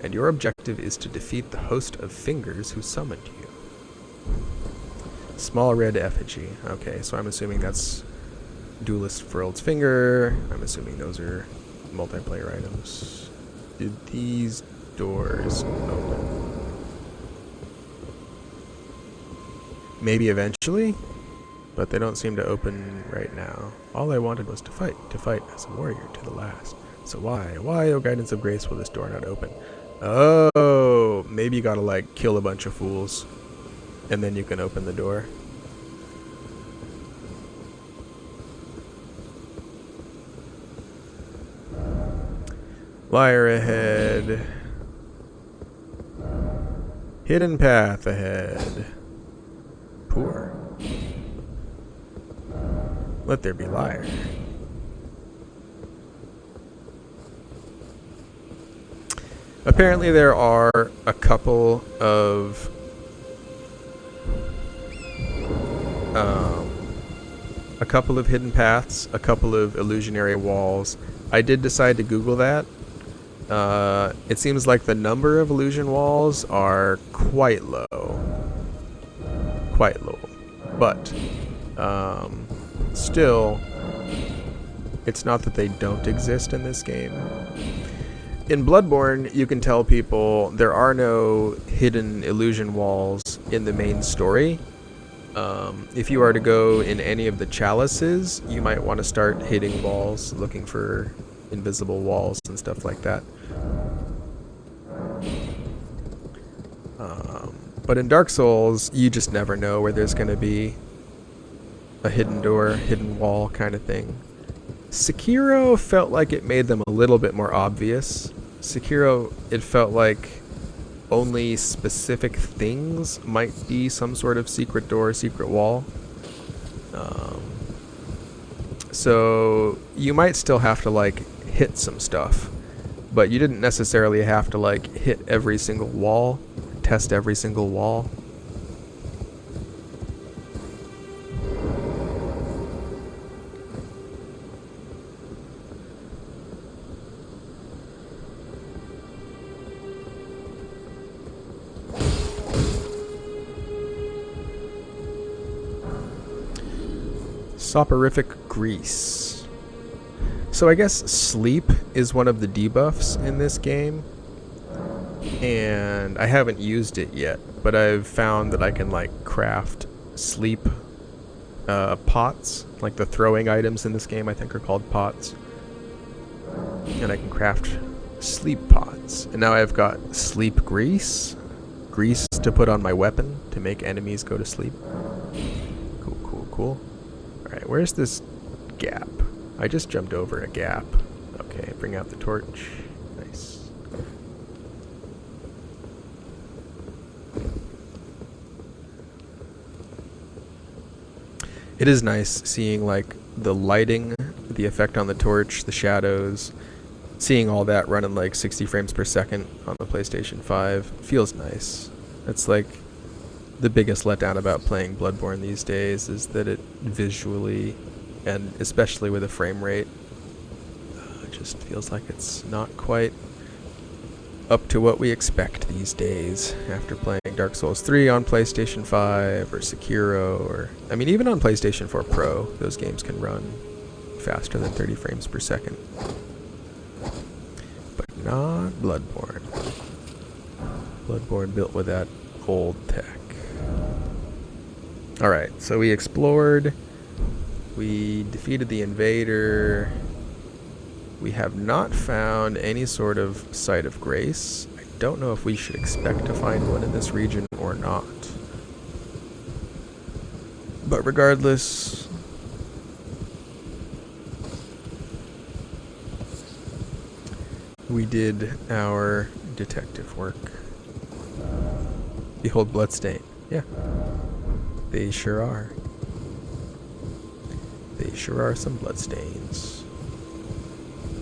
and your objective is to defeat the host of fingers who summoned you. Small red effigy. Okay, so I'm assuming that's Duelist Furled Finger. I'm assuming those are multiplayer items. Did these doors open? Maybe eventually, but they don't seem to open right now. All I wanted was to fight as a warrior to the last. So why, oh guidance of grace, will this door not open? Oh, maybe you gotta like kill a bunch of fools, and then you can open the door. Liar ahead. Hidden path ahead. Poor. Let there be liar. Apparently there are a couple of hidden paths, a couple of illusionary walls. I did decide to Google that. It seems like the number of illusion walls are quite low. But still, it's not that they don't exist in this game. In Bloodborne, you can tell people there are no hidden illusion walls in the main story. If you are to go in any of the chalices, you might want to start hitting walls looking for invisible walls and stuff like that. But in Dark Souls, you just never know where there's going to be a hidden door, hidden wall kind of thing. Sekiro felt like it made them a little bit more obvious. Sekiro, it felt like only specific things might be some sort of secret door, secret wall. So you might still have to like hit some stuff, but you didn't necessarily have to like hit every single wall, test every single wall. Soporific grease. So I guess sleep is one of the debuffs in this game, and I haven't used it yet, but I've found that I can like craft sleep pots, like the throwing items in this game I think are called pots, and I can craft sleep pots. And now I've got sleep grease to put on my weapon to make enemies go to sleep. Cool. Alright, where's this gap? I just jumped over a gap. Okay, bring out the torch. Nice. It is nice seeing like the lighting, the effect on the torch, the shadows, seeing all that running like 60 frames per second on the PlayStation 5 feels nice. It's like the biggest letdown about playing Bloodborne these days is that it visually, and especially with a frame rate, it just feels like it's not quite up to what we expect these days after playing Dark Souls 3 on PlayStation 5 or Sekiro, or I mean even on PlayStation 4 Pro, those games can run faster than 30 frames per second. But not Bloodborne. Bloodborne built with that old tech. Alright, so we explored, we defeated the invader, we have not found any sort of site of grace. I don't know if we should expect to find one in this region or not. But regardless, we did our detective work. Behold bloodstain. Yeah. They sure are. They sure are some bloodstains.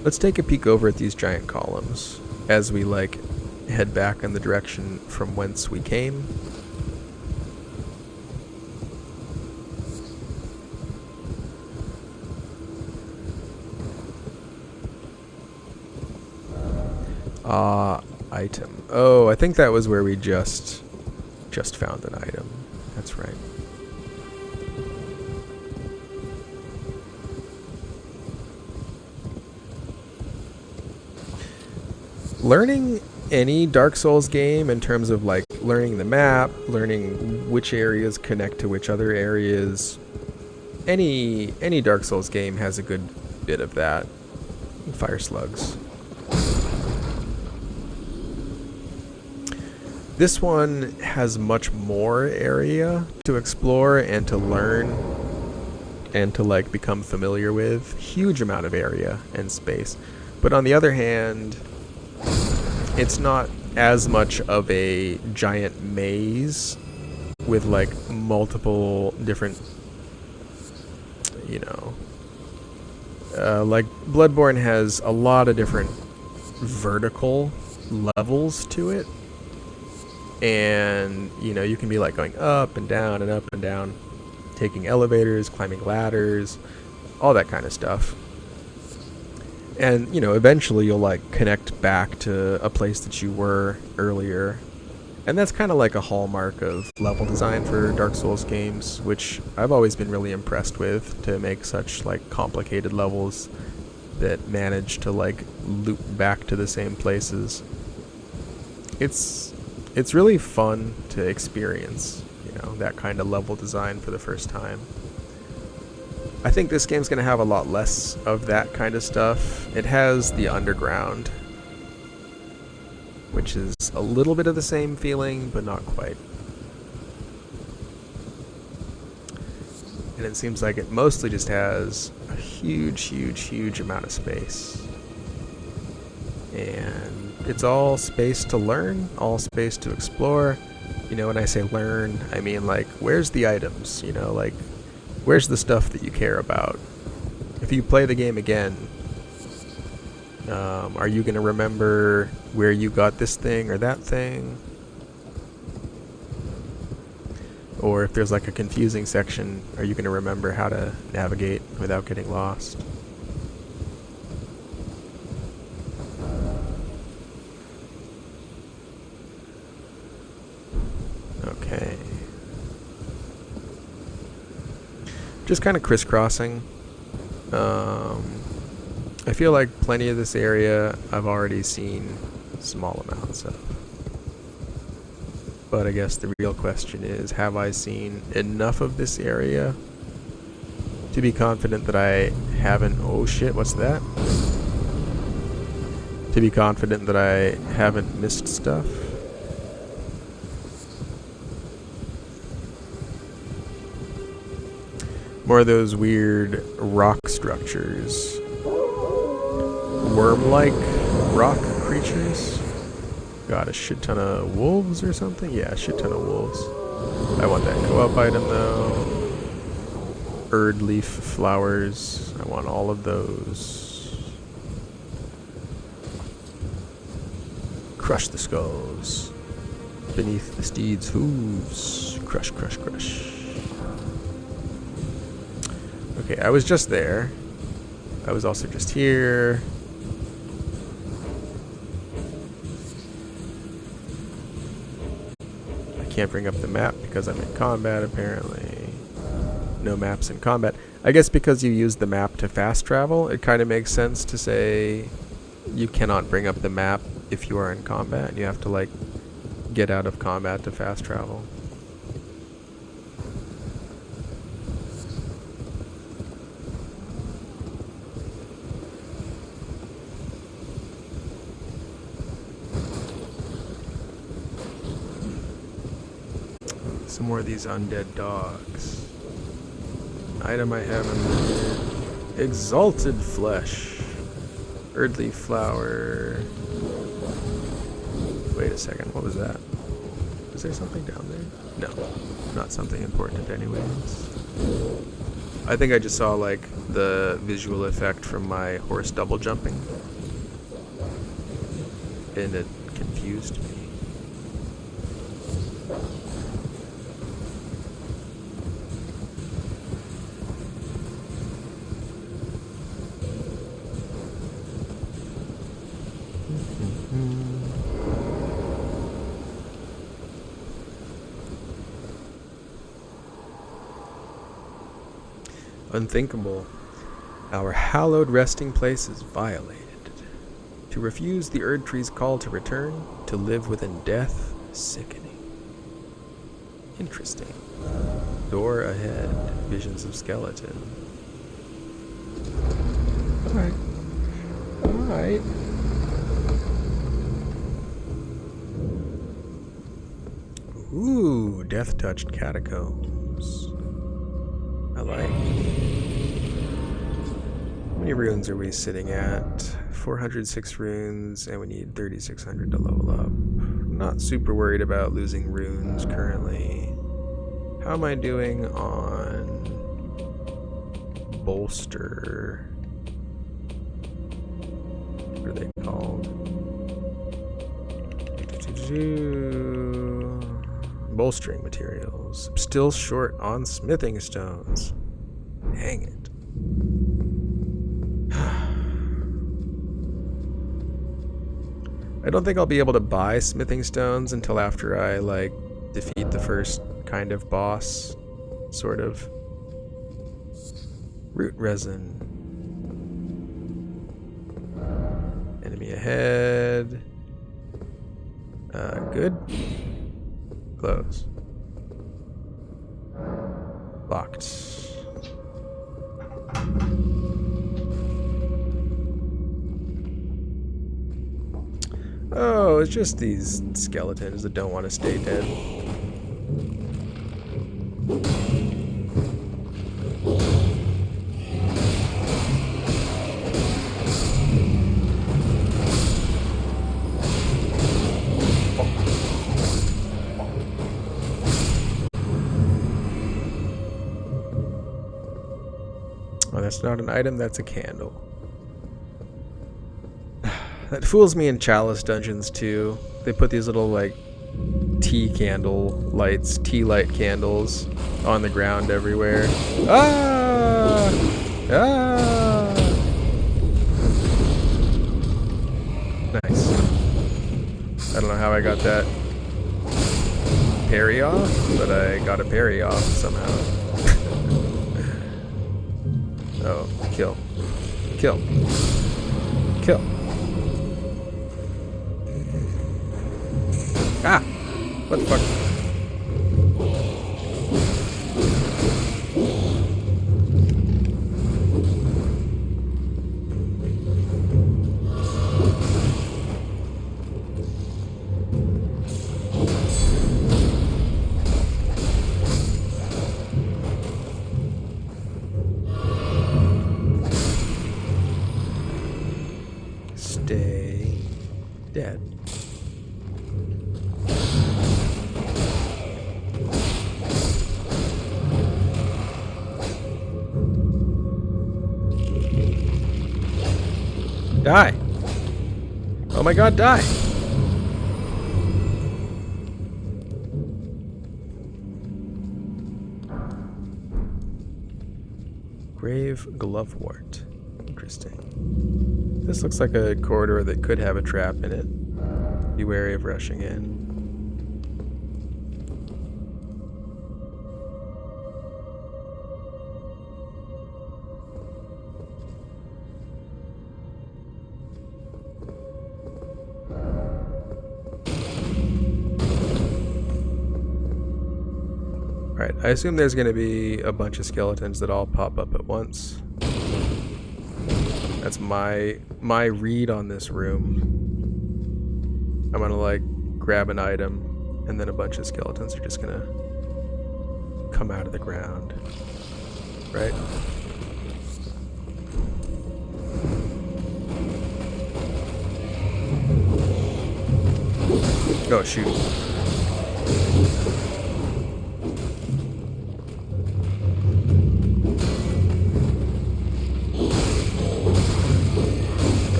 Let's take a peek over at these giant columns as we like head back in the direction from whence we came. Item. Oh, I think that was where we just found an item. That's right. Learning any Dark Souls game in terms of like learning the map, learning which areas connect to which other areas, any Dark Souls game has a good bit of that. Fire slugs. This one has much more area to explore and to learn and to like become familiar with. Huge amount of area and space. But on the other hand, it's not as much of a giant maze with like multiple different, you know, like Bloodborne has a lot of different vertical levels to it. And, you know, you can be like going up and down and up and down, taking elevators, climbing ladders, all that kind of stuff. And, you know, eventually you'll like connect back to a place that you were earlier. And that's kind of like a hallmark of level design for Dark Souls games, which I've always been really impressed with, to make such like complicated levels that manage to like loop back to the same places. It's really fun to experience, you know, that kind of level design for the first time. I think this game's going to have a lot less of that kind of stuff. It has the underground, which is a little bit of the same feeling, but not quite. And it seems like it mostly just has a huge amount of space. And it's all space to learn, all space to explore. You know, when I say learn, I mean like, where's the items? You know, like, where's the stuff that you care about? If you play the game again, are you going to remember where you got this thing or that thing? Or if there's like a confusing section, are you going to remember how to navigate without getting lost? Okay. Just kind of crisscrossing. I feel like plenty of this area I've already seen small amounts of. But I guess the real question is, have I seen enough of this area to be confident that I haven't... Oh shit, what's that? To be confident that I haven't missed stuff? More of those weird rock structures. Worm-like rock creatures. Got a shit ton of wolves or something? Yeah, a shit ton of wolves. I want that co-op item though. Erd leaf flowers. I want all of those. Crush the skulls. Beneath the steed's hooves. Crush, crush, crush. Okay, I was just there. I was also just here. Can't bring up the map because I'm in combat apparently. No maps in combat. I guess because you use the map to fast travel, it kind of makes sense to say you cannot bring up the map if you are in combat. You have to like get out of combat to fast travel. Some more of these undead dogs. Item I have in the exalted flesh. Earthly flower. Wait a second, what was that? Was there something down there? No, not something important anyways. I think I just saw like the visual effect from my horse double jumping. And it confused me. Unthinkable. Our hallowed resting place is violated. To refuse the Erd Tree's call to return, to live within death, sickening. Interesting. Door ahead. Visions of skeleton. Alright. Alright. Ooh, death-touched catacombs. I like. How many runes are we sitting at? 406 runes, and we need 3,600 to level up. I'm not super worried about losing runes currently. How am I doing on bolster? What are they called? Bolstering materials. Still short on smithing stones. Hang it. I don't think I'll be able to buy smithing stones until after I, like, defeat the first kind of boss. Sort of. Root resin. Enemy ahead. Good. Close. Locked. Oh, it's just these skeletons that don't want to stay dead. Oh, that's not an item, that's a candle. That fools me in Chalice dungeons too. They put these little like tea light candles on the ground everywhere. Ah! Ah! Nice. I don't know how I got that parry off, but I got a parry off somehow. Oh, kill. Kill. Kill. Ah! What the fuck? Stay dead. Die! Oh my god, die! Grave Glovewort. Interesting. This looks like a corridor that could have a trap in it. Be wary of rushing in. Alright, I assume there's going to be a bunch of skeletons that all pop up at once. That's my read on this room. I'm going to like grab an item and then a bunch of skeletons are just going to come out of the ground. Right? Oh shoot.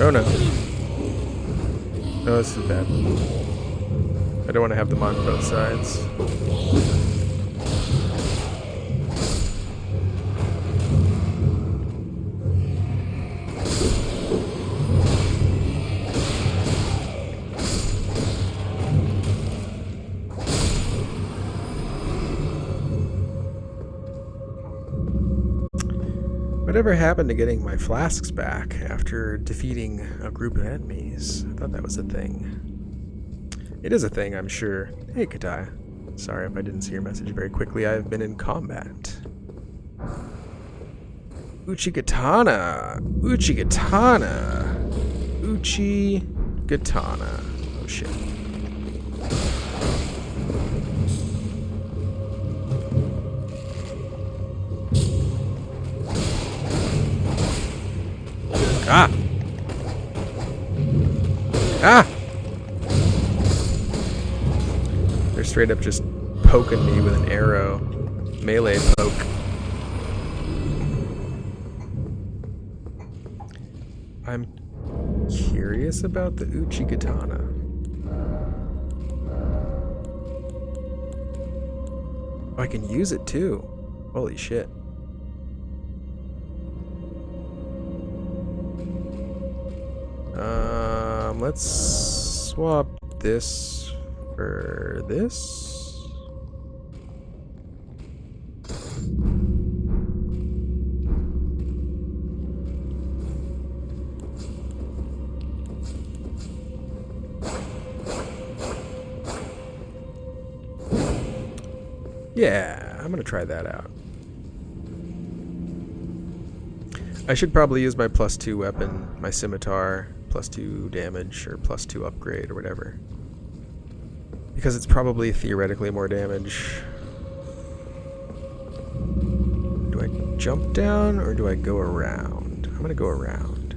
Oh no. No, this is bad. I don't want to have them on both sides. Whatever happened to getting my flasks back after defeating a group of enemies? I thought that was a thing. It is a thing, I'm sure. Hey, Katai. Sorry if I didn't see your message very quickly. I've been in combat. Uchigatana! Uchigatana! Uchigatana. Oh, shit. Ah! Ah! They're straight up just poking me with an arrow. Melee poke. I'm curious about the Uchigatana. Oh, I can use it too. Holy shit. Let's swap this for this. Yeah, I'm gonna try that out. I should probably use my +2 weapon, my scimitar, +2 damage or +2 upgrade or whatever. Because it's probably theoretically more damage. Do I jump down or do I go around? I'm gonna go around.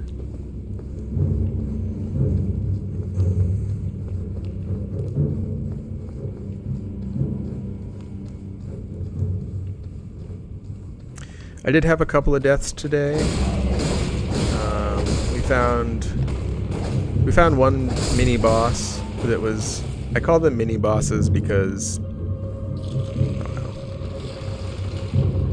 I did have a couple of deaths today. We found one mini boss that was, I call them mini bosses because I don't know,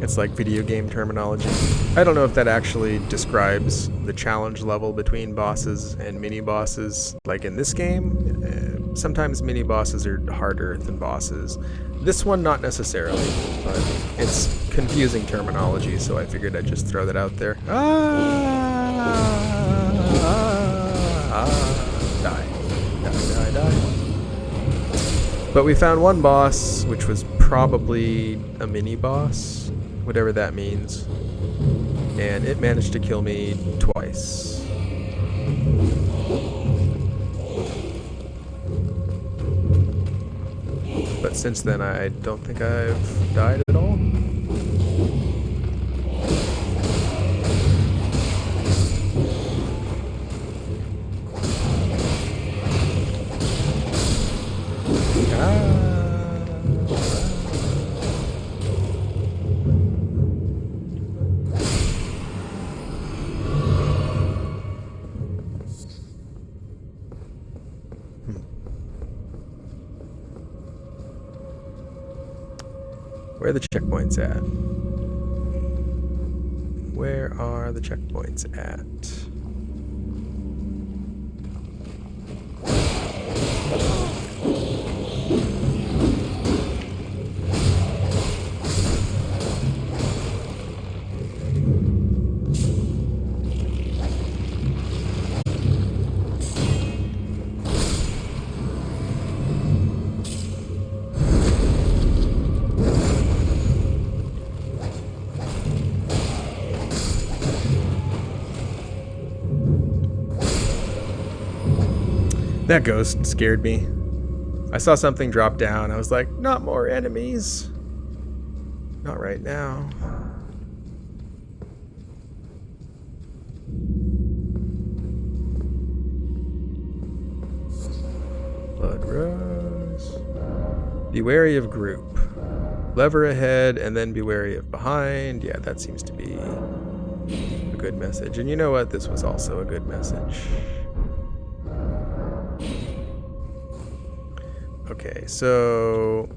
it's like video game terminology. I don't know if that actually describes the challenge level between bosses and mini bosses. Like in this game, sometimes mini bosses are harder than bosses. This one, not necessarily, but it's confusing terminology, so I figured I'd just throw that out there. Die. But we found one boss, which was probably a mini boss, whatever that means, and it managed to kill me twice. But since then, I don't think I've died at all. Where are the checkpoints at? Where are the checkpoints at? That ghost scared me. I saw something drop down. I was like, not more enemies. Not right now. Blood rose. Be wary of group. Lever ahead and then be wary of behind. Yeah, that seems to be a good message. And you know what? This was also a good message. Okay, so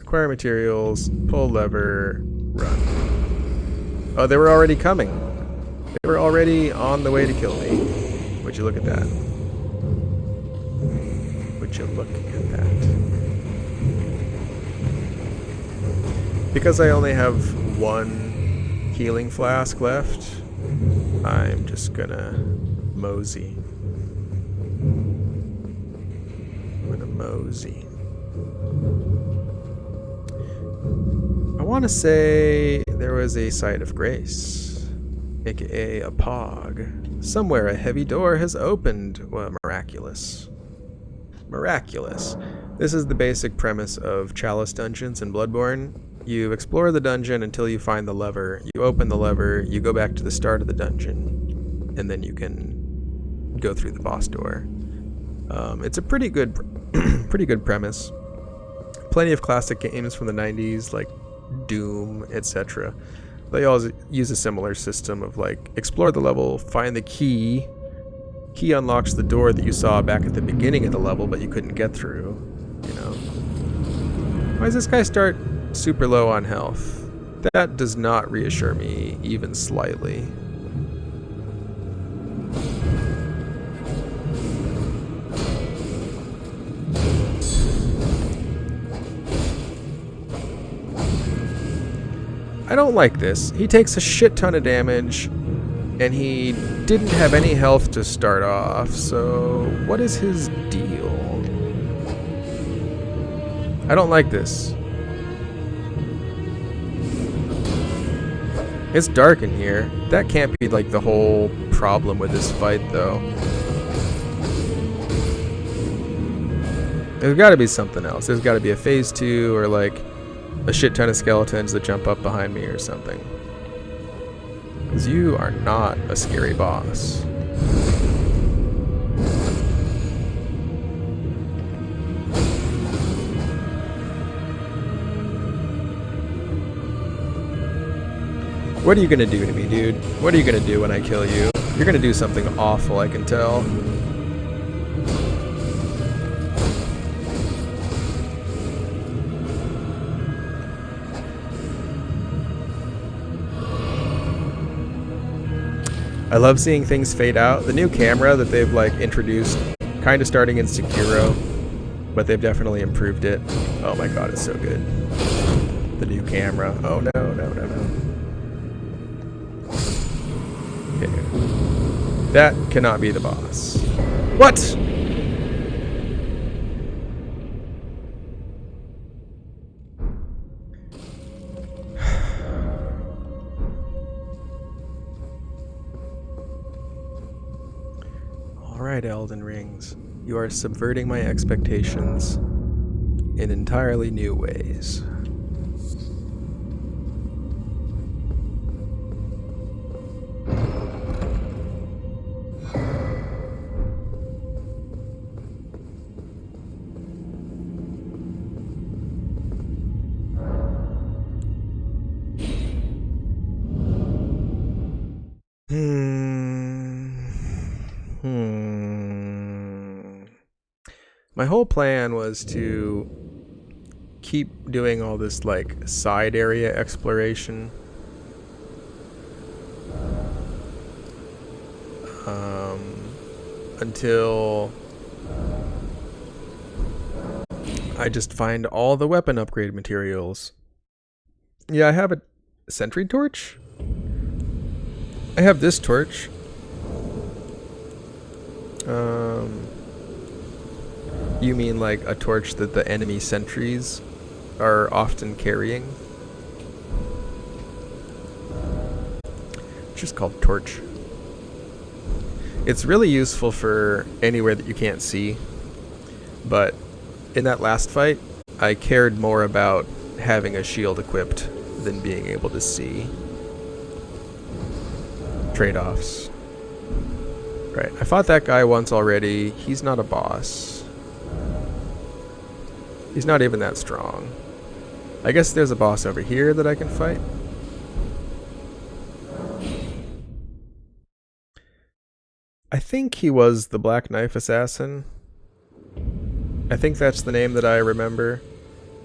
acquire materials, pull lever, run. Oh, they were already coming. They were already on the way to kill me. Would you look at that? Would you look at that? Because I only have one healing flask left, I'm just gonna mosey. I'm gonna mosey. I want to say there was a site of grace, aka a pog. Somewhere a heavy door has opened. Well, miraculous. Miraculous. This is the basic premise of Chalice dungeons in Bloodborne. You explore the dungeon until you find the lever. You open the lever, you go back to the start of the dungeon, and then you can go through the boss door. It's a pretty good premise. Plenty of classic games from the 90s, like Doom, etc. They all use a similar system of like, explore the level, find the key. Key unlocks the door that you saw back at the beginning of the level, but you couldn't get through, you know. Why does this guy start super low on health? That does not reassure me even slightly. I don't like this. He takes a shit ton of damage, and he didn't have any health to start off, so what is his deal? I don't like this. It's dark in here. That can't be like the whole problem with this fight, though. There's got to be something else. There's got to be a phase 2 or like a shit ton of skeletons that jump up behind me or something. Because you are not a scary boss. What are you gonna do to me, dude? What are you gonna do when I kill you? You're gonna do something awful, I can tell. I love seeing things fade out. The new camera that they've like introduced, kind of starting in Sekiro, but they've definitely improved it. Oh my god, it's so good. The new camera. Oh no, no, no, no. Okay. That cannot be the boss. What? Alright, Elden Rings. You are subverting my expectations in entirely new ways. My whole plan was to keep doing all this like side area exploration. Until I just find all the weapon upgrade materials. Yeah, I have a sentry torch. I have this torch. You mean like a torch that the enemy sentries are often carrying? It's just called torch. It's really useful for anywhere that you can't see, but in that last fight, I cared more about having a shield equipped than being able to see. Trade-offs. Right, I fought that guy once already. He's not a boss. He's not even that strong. I guess there's a boss over here that I can fight. I think he was the Black Knife Assassin. I think that's the name that I remember.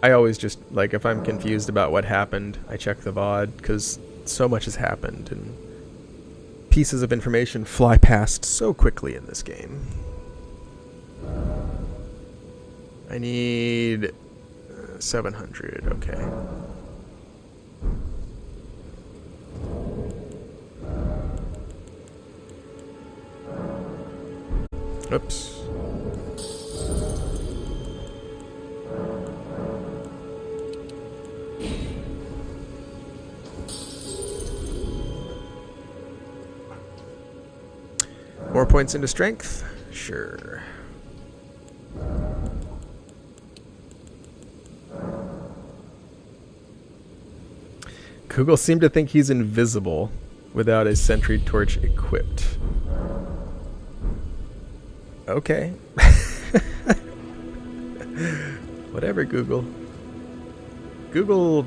I always just, like, if I'm confused about what happened, I check the VOD, because so much has happened, and pieces of information fly past so quickly in this game. I need 700, okay. Oops. More points into strength? Sure. Google seemed to think he's invisible without a sentry torch equipped. Okay. Whatever, Google. Google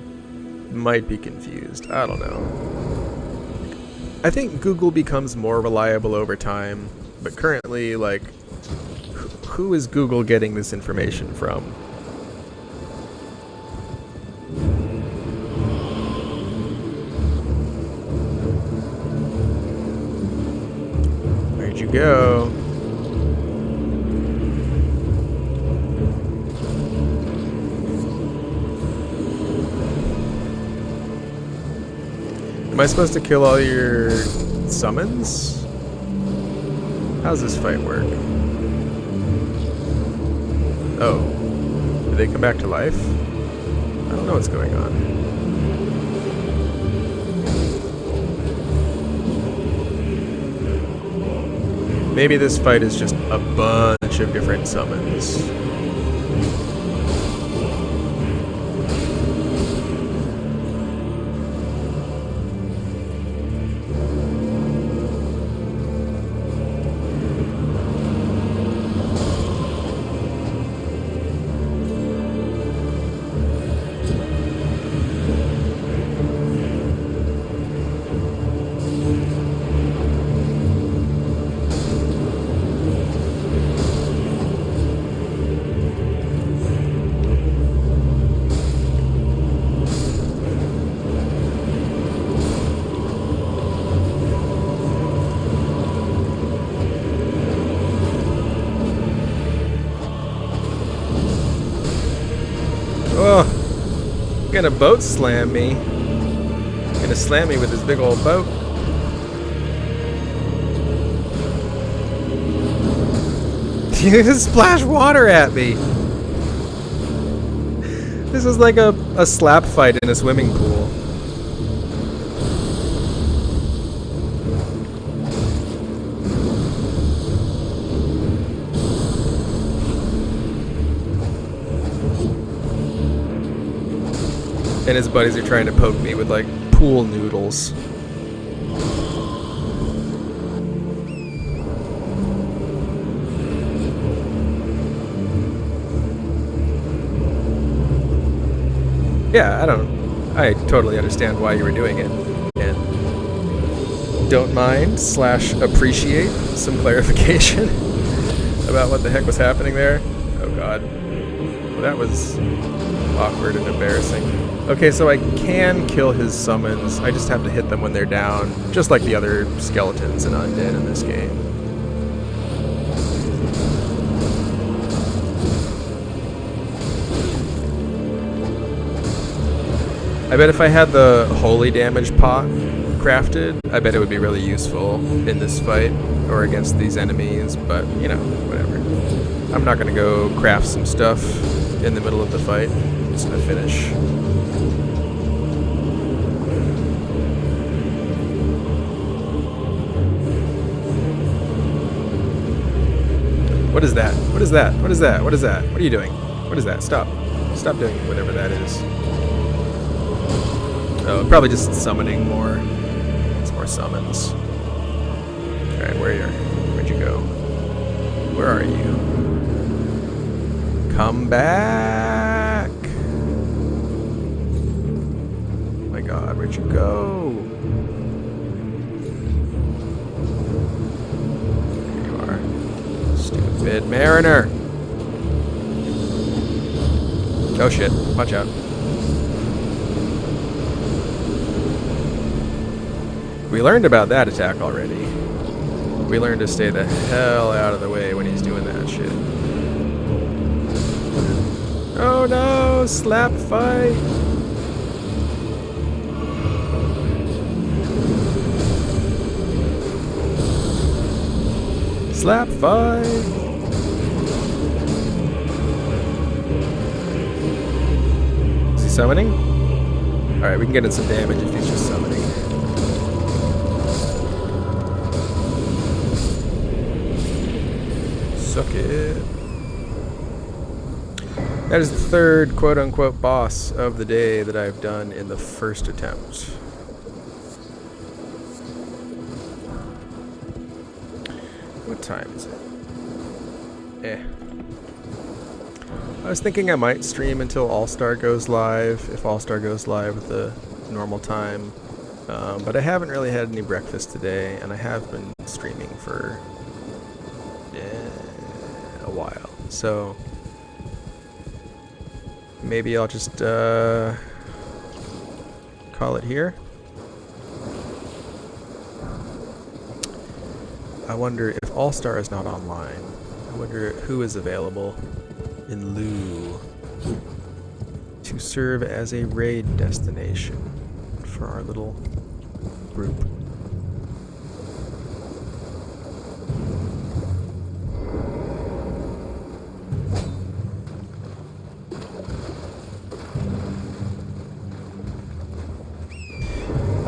might be confused. I don't know. I think Google becomes more reliable over time, but currently, like, who is Google getting this information from? Where'd you go? Am I supposed to kill all your summons? How's this fight work? Oh. Do they come back to life? I don't know what's going on. Maybe this fight is just a bunch of different summons. gonna boat slam me. Gonna slam me with his big old boat. He just splashed water at me. This is like a slap fight in a swimming pool. And his buddies are trying to poke me with like pool noodles. Yeah, I totally understand why you were doing it. And don't mind / appreciate some clarification about what the heck was happening there. Oh god. Well, that was awkward and embarrassing. Okay, so I can kill his summons. I just have to hit them when they're down, just like the other skeletons and undead in this game. I bet if I had the holy damage pot crafted, I bet it would be really useful in this fight or against these enemies, but you know, whatever. I'm not gonna go craft some stuff in the middle of the fight. I'm just gonna finish. What is that? What is that? What is that? What is that? What are you doing? What is that? Stop. Stop doing whatever that is. Oh, probably just summoning more. It's more summons. Alright, where'd you go? Where are you? Come back! Oh my god, where'd you go? There you are. Stupid mariner! Oh shit, watch out. We learned about that attack already. We learned to stay the hell out of the way when he's doing that shit. Oh no! Slap fight! Slap fight! Is he summoning? Alright, we can get in some damage if he's just summoning. Suck it. That is the third quote-unquote boss of the day that I've done in the first attempt. What time is it? I was thinking I might stream until All-Star goes live, if All-Star goes live at the normal time. But I haven't really had any breakfast today, and I have been streaming for a while. So maybe I'll just call it here. I wonder if All-Star is not online. I wonder who is available in lieu to serve as a raid destination for our little group.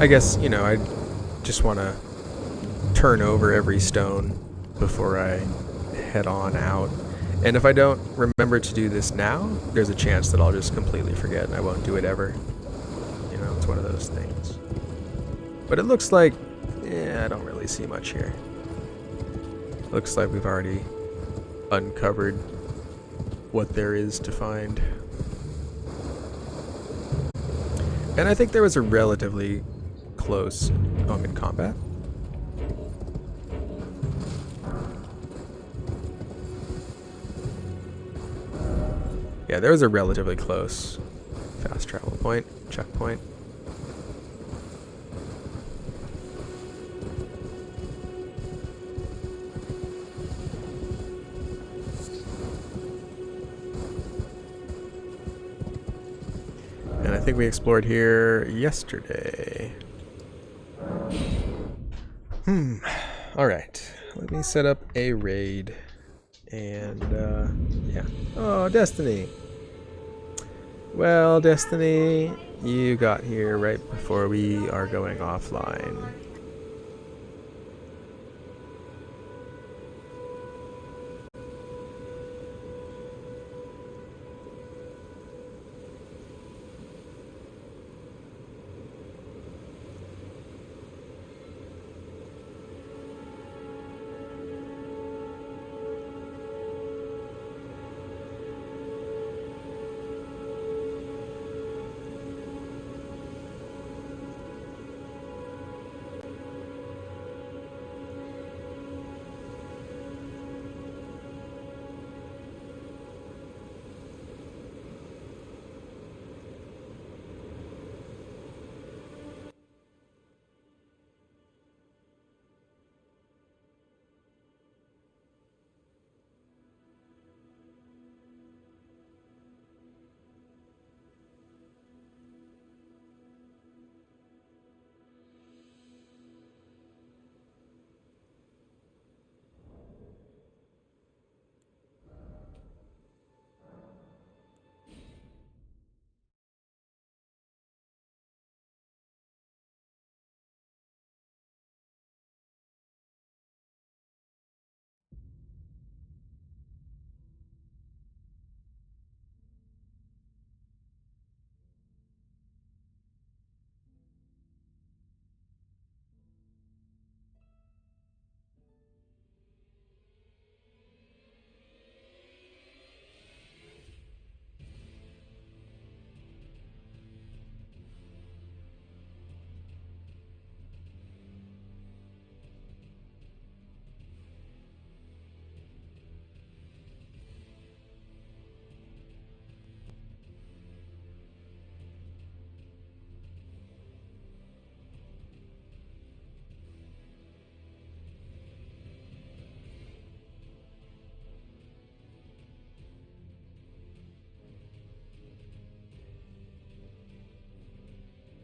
I guess, you know, I just want to turn over every stone before I head on out. And if I don't remember to do this now, there's a chance that I'll just completely forget and I won't do it ever. You know, it's one of those things. But it looks like, I don't really see much here. Looks like we've already uncovered what there is to find. And I think there was a relatively close... Oh, I'm in combat? Yeah, there was a relatively close fast travel point, checkpoint. think we explored here yesterday. Alright. Let me set up a raid. And, yeah. Oh, Destiny! Well, Destiny, you got here right before we are going offline.